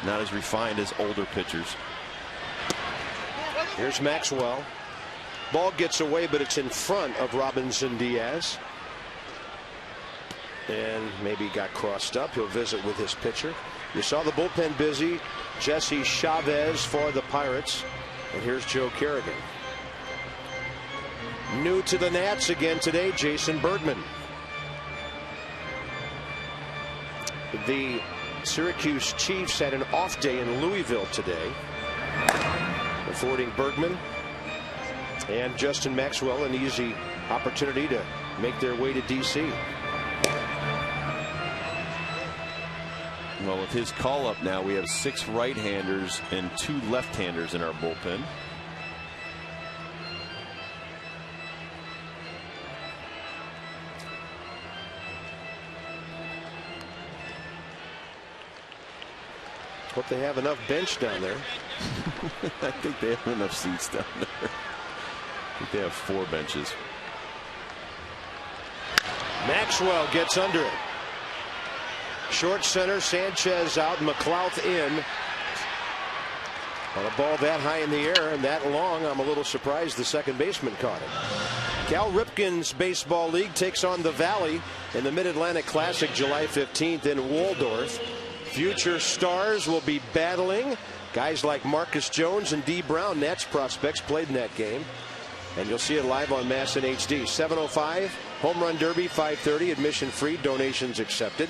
not as refined as older pitchers. Here's Maxwell. Ball gets away, but it's in front of Robinson Diaz. And maybe got crossed up. He'll visit with his pitcher. You saw the bullpen busy. Jesse Chavez for the Pirates. And here's Joe Kerrigan. New to the Nats again today, Jason Bergman. The Syracuse Chiefs had an off day in Louisville today, affording Bergman and Justin Maxwell an easy opportunity to make their way to D.C. Well, with his call-up now, we have 6 right-handers and 2 left-handers in our bullpen. Hope they have enough bench down there. I think they have enough seats down there. I think they have 4 benches. Maxwell gets under it. Short center, Sanchez out, McLouth in. On a ball that high in the air and that long, I'm a little surprised the second baseman caught it. Cal Ripken's Baseball League takes on the Valley in the Mid-Atlantic Classic July 15th in Waldorf. Future stars will be battling. Guys like Marcus Jones and D. Brown, Nats prospects, played in that game. And you'll see it live on Mass in HD. 7:05, Home Run Derby, 5:30, admission free, donations accepted.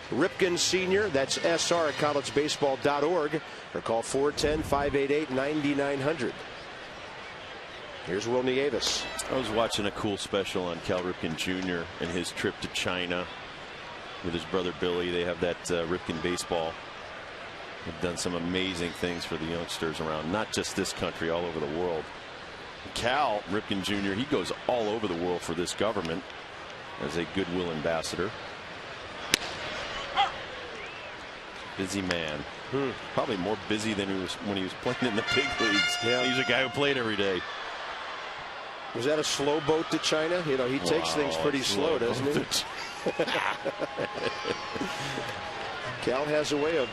Ripken Sr., that's SR at collegebaseball.org, or call 410-588-9900. Here's Will Nieves. I was watching a cool special on Cal Ripken Jr. and his trip to China with his brother Billy. They have that Ripken baseball. They've done some amazing things for the youngsters around, not just this country, all over the world. Cal Ripken Jr., he goes all over the world for this government as a goodwill ambassador. Busy man. Probably more busy than he was when he was playing in the big leagues. Yeah. He's a guy who played every day. Was that a slow boat to China? You know, he takes things pretty slow, doesn't he? Cal has a way of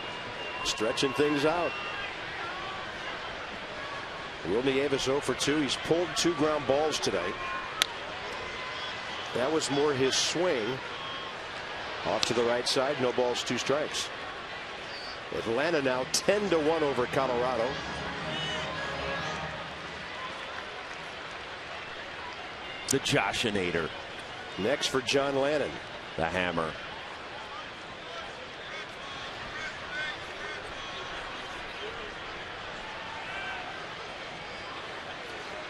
stretching things out. Will Nieves 0 for 2. He's pulled 2 ground balls today. That was more his swing. Off to the right side. No balls, 2 strikes. Atlanta now 10-1 over Colorado. The Joshinator. Next for John Lannan. The hammer.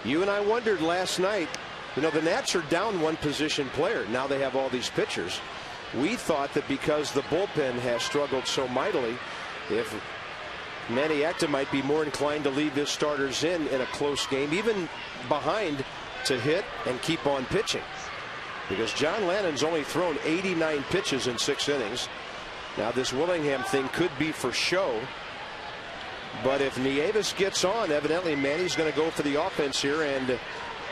You and I wondered last night, you know, the Nats are down 1 position player. Now they have all these pitchers. We thought that because the bullpen has struggled so mightily, if Maniacta might be more inclined to leave his starters in a close game, even behind, to hit and keep on pitching. Because John Lannan's only thrown 89 pitches in 6 innings. Now this Willingham thing could be for show. But if Nieves gets on, evidently Manny's going to go for the offense here and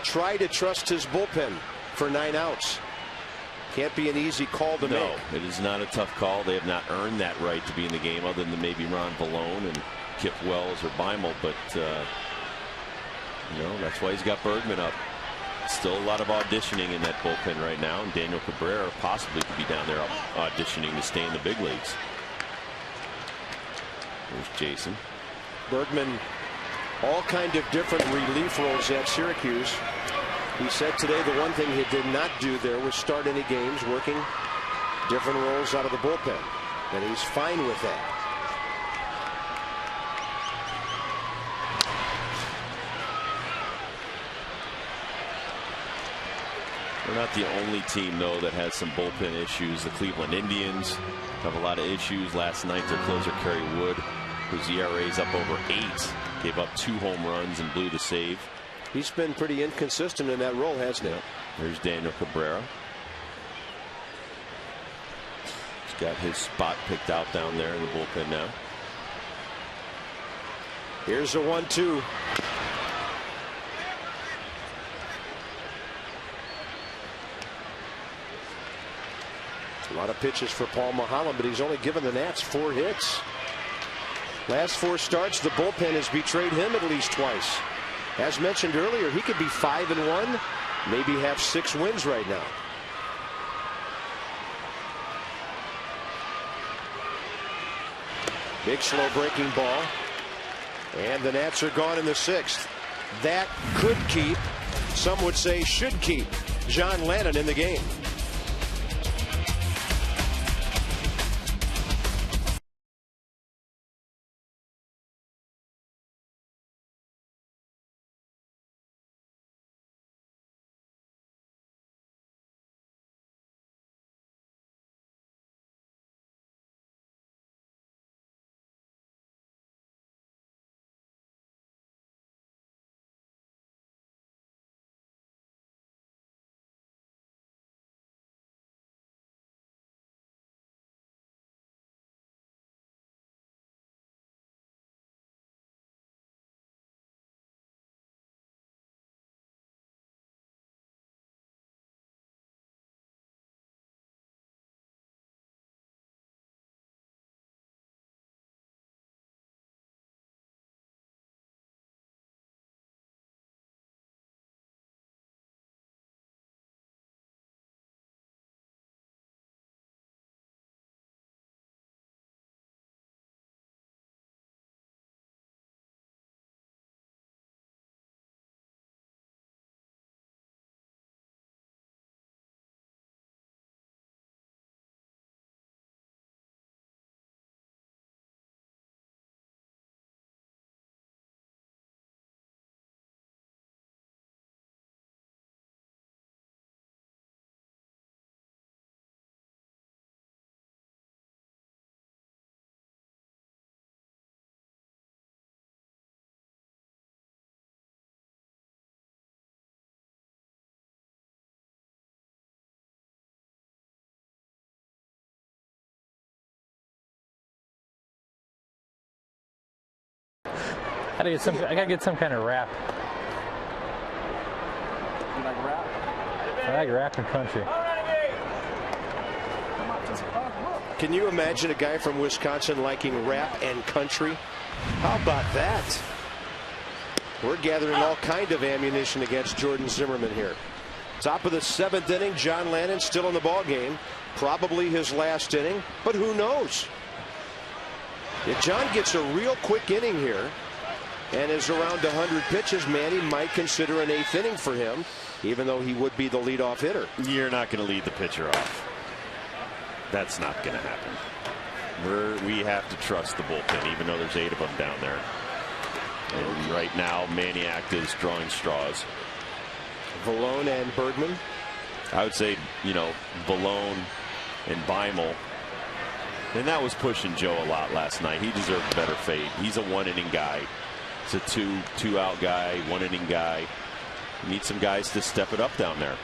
try to trust his bullpen for 9 outs. Can't be an easy call to make. No, it is not a tough call. They have not earned that right to be in the game, other than maybe Ron Vallone and Kip Wells or Beimel. But you know, that's why he's got Bergman up. Still a lot of auditioning in that bullpen right now, and Daniel Cabrera possibly could be down there auditioning to stay in the big leagues. There's Jason. Bergman, all kind of different relief roles at Syracuse. He said today the one thing he did not do there was start any games, working different roles out of the bullpen, and he's fine with that. They're not the only team, though, that has some bullpen issues. The Cleveland Indians have a lot of issues. Last night, their closer, Kerry Wood, whose ERA is up over 8, gave up 2 home runs and blew the save. He's been pretty inconsistent in that role, hasn't he? Yep. There's Daniel Cabrera. He's got his spot picked out down there in the bullpen now. Here's a 1-2. A lot of pitches for Paul MAHOLM, but he's only given the Nats 4 hits. Last 4 starts, the bullpen has betrayed him at least twice. As mentioned earlier, he could be 5-1, maybe have 6 wins right now. Big slow breaking ball. And the Nats are gone in the 6th. That could keep, some would say should keep, John Lannan in the game. gotta get some kind of rap. You like rap? I like rap and country. Can you imagine a guy from Wisconsin liking rap and country? How about that? We're gathering all kind of ammunition against Jordan Zimmerman here. Top of the 7th inning, John Lannan still in the ball game. Probably his last inning, but who knows? If John gets a real quick inning here and is around 100 pitches, Manny might consider an 8th inning for him, even though he would be the leadoff hitter. You're not going to lead the pitcher off. That's not going to happen. We have to trust the bullpen, even though there's 8 of them down there. And right now, Maniac is drawing straws. Vallone and Bergman. I would say, you know, Vallone and Beimel. And that was pushing Joe a lot last night. He deserved a better fate. He's a 1-inning guy. He's a two-out guy, 1-inning guy. You need some guys to step it up down there.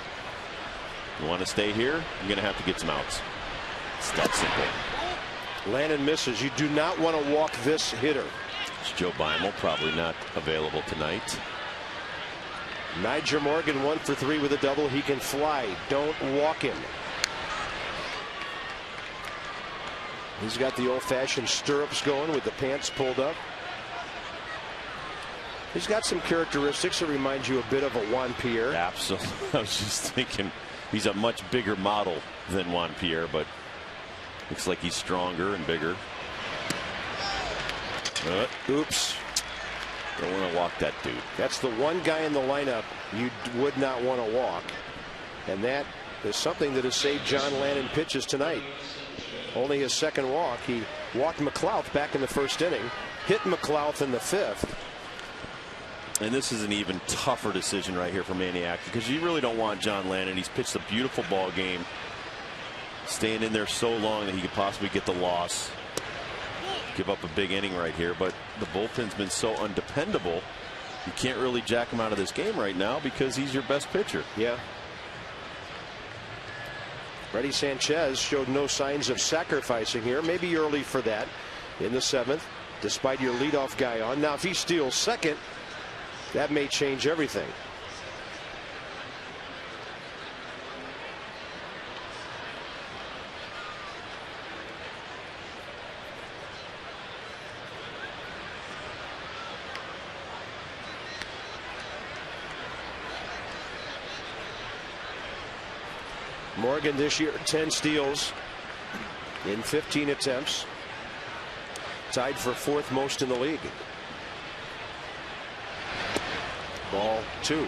You want to stay here, you're going to have to get some outs. It's that simple. Lannan misses. You do not want to walk this hitter. It's Joe Beimel, probably not available tonight. Nyjer Morgan 1 for 3 with a double. He can fly. Don't walk him. He's got the old-fashioned stirrups going with the pants pulled up. He's got some characteristics that remind you a bit of a Juan Pierre. Absolutely. I was just thinking he's a much bigger model than Juan Pierre, but looks like he's stronger and bigger. Oops. Don't want to walk that dude. That's the one guy in the lineup you would not want to walk. And that is something that has saved John Lannan pitches tonight. Only his 2nd walk. He walked McLouth back in the 1st inning, hit McLouth in the 5th. And this is an even tougher decision right here for Maniac, because you really don't want John Lannan. He's pitched a beautiful ball game, staying in there so long that he could possibly get the loss. Give up a big inning right here, but the bullpen's been so undependable. You can't really jack him out of this game right now because he's your best pitcher. Yeah. Freddie Sanchez showed no signs of sacrificing here. Maybe early for that in the 7th, despite your leadoff guy on. Now, if he steals 2nd, that may change everything. Morgan this year 10 steals in 15 attempts, tied for 4th most in the league. Ball 2.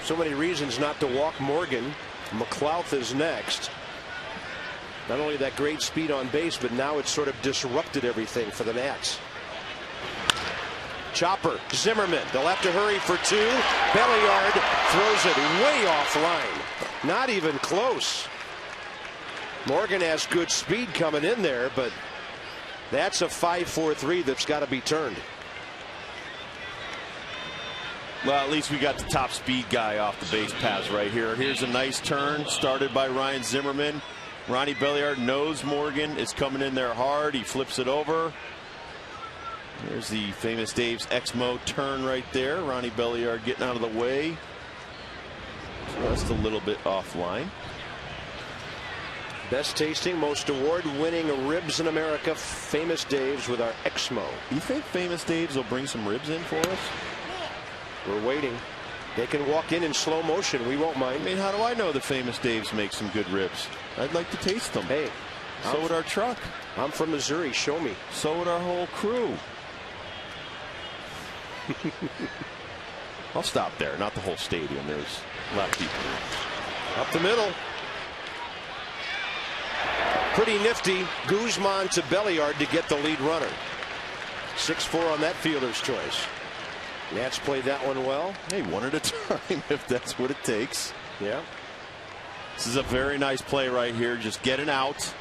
So many reasons not to walk Morgan. McLouth is next. Not only that great speed on base, but now it's sort of disrupted everything for the Nats. Chopper, Zimmerman. They'll have to hurry for 2. Belliard throws it way offline. Not even close. Morgan has good speed coming in there, but that's a 5-4-3 that's got to be turned. Well, at least we got the top speed guy off the base paths right here. Here's a nice turn started by Ryan Zimmerman. Ronnie Belliard knows Morgan is coming in there hard. He flips it over. There's the famous Dave's Exmo turn right there. Ronnie Belliard getting out of the way. Just a little bit offline. Best tasting, most award-winning ribs in America, Famous Dave's with our Exmo. You think Famous Dave's will bring some ribs in for us? We're waiting. They can walk in slow motion. We won't mind. I mean, how do I know the Famous Dave's make some good ribs? I'd like to taste them. Hey, so would our truck. I'm from Missouri. Show me. So would our whole crew. I'll stop there. Not the whole stadium. There's a lot of people. Up the middle. Pretty nifty. Guzman to Belliard to get the lead runner. 6-4 on that fielder's choice. Nats played that one well. Hey, one at a time if that's what it takes. Yeah. This is a very nice play right here. Just getting out.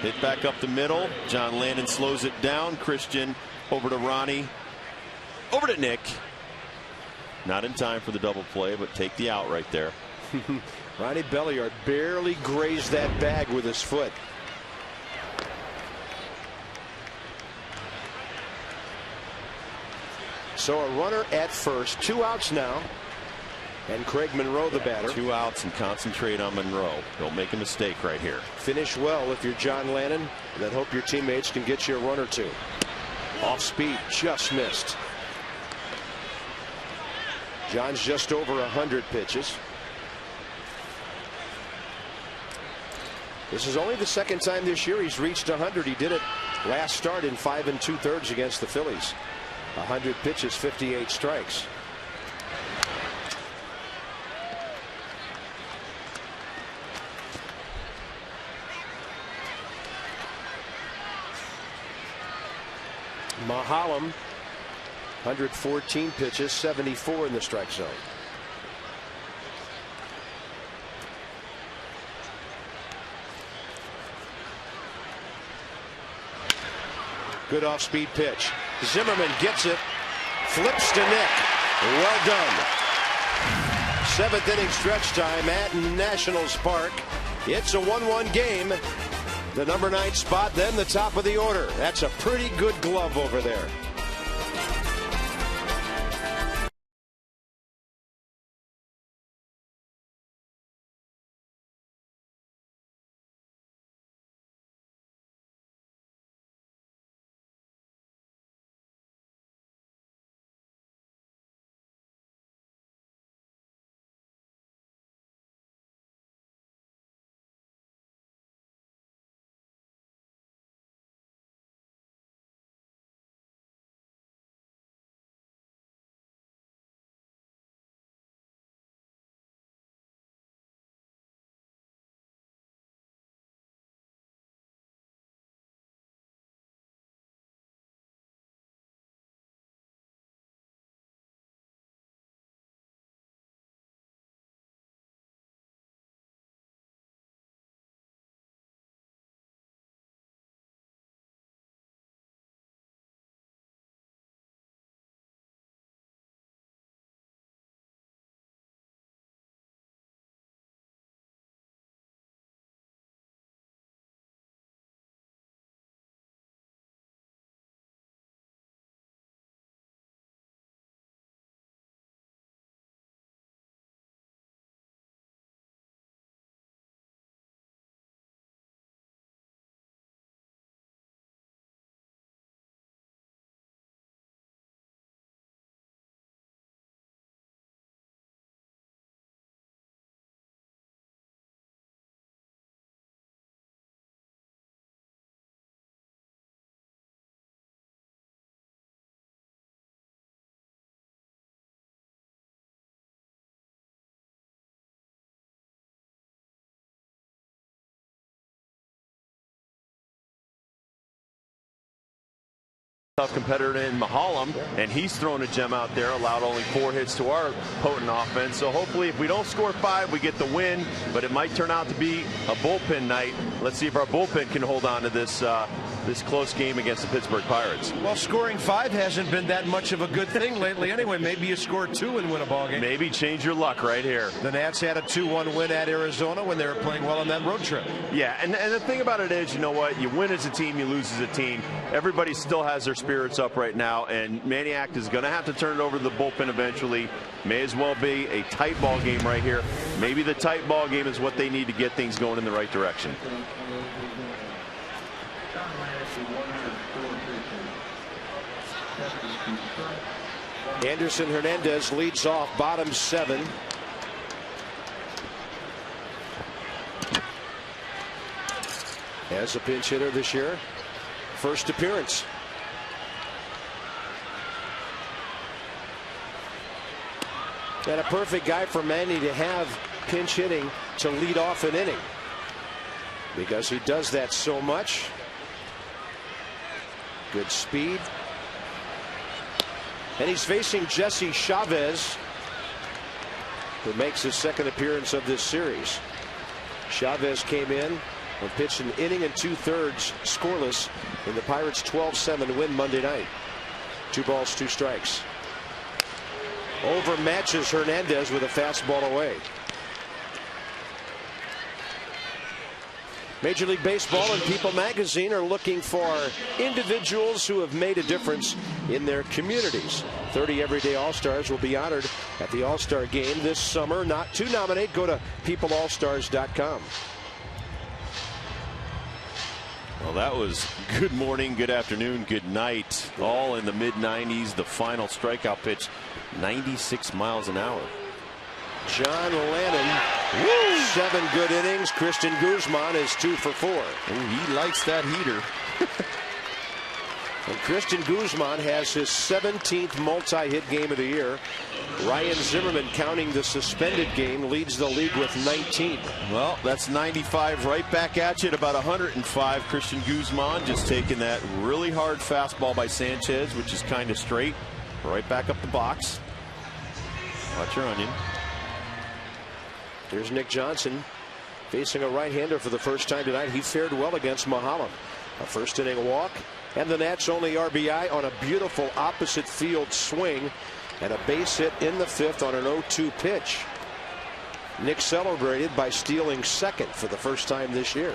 Hit back up the middle. John Lannan slows it down. Christian over to Ronnie. Over to Nick. Not in time for the double play, but take the out right there. Ronnie Belliard barely grazed that bag with his foot. So a runner at first, 2 outs now. And Craig Monroe, the batter. 2 outs and concentrate on Monroe. Don't make a mistake right here. Finish well if you're John Lannan, and then hope your teammates can get you a run or two. Off speed, just missed. John's just over 100 pitches. This is only the second time this year he's reached 100. He did it last start in 5 2/3 against the Phillies. 100 pitches, 58 strikes. Maholm, 114 pitches, 74 in the strike zone. Good off-speed pitch. Zimmerman gets it, flips to Nick. Well done. 7th inning stretch time at Nationals Park. It's a 1-1 game. The number 9 spot, then the top of the order. That's a pretty good glove over there. Tough competitor in Maholm, and he's thrown a gem out there, allowed only 4 hits to our potent offense. So hopefully if we don't score 5, we get the win, but it might turn out to be a bullpen night. Let's see if our bullpen can hold on to this this close game against the Pittsburgh Pirates. Well, scoring 5 hasn't been that much of a good thing lately anyway. Maybe you score 2 and win a ball game. Maybe change your luck right here. The Nats had a 2-1 win at Arizona when they were playing well on that road trip. Yeah, and the thing about it is, you know what? You win as a team, you lose as a team. Everybody still has their spirits up right now, and Maniac is going to have to turn it over to the bullpen eventually. May as well be a tight ball game right here. Maybe the tight ball game is what they need to get things going in the right direction. Anderson Hernandez leads off, bottom 7. As a pinch hitter this year, first appearance. And a perfect guy for Manny to have pinch hitting to lead off an inning, because he does that so much. Good speed. And he's facing Jesse Chavez, who makes his second appearance of this series. Chavez came in and pitched an inning and 2/3 scoreless in the Pirates' 12-7 win Monday night. 2 balls, 2 strikes. Overmatches Hernandez with a fastball away. Major League Baseball and People magazine are looking for individuals who have made a difference in their communities. 30 everyday All-Stars will be honored at the All-Star Game this summer. To nominate, go to peopleallstars.com. Well, that was good morning, good afternoon, good night, all in the mid-90s. The final strikeout pitch, 96 miles an hour. John Lannan, 7 good innings. Cristian Guzman is 2 for 4. Ooh, he likes that heater. And Cristian Guzman has his 17th multi-hit game of the year. Ryan Zimmerman, counting the suspended game, leads the league with 19. Well, that's 95 right back at you at about 105. Cristian Guzman just taking that really hard fastball by Sanchez, which is kind of straight, right back up the box. Watch your onion. Here's Nick Johnson facing a right-hander for the first time tonight. He fared well against Maholm. A first inning walk, and the Nats' only RBI on a beautiful opposite field swing, and a base hit in the 5th on an 0-2 pitch. Nick celebrated by stealing second for the first time this year.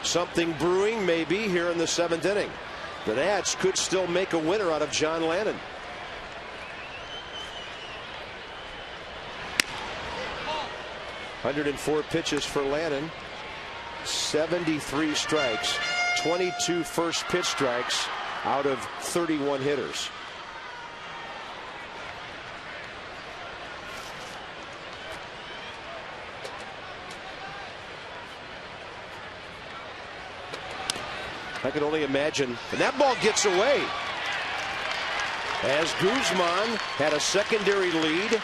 Something brewing maybe here in the 7th inning. The Nats could still make a winner out of John Lannan. .104 pitches for Lannan, 73 strikes, 22 first pitch strikes out of 31 hitters. I can only imagine, and that ball gets away as Guzman had a secondary lead.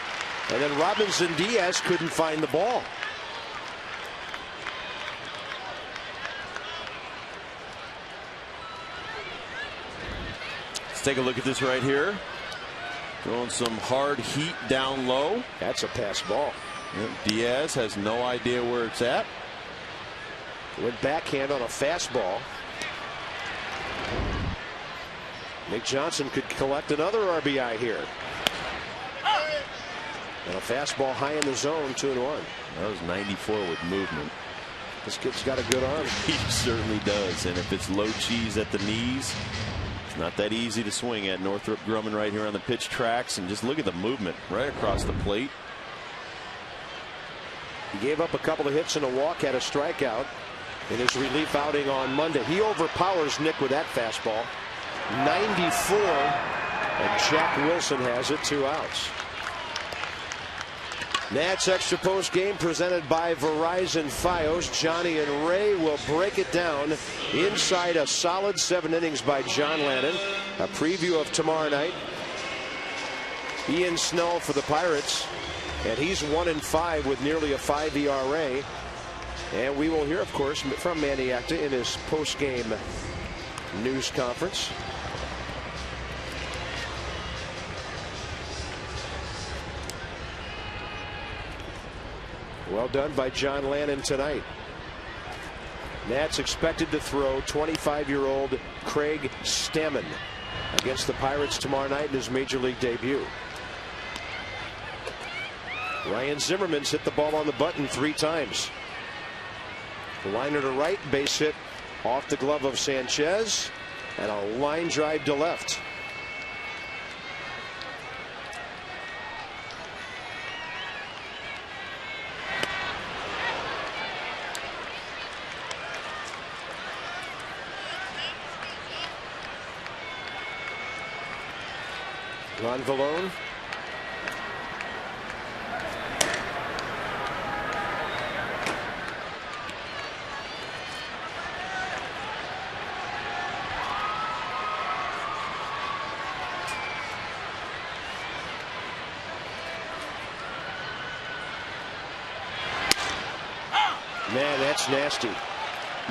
And then Robinson Diaz couldn't find the ball. Let's take a look at this right here. Throwing some hard heat down low. That's a pass ball. Yep, Diaz has no idea where it's at. Went backhand on a fastball. Nick Johnson could collect another RBI here. And a fastball high in the zone, 2-1. That was 94 with movement. This kid's got a good arm. He certainly does. And if it's low cheese at the knees, it's not that easy to swing at. Northrop Grumman right here on the pitch tracks. And just look at the movement right across the plate. He gave up a couple of hits and a walk, had a strikeout in his relief outing on Monday. He overpowers Nick with that fastball. 94. And Jack Wilson has it, 2 outs. Nats Extra Post Game presented by Verizon Fios. Johnny and Ray will break it down inside a solid 7 innings by John Lannan. A preview of tomorrow night. Ian Snell for the Pirates, and he's 1-5 with nearly a 5 ERA. And we will hear, of course, from Manny Acta in his post-game news conference. Well done by John Lannan tonight. Nats expected to throw 25-year-old Craig Stammen against the Pirates tomorrow night in his major league debut. Ryan Zimmerman's hit the ball on the button 3 times. The liner to right, base hit off the glove of Sanchez, and a line drive to left. Ron Vallone. Man, that's nasty.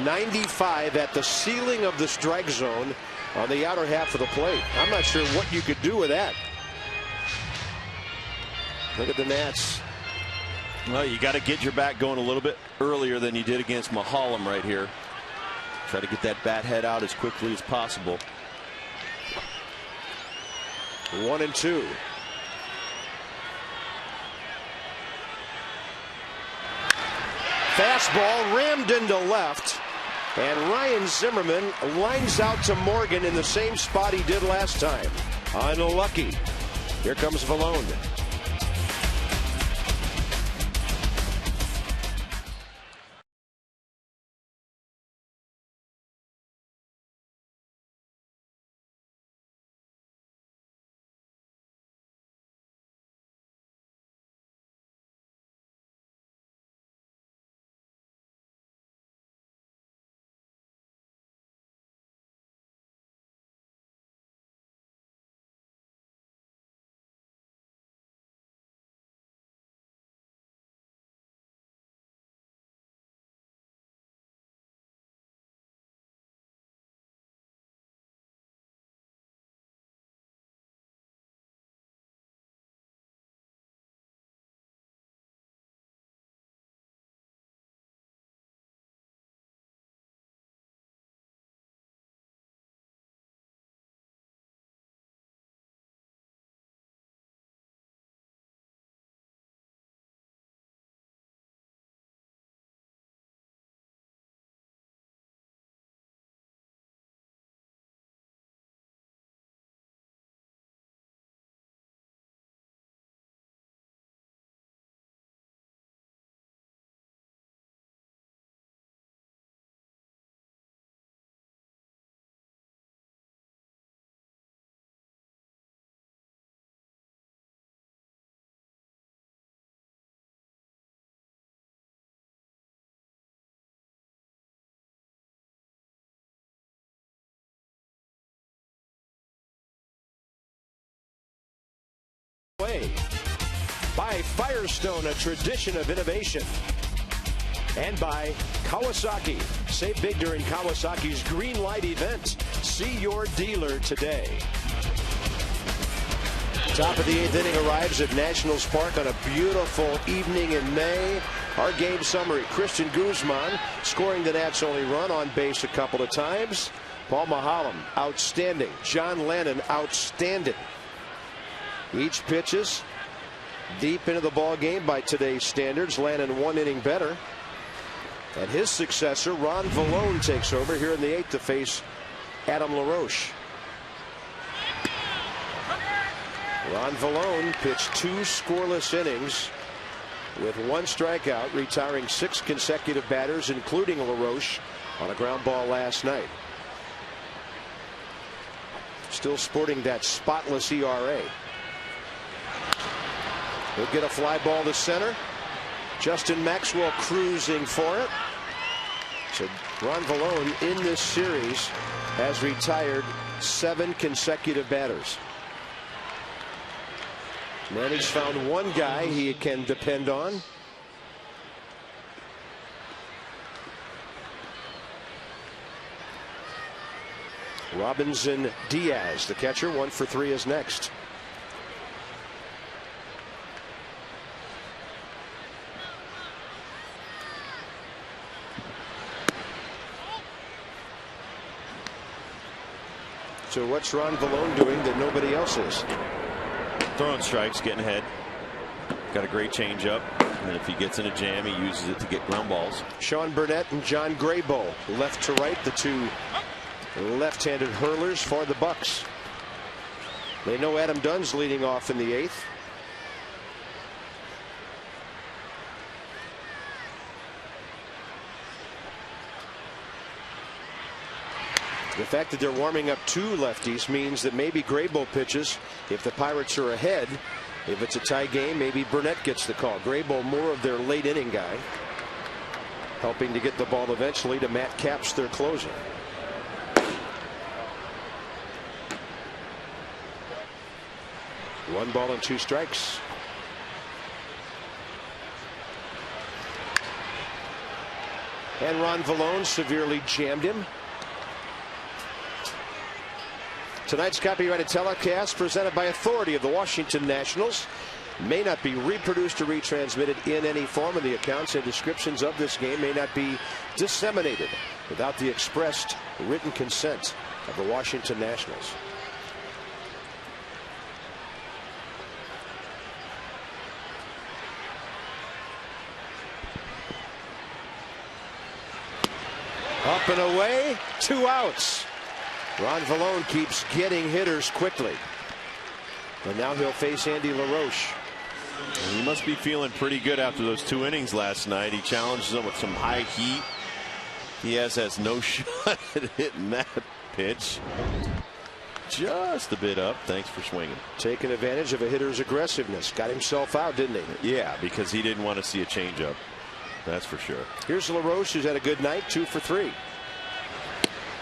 95 at the ceiling of the strike zone on the outer half of the plate. I'm not sure what you could do with that. Look at the Nats. Well, you got to get your bat going a little bit earlier than you did against Maholm right here. Try to get that bat head out as quickly as possible. 1-2. Fastball rammed into left. And Ryan Zimmerman lines out to Morgan in the same spot he did last time. Unlucky. Here comes Vallone. By Firestone, a tradition of innovation. And by Kawasaki. Save big during Kawasaki's Green Light event. See your dealer today. Top of the 8th inning arrives at Nationals Park on a beautiful evening in May. Our game summary: Christian Guzman scoring the Nats' only run, on base a couple of times. Paul MAHOLM, outstanding. John Lannan, outstanding. Each pitches deep into the ball game by today's standards. Lannan 1 inning better. And his successor, Ron Vallone, takes over here in the 8th to face Adam LaRoche. Ron Vallone pitched 2 scoreless innings with 1 strikeout, retiring 6 consecutive batters, including LaRoche, on a ground ball last night. Still sporting that spotless ERA. He'll get a fly ball to center. Justin Maxwell cruising for it. So Ron Vallone in this series has retired 7 consecutive batters. Manny's found one guy he can depend on. Robinson Diaz, the catcher, 1 for 3 is next. So what's Ron Vallone doing that nobody else is? Throwing strikes, getting ahead. Got a great changeup, and if he gets in a jam, he uses it to get ground balls. Sean Burnett and John Grayboe, left to right, the 2 left-handed hurlers for the Bucks. They know Adam Dunn's leading off in the 8th. The fact that they're warming up 2 lefties means that maybe Grayboe pitches if the Pirates are ahead. If it's a tie game, maybe Burnett gets the call. Grayboe more of their late inning guy, helping to get the ball eventually to Matt Capps, their closer. One ball and 2 strikes. And Ron Vallone severely jammed him. Tonight's copyrighted telecast, presented by authority of the Washington Nationals, may not be reproduced or retransmitted in any form, and the accounts and descriptions of this game may not be disseminated without the expressed written consent of the Washington Nationals. Up and away, 2 outs. Ron Vallone keeps getting hitters quickly. And now he'll face Andy LaRoche. He must be feeling pretty good after those 2 innings last night. He challenges him with some high heat. He has no shot at hitting that pitch. Just a bit up. Thanks for swinging. Taking advantage of a hitter's aggressiveness. Got himself out, didn't he? Yeah, because he didn't want to see a changeup. That's for sure. Here's LaRoche, who's had a good night, 2 for 3.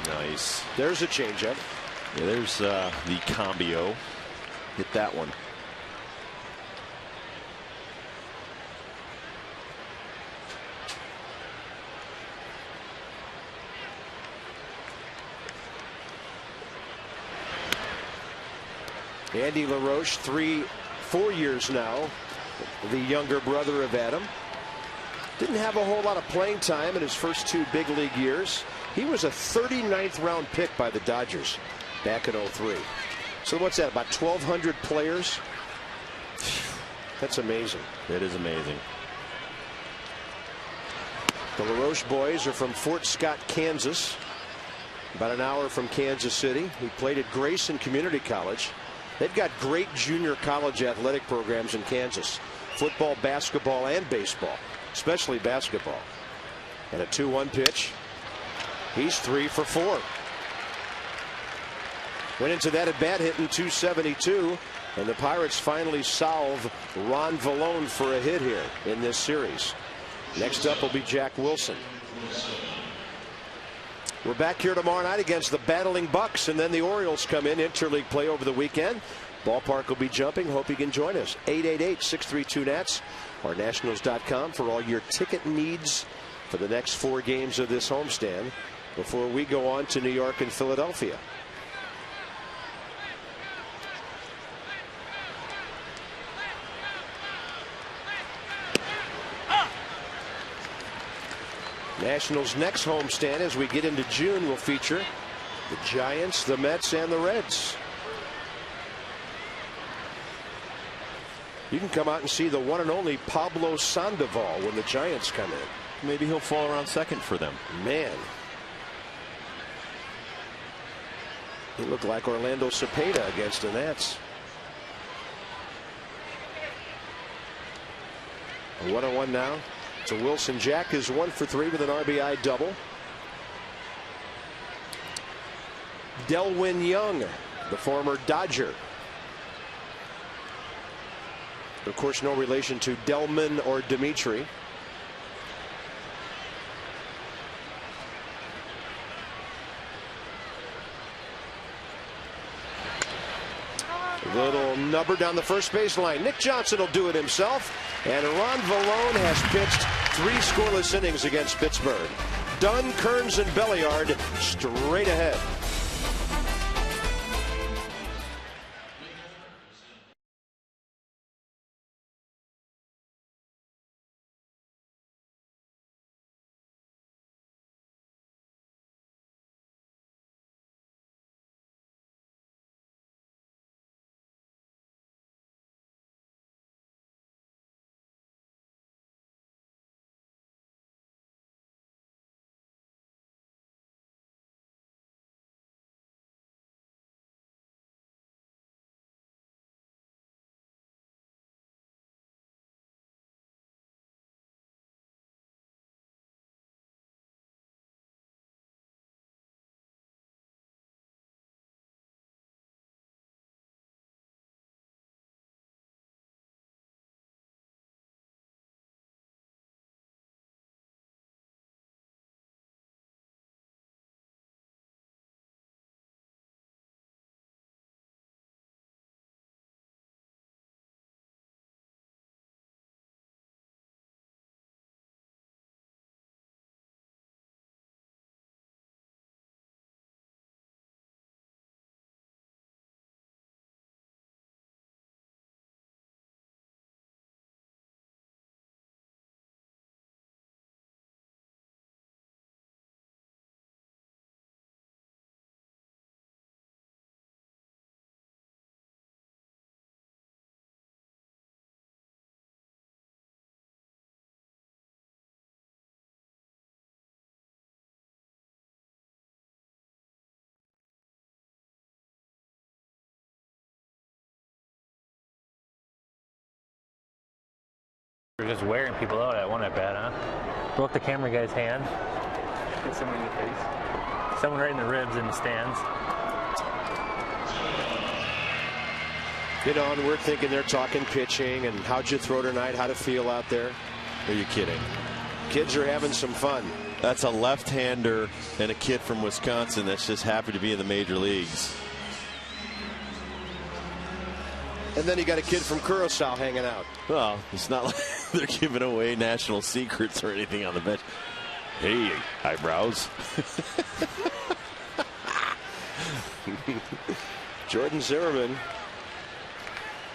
Nice. There's a changeup. Yeah, there's the combio. Hit that one. Andy LaRoche, 4 years now, the younger brother of Adam. Didn't have a whole lot of playing time in his first 2 big league years. He was a 39th round pick by the Dodgers back in '03. So what's that, about 1,200 players? That's amazing. That is amazing. The LaRoche boys are from Fort Scott, Kansas, about an hour from Kansas City. He played at Grayson Community College. They've got great junior college athletic programs in Kansas. Football, basketball, and baseball, especially basketball. And a 2-1 pitch. He's 3 for 4. Went into that at bat hitting .272, and the Pirates finally solve Ron Vallone for a hit here in this series. Next up will be Jack Wilson. We're back here tomorrow night against the battling Bucks, and then the Orioles come in. Interleague play over the weekend. Ballpark will be jumping. Hope you can join us. 888-632-NATS or Nationals.com for all your ticket needs for the next 4 games of this homestand before we go on to New York and Philadelphia. Nationals' next homestand as we get into June will feature the Giants, the Mets, and the Reds. You can come out and see the one and only Pablo Sandoval when the Giants come in. Maybe he'll fall around second for them. Man. He looked like Orlando Cepeda against the Nats. A 1-1 now. So Wilson. Jack is 1 for 3 with an RBI double. Delwyn Young, the former Dodger. Of course, no relation to Delman or Dimitri. Little nubber down the first baseline. Nick Johnson will do it himself. And Ron Vallone has pitched 3 scoreless innings against Pittsburgh. Dunn, Kearns, and Belliard straight ahead. We're just wearing people out at one at bat, huh? Broke the camera guy's hand. Hit someone in the face. Someone right in the ribs in the stands. You know, and we're thinking they're talking pitching and how'd you throw tonight, how to feel out there. Are you kidding? Kids are having some fun. That's a left-hander and a kid from Wisconsin that's just happy to be in the major leagues. And then you got a kid from Curacao hanging out. Well, it's not like they're giving away national secrets or anything on the bench. Hey, eyebrows. Jordan Zimmerman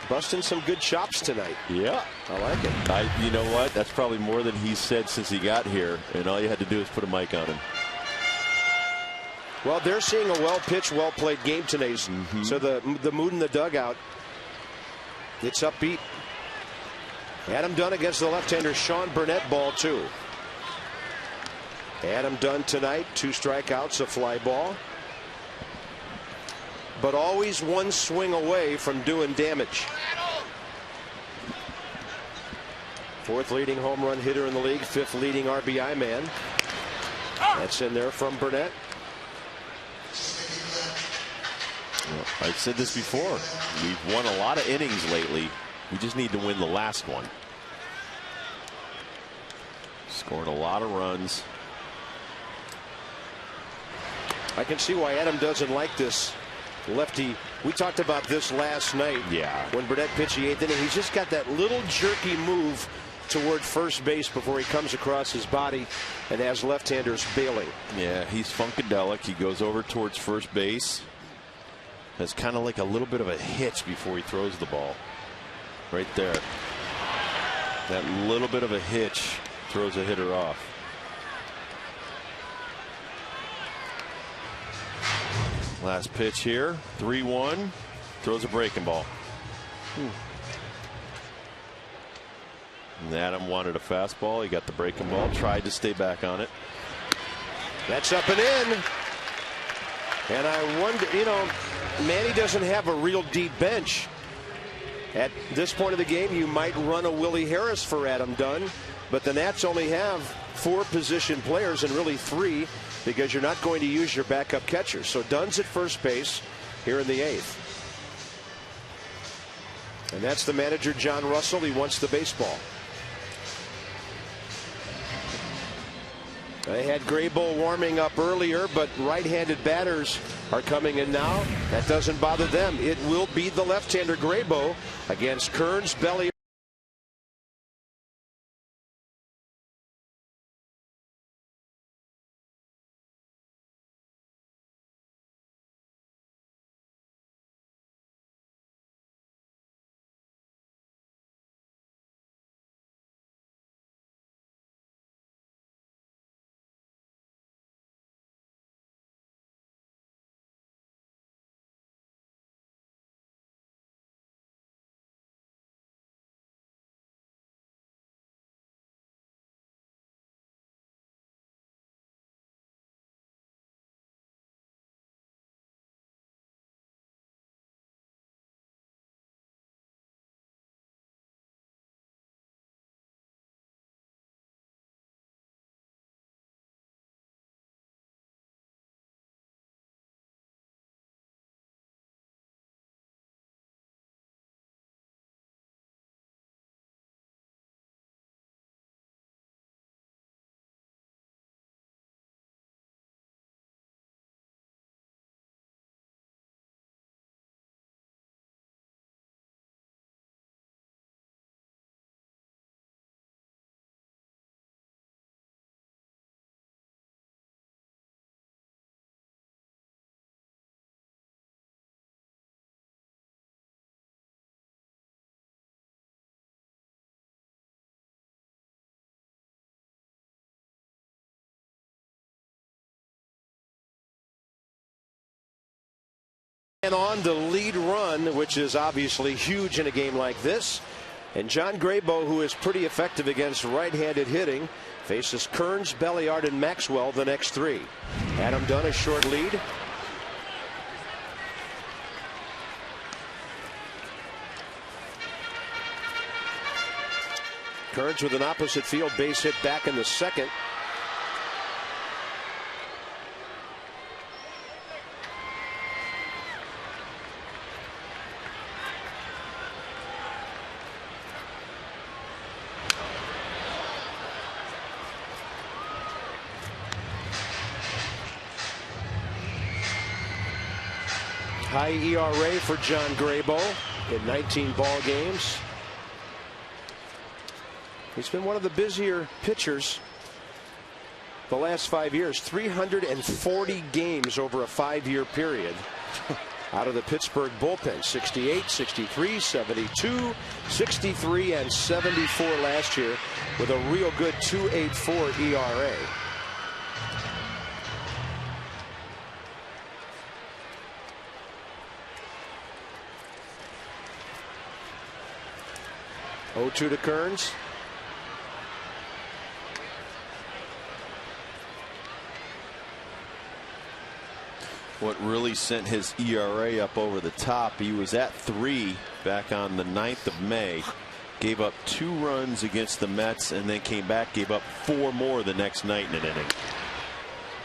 busting some good chops tonight. Yeah. I like it. You know what? That's probably more than he's said since he got here, and all you had to do is put a mic on him. Well, they're seeing a well-pitched, well-played game tonight. So the mood in the dugout, it's upbeat. Adam Dunn against the left-hander Sean Burnett, ball 2. Adam Dunn tonight, 2 strikeouts, a fly ball. But always one swing away from doing damage. 4th leading home run hitter in the league, 5th leading RBI man. That's in there from Burnett. Well, I've said this before. We've won a lot of innings lately. We just need to win the last one. Scored a lot of runs. I can see why Adam doesn't like this lefty. We talked about this last night. Yeah. When Burnett pitched the 8th inning, he's just got that little jerky move toward first base before he comes across his body and has left-handers bailing. Yeah, he's funkadelic. He goes over towards first base. Has kind of like a little bit of a hitch before he throws the ball. Right there. That little bit of a hitch throws a hitter off. Last pitch here, 3-1, throws a breaking ball. And Adam wanted a fastball. He got the breaking ball, tried to stay back on it. That's up and in. And I wonder, you know, Manny doesn't have a real deep bench. At this point of the game, you might run a Willie Harris for Adam Dunn, but the Nats only have 4 position players and really 3 because you're not going to use your backup catcher. So Dunn's at first base here in the 8th. And that's the manager, John Russell. He wants the baseball. They had Graybo warming up earlier, but right-handed batters are coming in now. That doesn't bother them. It will be the left-hander Graybo against Kearns, Belly. And on the lead run, which is obviously huge in a game like this. And John Graybo, who is pretty effective against right-handed hitting, faces Kearns, Belliard, and Maxwell the next 3. Adam Dunn a short lead. Kearns with an opposite field base hit back in the second. High ERA for John Graybo in 19 ball games. He's been one of the busier pitchers the last 5 years. 340 games over a 5-year period out of the Pittsburgh bullpen. 68, 63, 72, 63, and 74 last year with a real good 2.84 ERA. Oh, 2 to Kearns. What really sent his ERA up over the top, he was at 3 back on the 9th of May. Gave up 2 runs against the Mets and then came back, gave up 4 more the next night in an inning.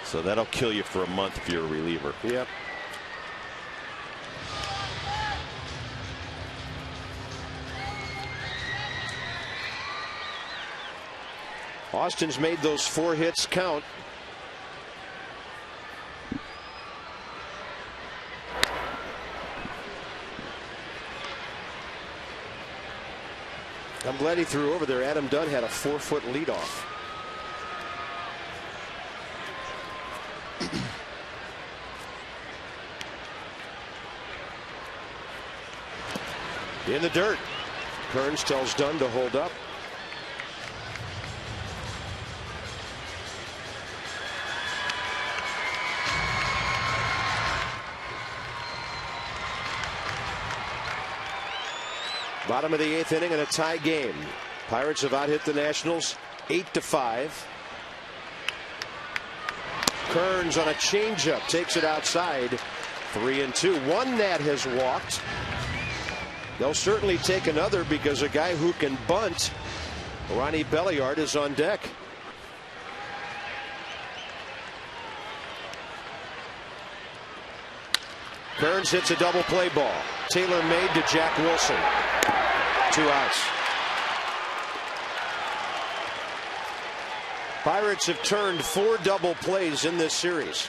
So that'll kill you for a month if you're a reliever. Yep. Austin's made those 4 hits count. I'm glad he threw over there. Adam Dunn had a 4-foot leadoff. In the dirt. Kearns tells Dunn to hold up. Bottom of the 8th inning and a tie game. Pirates have out-hit the Nationals 8-5. Kearns on a changeup takes it outside. 3-2. One Nat has walked. They'll certainly take another because a guy who can bunt, Ronnie Belliard, is on deck. Kearns hits a double play ball. Taylor made to Jack Wilson. 2 outs. Pirates have turned 4 double plays in this series.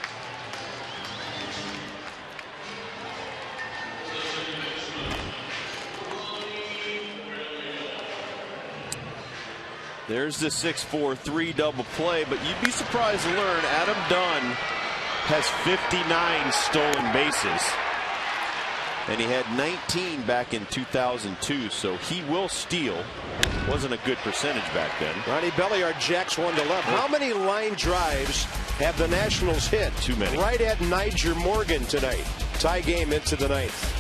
There's the 6-4-3 double play, but you'd be surprised to learn Adam Dunn has 59 stolen bases. And he had 19 back in 2002, so he will steal. Wasn't a good percentage back then. Ronnie Belliard jacks one to left. How many line drives have the Nationals hit? Too many. Right at Niger Morgan tonight. Tie game into the 9th.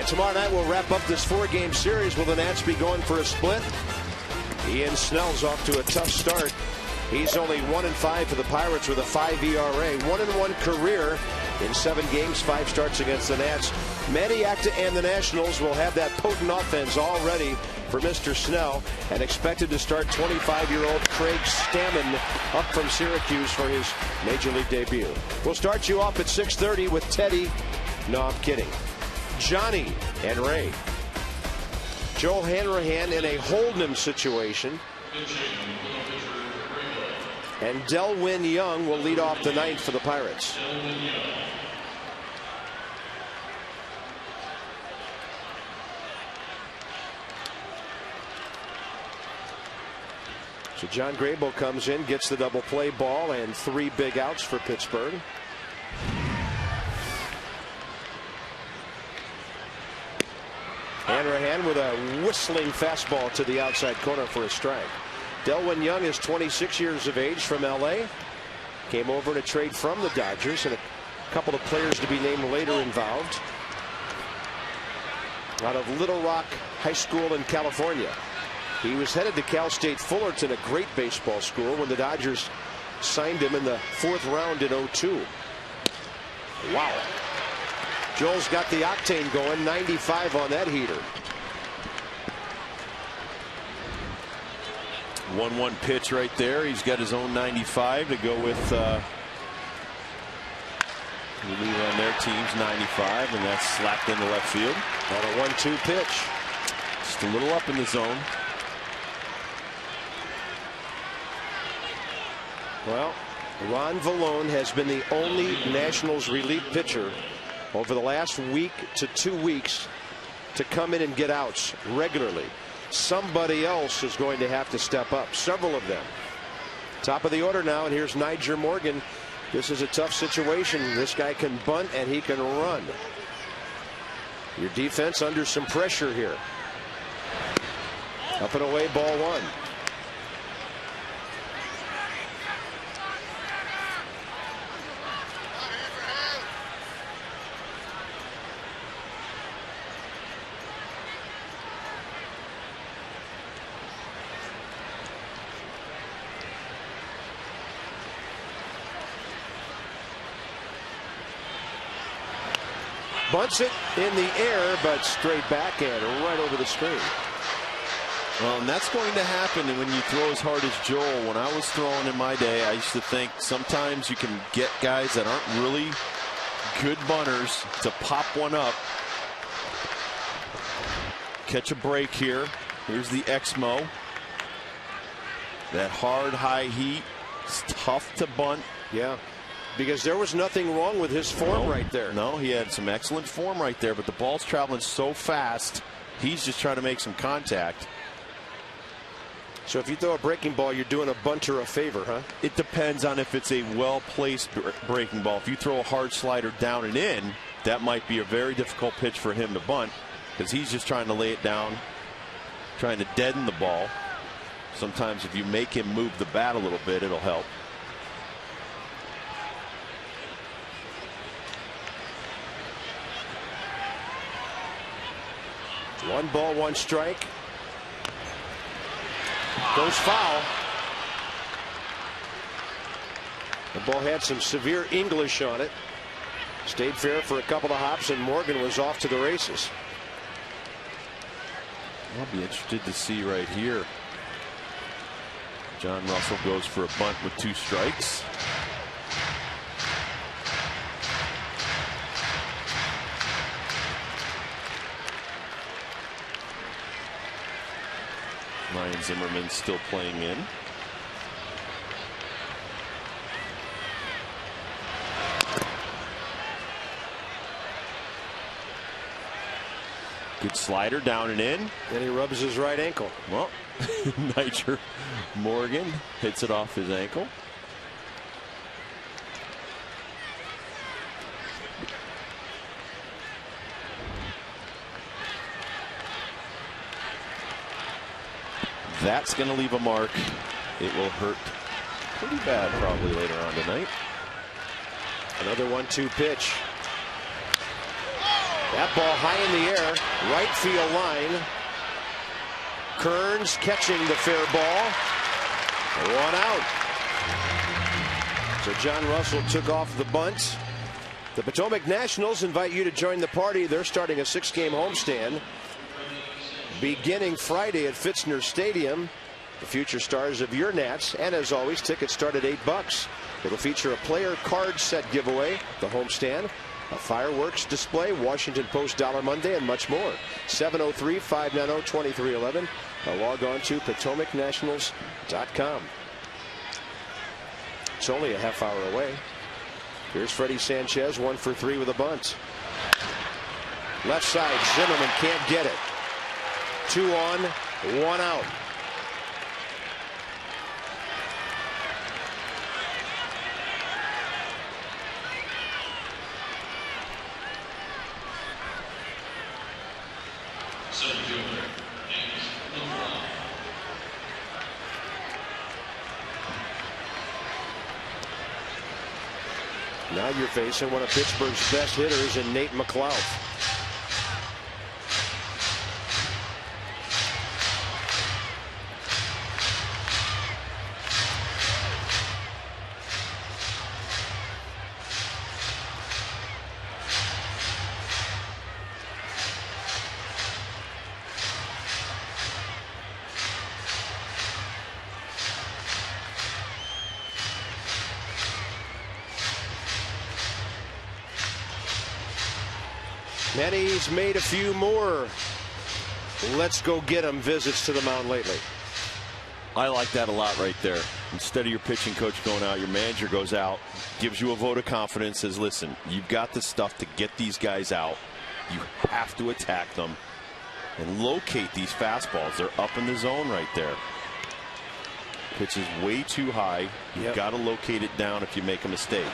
And tomorrow night we'll wrap up this 4-game series. Will the Nats be going for a split? Ian Snell's off to a tough start. He's only 1-5 for the Pirates with a 5 ERA. 1-1 career in 7 games, 5 starts against the Nats. Maniacta and the Nationals will have that potent offense all ready for Mr. Snell, and expected to start 25-year-old Craig Stammen up from Syracuse for his Major League debut. We'll start you off at 6:30 with Teddy. No, I'm kidding. Johnny and Ray. Joel Hanrahan in a Hold'em situation. And Delwyn Young will lead off the ninth for the Pirates. So John Grable comes in, gets the double play ball, and 3 big outs for Pittsburgh. Hanrahan with a whistling fastball to the outside corner for a strike. Delwyn Young is 26 years of age from LA. Came over in a trade from the Dodgers, and a couple of players to be named later involved. Out of Little Rock High School in California. He was headed to Cal State Fullerton, a great baseball school, when the Dodgers signed him in the 4th round in '02. Wow. Joel's got the octane going, 95 on that heater. 1-1 pitch right there. He's got his own 95 to go with the lead on their team's 95, and that's slapped into left field. On a 1-2 pitch. Just a little up in the zone. Well, Ron Vallone has been the only Nationals relief pitcher over the last week to 2 weeks to come in and get outs regularly. Somebody else is going to have to step up, several of them. Top of the order now, and here's Nyjer Morgan. This is a tough situation. This guy can bunt and he can run. Your defense under some pressure here. Up and away, ball 1. Bunts it in the air, but straight back and right over the screen. Well, and that's going to happen when you throw as hard as Joel. When I was throwing in my day, I used to think sometimes you can get guys that aren't really good bunters to pop one up. Catch a break here. Here's the Exmo. That hard high heat. It's tough to bunt. Yeah. Because there was nothing wrong with his form right there. No, he had some excellent form right there, but the ball's traveling so fast, he's just trying to make some contact. So if you throw a breaking ball, you're doing a bunter a favor, huh? It depends on if it's a well-placed breaking ball. If you throw a hard slider down and in, that might be a very difficult pitch for him to bunt, because he's just trying to lay it down, trying to deaden the ball. Sometimes if you make him move the bat a little bit, it'll help. 1 ball, 1 strike. Goes foul. The ball had some severe English on it. Stayed fair for a couple of hops, and Morgan was off to the races. I'll be interested to see right here. John Russell goes for a bunt with 2 strikes. Ryan Zimmerman still playing in. Good slider down and in. Then he rubs his right ankle. Well, Nyjer Morgan hits it off his ankle. That's going to leave a mark. It will hurt pretty bad probably later on tonight. Another 1-2 pitch. That ball high in the air, right field line. Kearns catching the fair ball. 1 out. So John Russell took off the bunt. The Potomac Nationals invite you to join the party. They're starting a 6-game homestand beginning Friday at Fitzner Stadium. The future stars of your Nats, and as always, tickets start at $8. It'll feature a player card set giveaway, the homestand, a fireworks display, Washington Post Dollar Monday, and much more. 703-590-2311. Log on to PotomacNationals.com. It's only a half hour away. Here's Freddie Sanchez, 1 for 3 with a bunt. Left side, Zimmerman can't get it. 2 on, 1 out. Now you're facing one of Pittsburgh's best hitters in Nate McLouth. Manny's made a few more let's go get him visits to the mound lately. I like that a lot right there. Instead of your pitching coach going out, your manager goes out, gives you a vote of confidence, says, listen, you've got the stuff to get these guys out. You have to attack them and locate these fastballs. They're up in the zone right there. Pitch is way too high. You've got to locate it down if you make a mistake.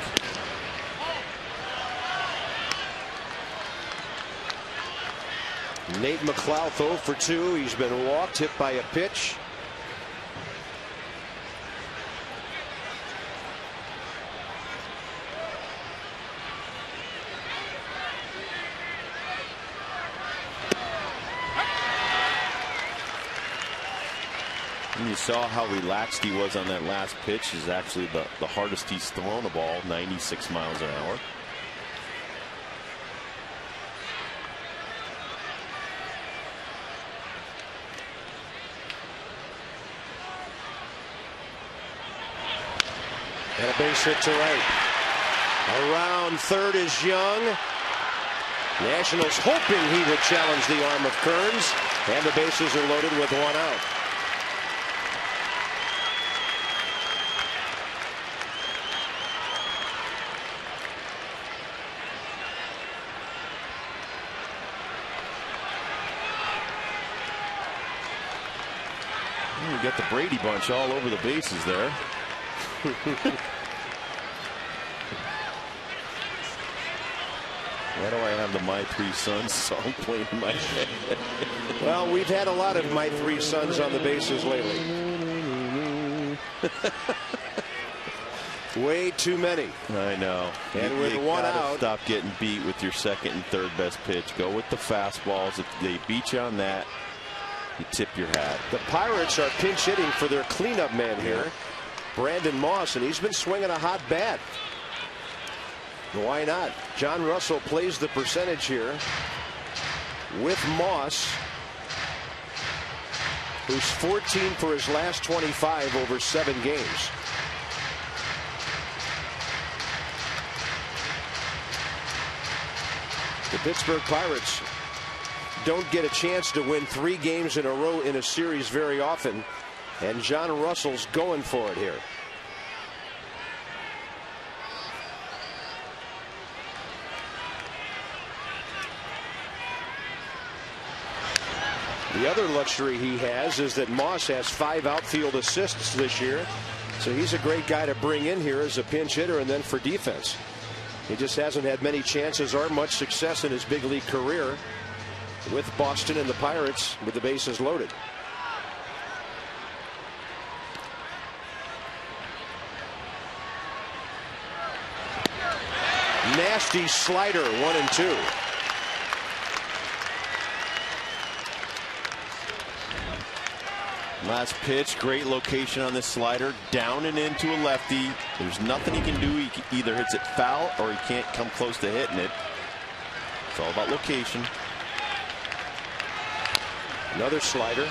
Nate McLouth 0 for 2. He's been walked, hit by a pitch. And you saw how relaxed he was on that last pitch. Is actually the hardest he's thrown a ball, 96 miles an hour. And a base hit to right. Around third is Young. Nationals hoping he would challenge the arm of Kearns. And the bases are loaded with 1 out. We got the Brady bunch all over the bases there. Why do I have the My Three Sons song playing in my head? Well, we've had a lot of My Three Sons on the bases lately. Way too many. I know. And with 1 out, stop getting beat with your second and third best pitch. Go with the fastballs. If they beat you on that, you tip your hat. The Pirates are pinch hitting for their cleanup man here, Brandon Moss, and he's been swinging a hot bat. Why not? John Russell plays the percentage here with Moss, who's 14 for his last 25 over 7 games. The Pittsburgh Pirates don't get a chance to win 3 games in a row in a series very often, and John Russell's going for it here. The other luxury he has is that Moss has 5 outfield assists this year, so he's a great guy to bring in here as a pinch hitter and then for defense. He just hasn't had many chances or much success in his big league career with Boston and the Pirates with the bases loaded. Nasty slider, 1 and 2. Last pitch, great location on this slider, down and into a lefty. There's nothing he can do. He either hits it foul or he can't come close to hitting it. It's all about location. Another slider.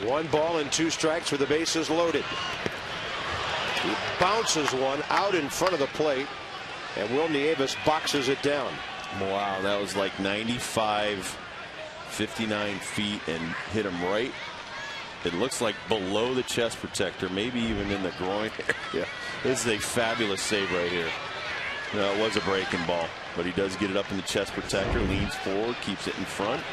One ball and 2 strikes with the bases loaded. He bounces one out in front of the plate, and Will Nieves boxes it down. Wow, that was like 95, 59 feet and hit him right. It looks like below the chest protector, maybe even in the groin area. This is a fabulous save right here. No, it was a breaking ball, but he does get it up in the chest protector, leans forward, keeps it in front.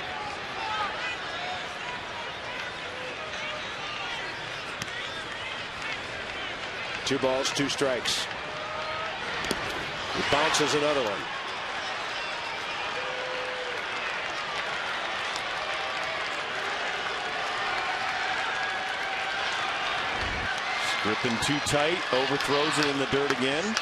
Two balls, 2 strikes. He bounces another one. Gripping too tight, overthrows it in the dirt again.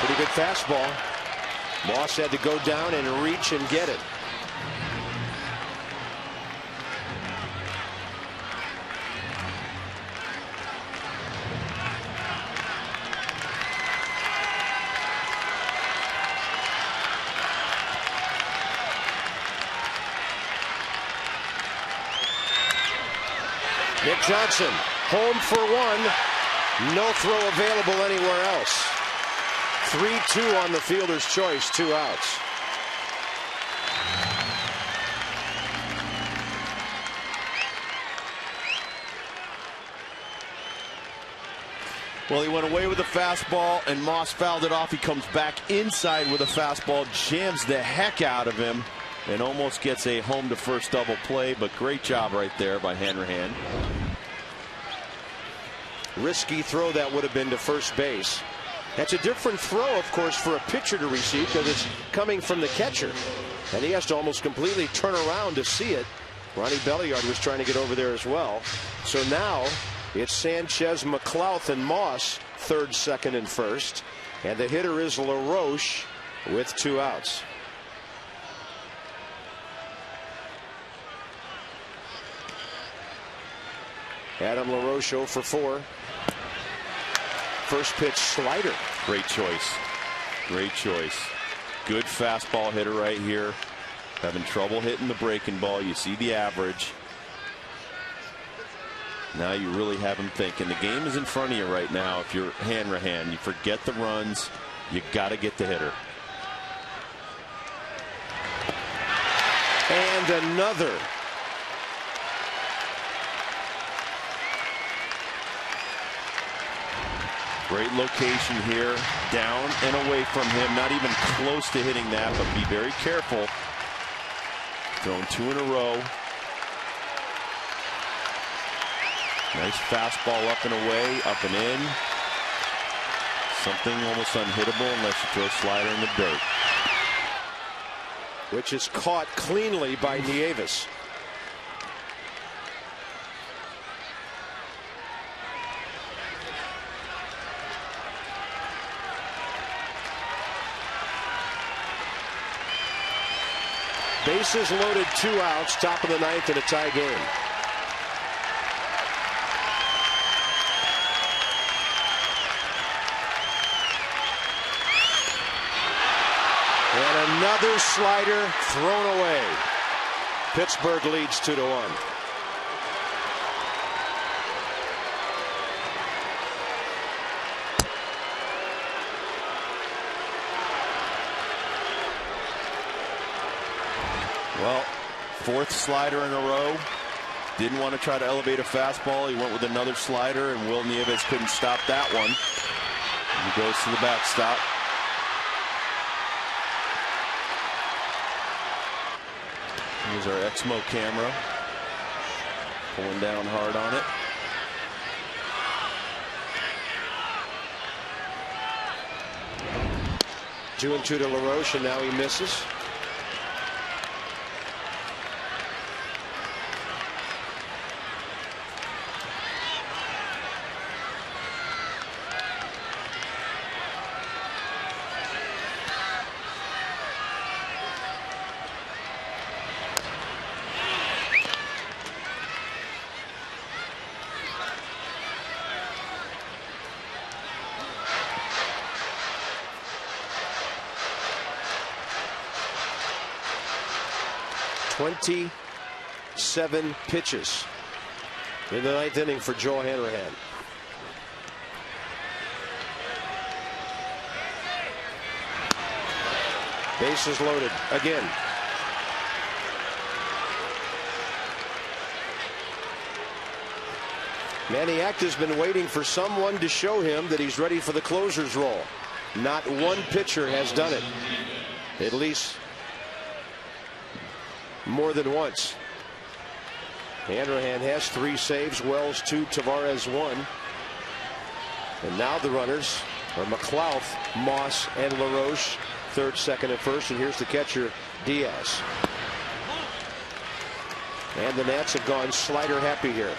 Pretty good fastball. Moss had to go down and reach and get it. Nick Johnson, home for 1. No throw available anywhere else. 3-2 on the fielder's choice, 2 outs. Well, he went away with a fastball, and Moss fouled it off. He comes back inside with a fastball, jams the heck out of him, and almost gets a home to first double play, but great job right there by Hanrahan. Risky throw that would have been to first base. That's a different throw, of course, for a pitcher to receive because it's coming from the catcher. And he has to almost completely turn around to see it. Ronnie Belliard was trying to get over there as well. So now it's Sanchez, McLouth, and Moss, 3rd, 2nd, and 1st. And the hitter is LaRoche with 2 outs. Adam LaRoche 0 for 4. First pitch slider. Great choice. Great choice. Good fastball hitter right here. Having trouble hitting the breaking ball. You see the average. Now you really have him thinking. The game is in front of you right now. If you're Hanrahan, you forget the runs. You got to get the hitter. And another. Great location here, down and away from him, not even close to hitting that, but be very careful. Thrown 2 in a row. Nice fastball up and away, up and in. Something almost unhittable unless you throw a slider in the dirt. Which is caught cleanly by Nieves. Bases loaded, 2 outs, top of the 9th in a tie game. And another slider thrown away. Pittsburgh leads 2-1. Well, 4th slider in a row. Didn't want to try to elevate a fastball. He went with another slider, and Will Nieves couldn't stop that one. He goes to the backstop. Here's our Exmo camera. Pulling down hard on it. Two and two to LaRoche, and now he misses. Seven pitches in the ninth inning for Joe Hanrahan. Bases loaded again. Maniac has been waiting for someone to show him that he's ready for the closer's role. Not one pitcher has done it, at least more than once. Hanrahan has 3 saves, Wells 2, Tavares 1. And now the runners are McLouth, Moss, and LaRoche, third, second, and first. And here's the catcher, Diaz. And the Nats have gone slider happy here.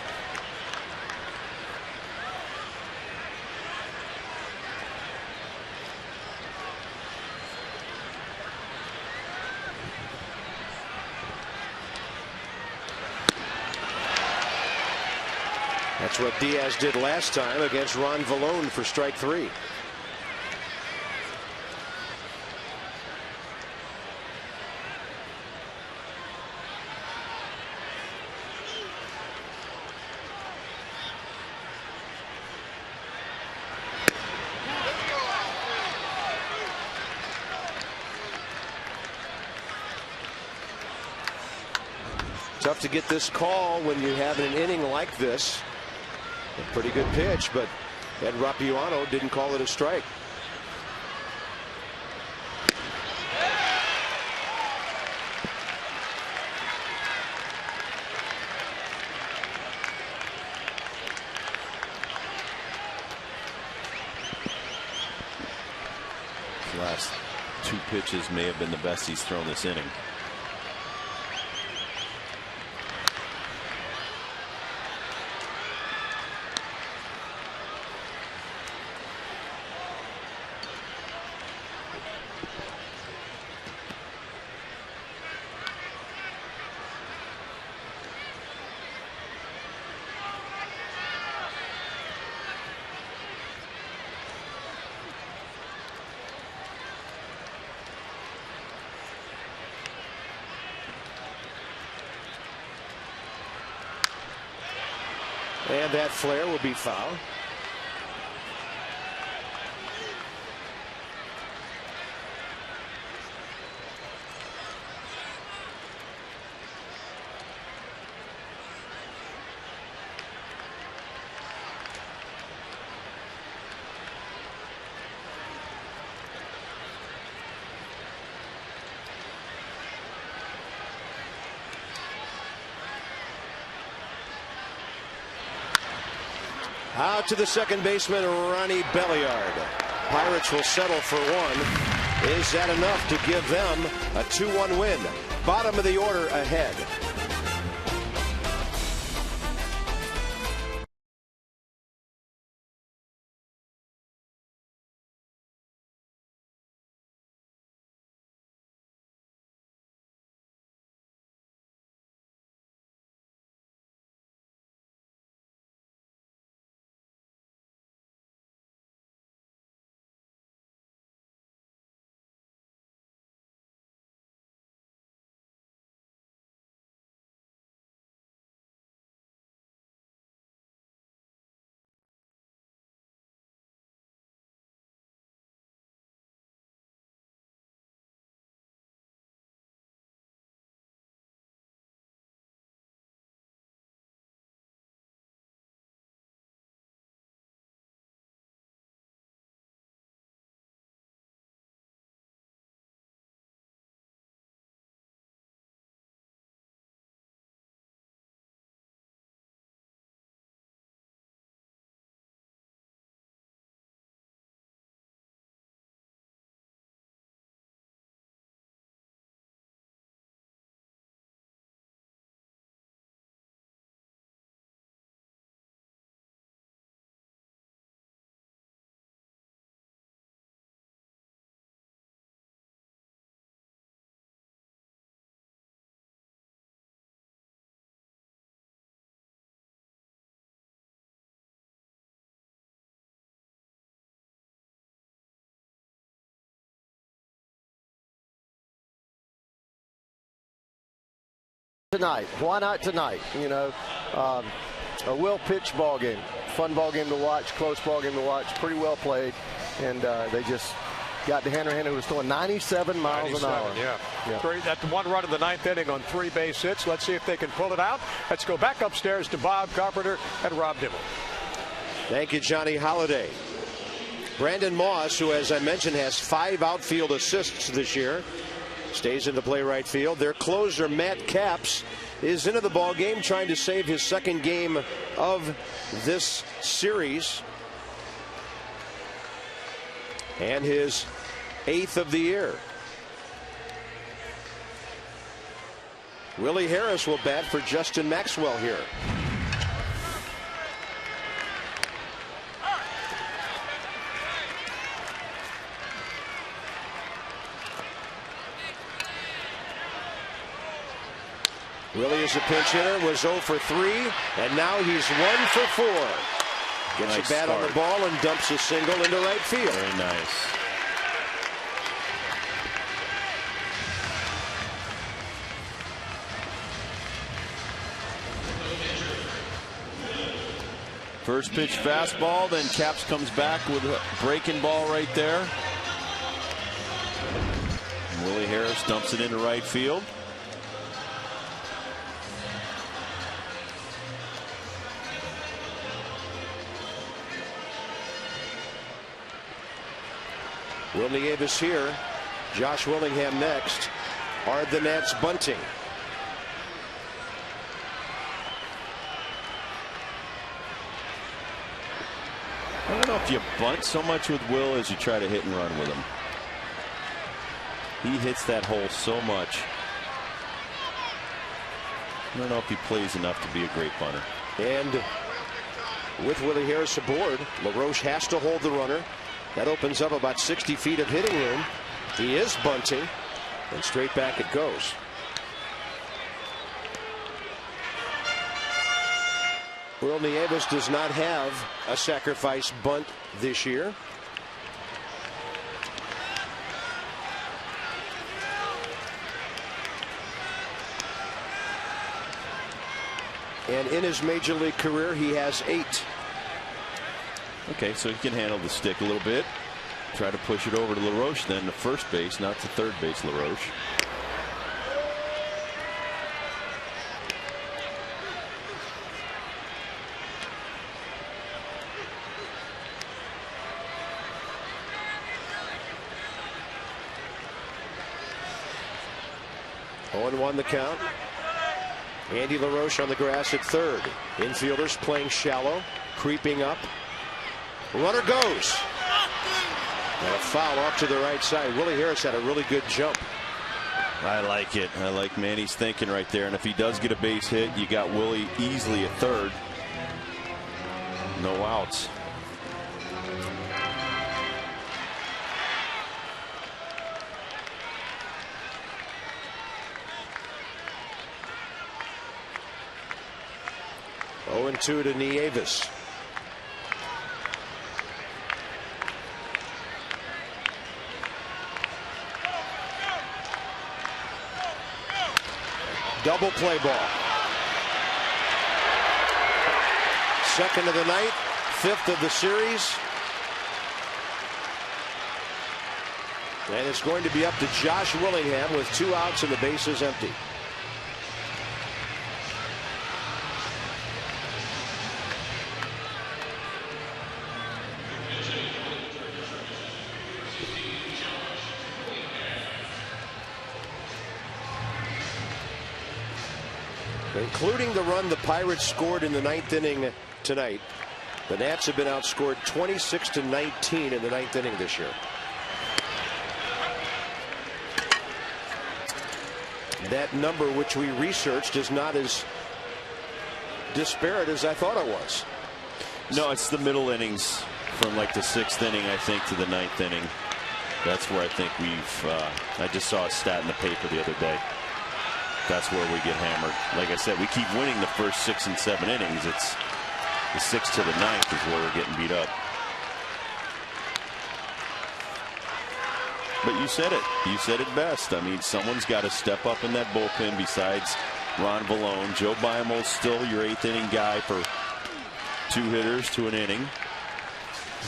That's what Diaz did last time against Ron Vallone for strike 3. Tough to get this call when you have an inning like this. A pretty good pitch, but Ed Rapuano didn't call it a strike. The last 2 pitches may have been the best he's thrown this inning. And that flare will be foul. Out to the second baseman, Ronnie Belliard. Pirates will settle for 1. Is that enough to give them a 2-1 win? Bottom of the order ahead. Tonight. Why not tonight? You know, a well-pitched ball game. Fun ball game to watch, close ball game to watch, pretty well played. And they just got to Hanrahan, who was throwing 97 miles an hour. Yeah. That's 1 run in the 9th inning on 3 base hits. Let's see if they can pull it out. Let's go back upstairs to Bob Carpenter and Rob Dibble. Thank you, Johnny Holiday. Brandon Moss, who, as I mentioned, has 5 outfield assists this year, stays in the play right field. Their closer, Matt Capps, is into the ball game, trying to save his 2nd game of this series and his 8th of the year. Willie Harris will bat for Justin Maxwell here. Willie is a pinch hitter, was 0 for 3, and now he's 1 for 4. Gets Nice a bat start on the ball and dumps a single into right field. Very nice. First pitch fastball, then Capps comes back with a breaking ball right there. Willie Harris dumps it into right field. Will Nieves here. Josh Willingham next. Are the Nats bunting? I don't know if you bunt so much with Will as you try to hit and run with him. He hits that hole so much. I don't know if he plays enough to be a great bunter. And with Willie Harris aboard, LaRoche has to hold the runner. That opens up about 60 feet of hitting room. He is bunting, and straight back it goes. Will Nieves does not have a sacrifice bunt this year. And in his major league career, he has 8. Okay, so he can handle the stick a little bit. Try to push it over to LaRoche then to first base, not to third base, LaRoche. Oh, 1 the count. Andy LaRoche on the grass at third. Infielders playing shallow, creeping up. Runner goes. And a foul off to the right side. Willie Harris had a really good jump. I like it. I like Manny's thinking right there. And if he does get a base hit, you got Willie easily at third. No outs. Oh, 2 to Nieves. Double play ball. Second of the night, 5th of the series. And it's going to be up to Josh Willingham with 2 outs and the bases empty. Including the run the Pirates scored in the 9th inning tonight, the Nats have been outscored 26-19 in the 9th inning this year. That number, which we researched, is not as disparate as I thought it was. No, it's the middle innings from like the 6th inning, I think, to the 9th inning. That's where I think we've I just saw a stat in the paper the other day. That's where we get hammered. Like I said, we keep winning the first 6 and 7 innings. It's the 6th to the 9th is where we're getting beat up. But you said it. You said it best. I mean, someone's got to step up in that bullpen besides Ron Vallone. Joe Biamol's still your 8th inning guy for 2 hitters to an inning.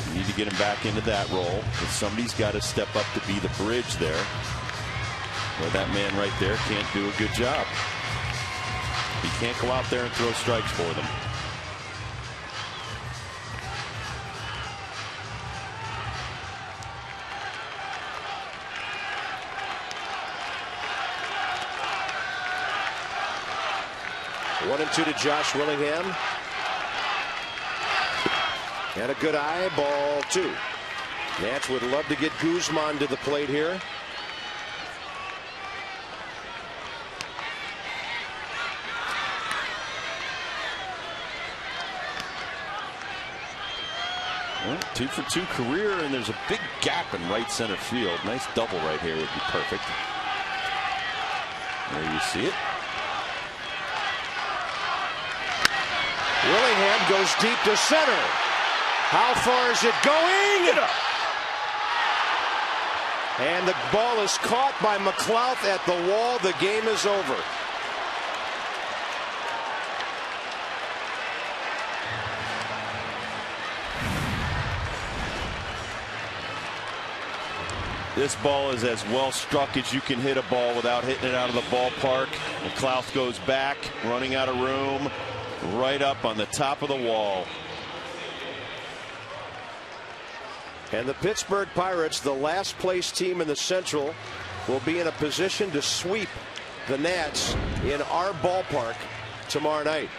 You need to get him back into that role. But somebody's got to step up to be the bridge there. Well, that man right there can't do a good job. He can't go out there and throw strikes for them. One and 2 to Josh Willingham. And a good eye, ball 2. Nats would love to get Guzman to the plate here. Well, 2 for 2 career, and there's a big gap in right center field. Nice double right here would be perfect. There you see it. Willingham goes deep to center. How far is it going? And the ball is caught by McLouth at the wall. The game is over. This ball is as well struck as you can hit a ball without hitting it out of the ballpark. McLouth goes back, running out of room, right up on the top of the wall. And the Pittsburgh Pirates, the last place team in the Central, will be in a position to sweep the Nats in our ballpark tomorrow night.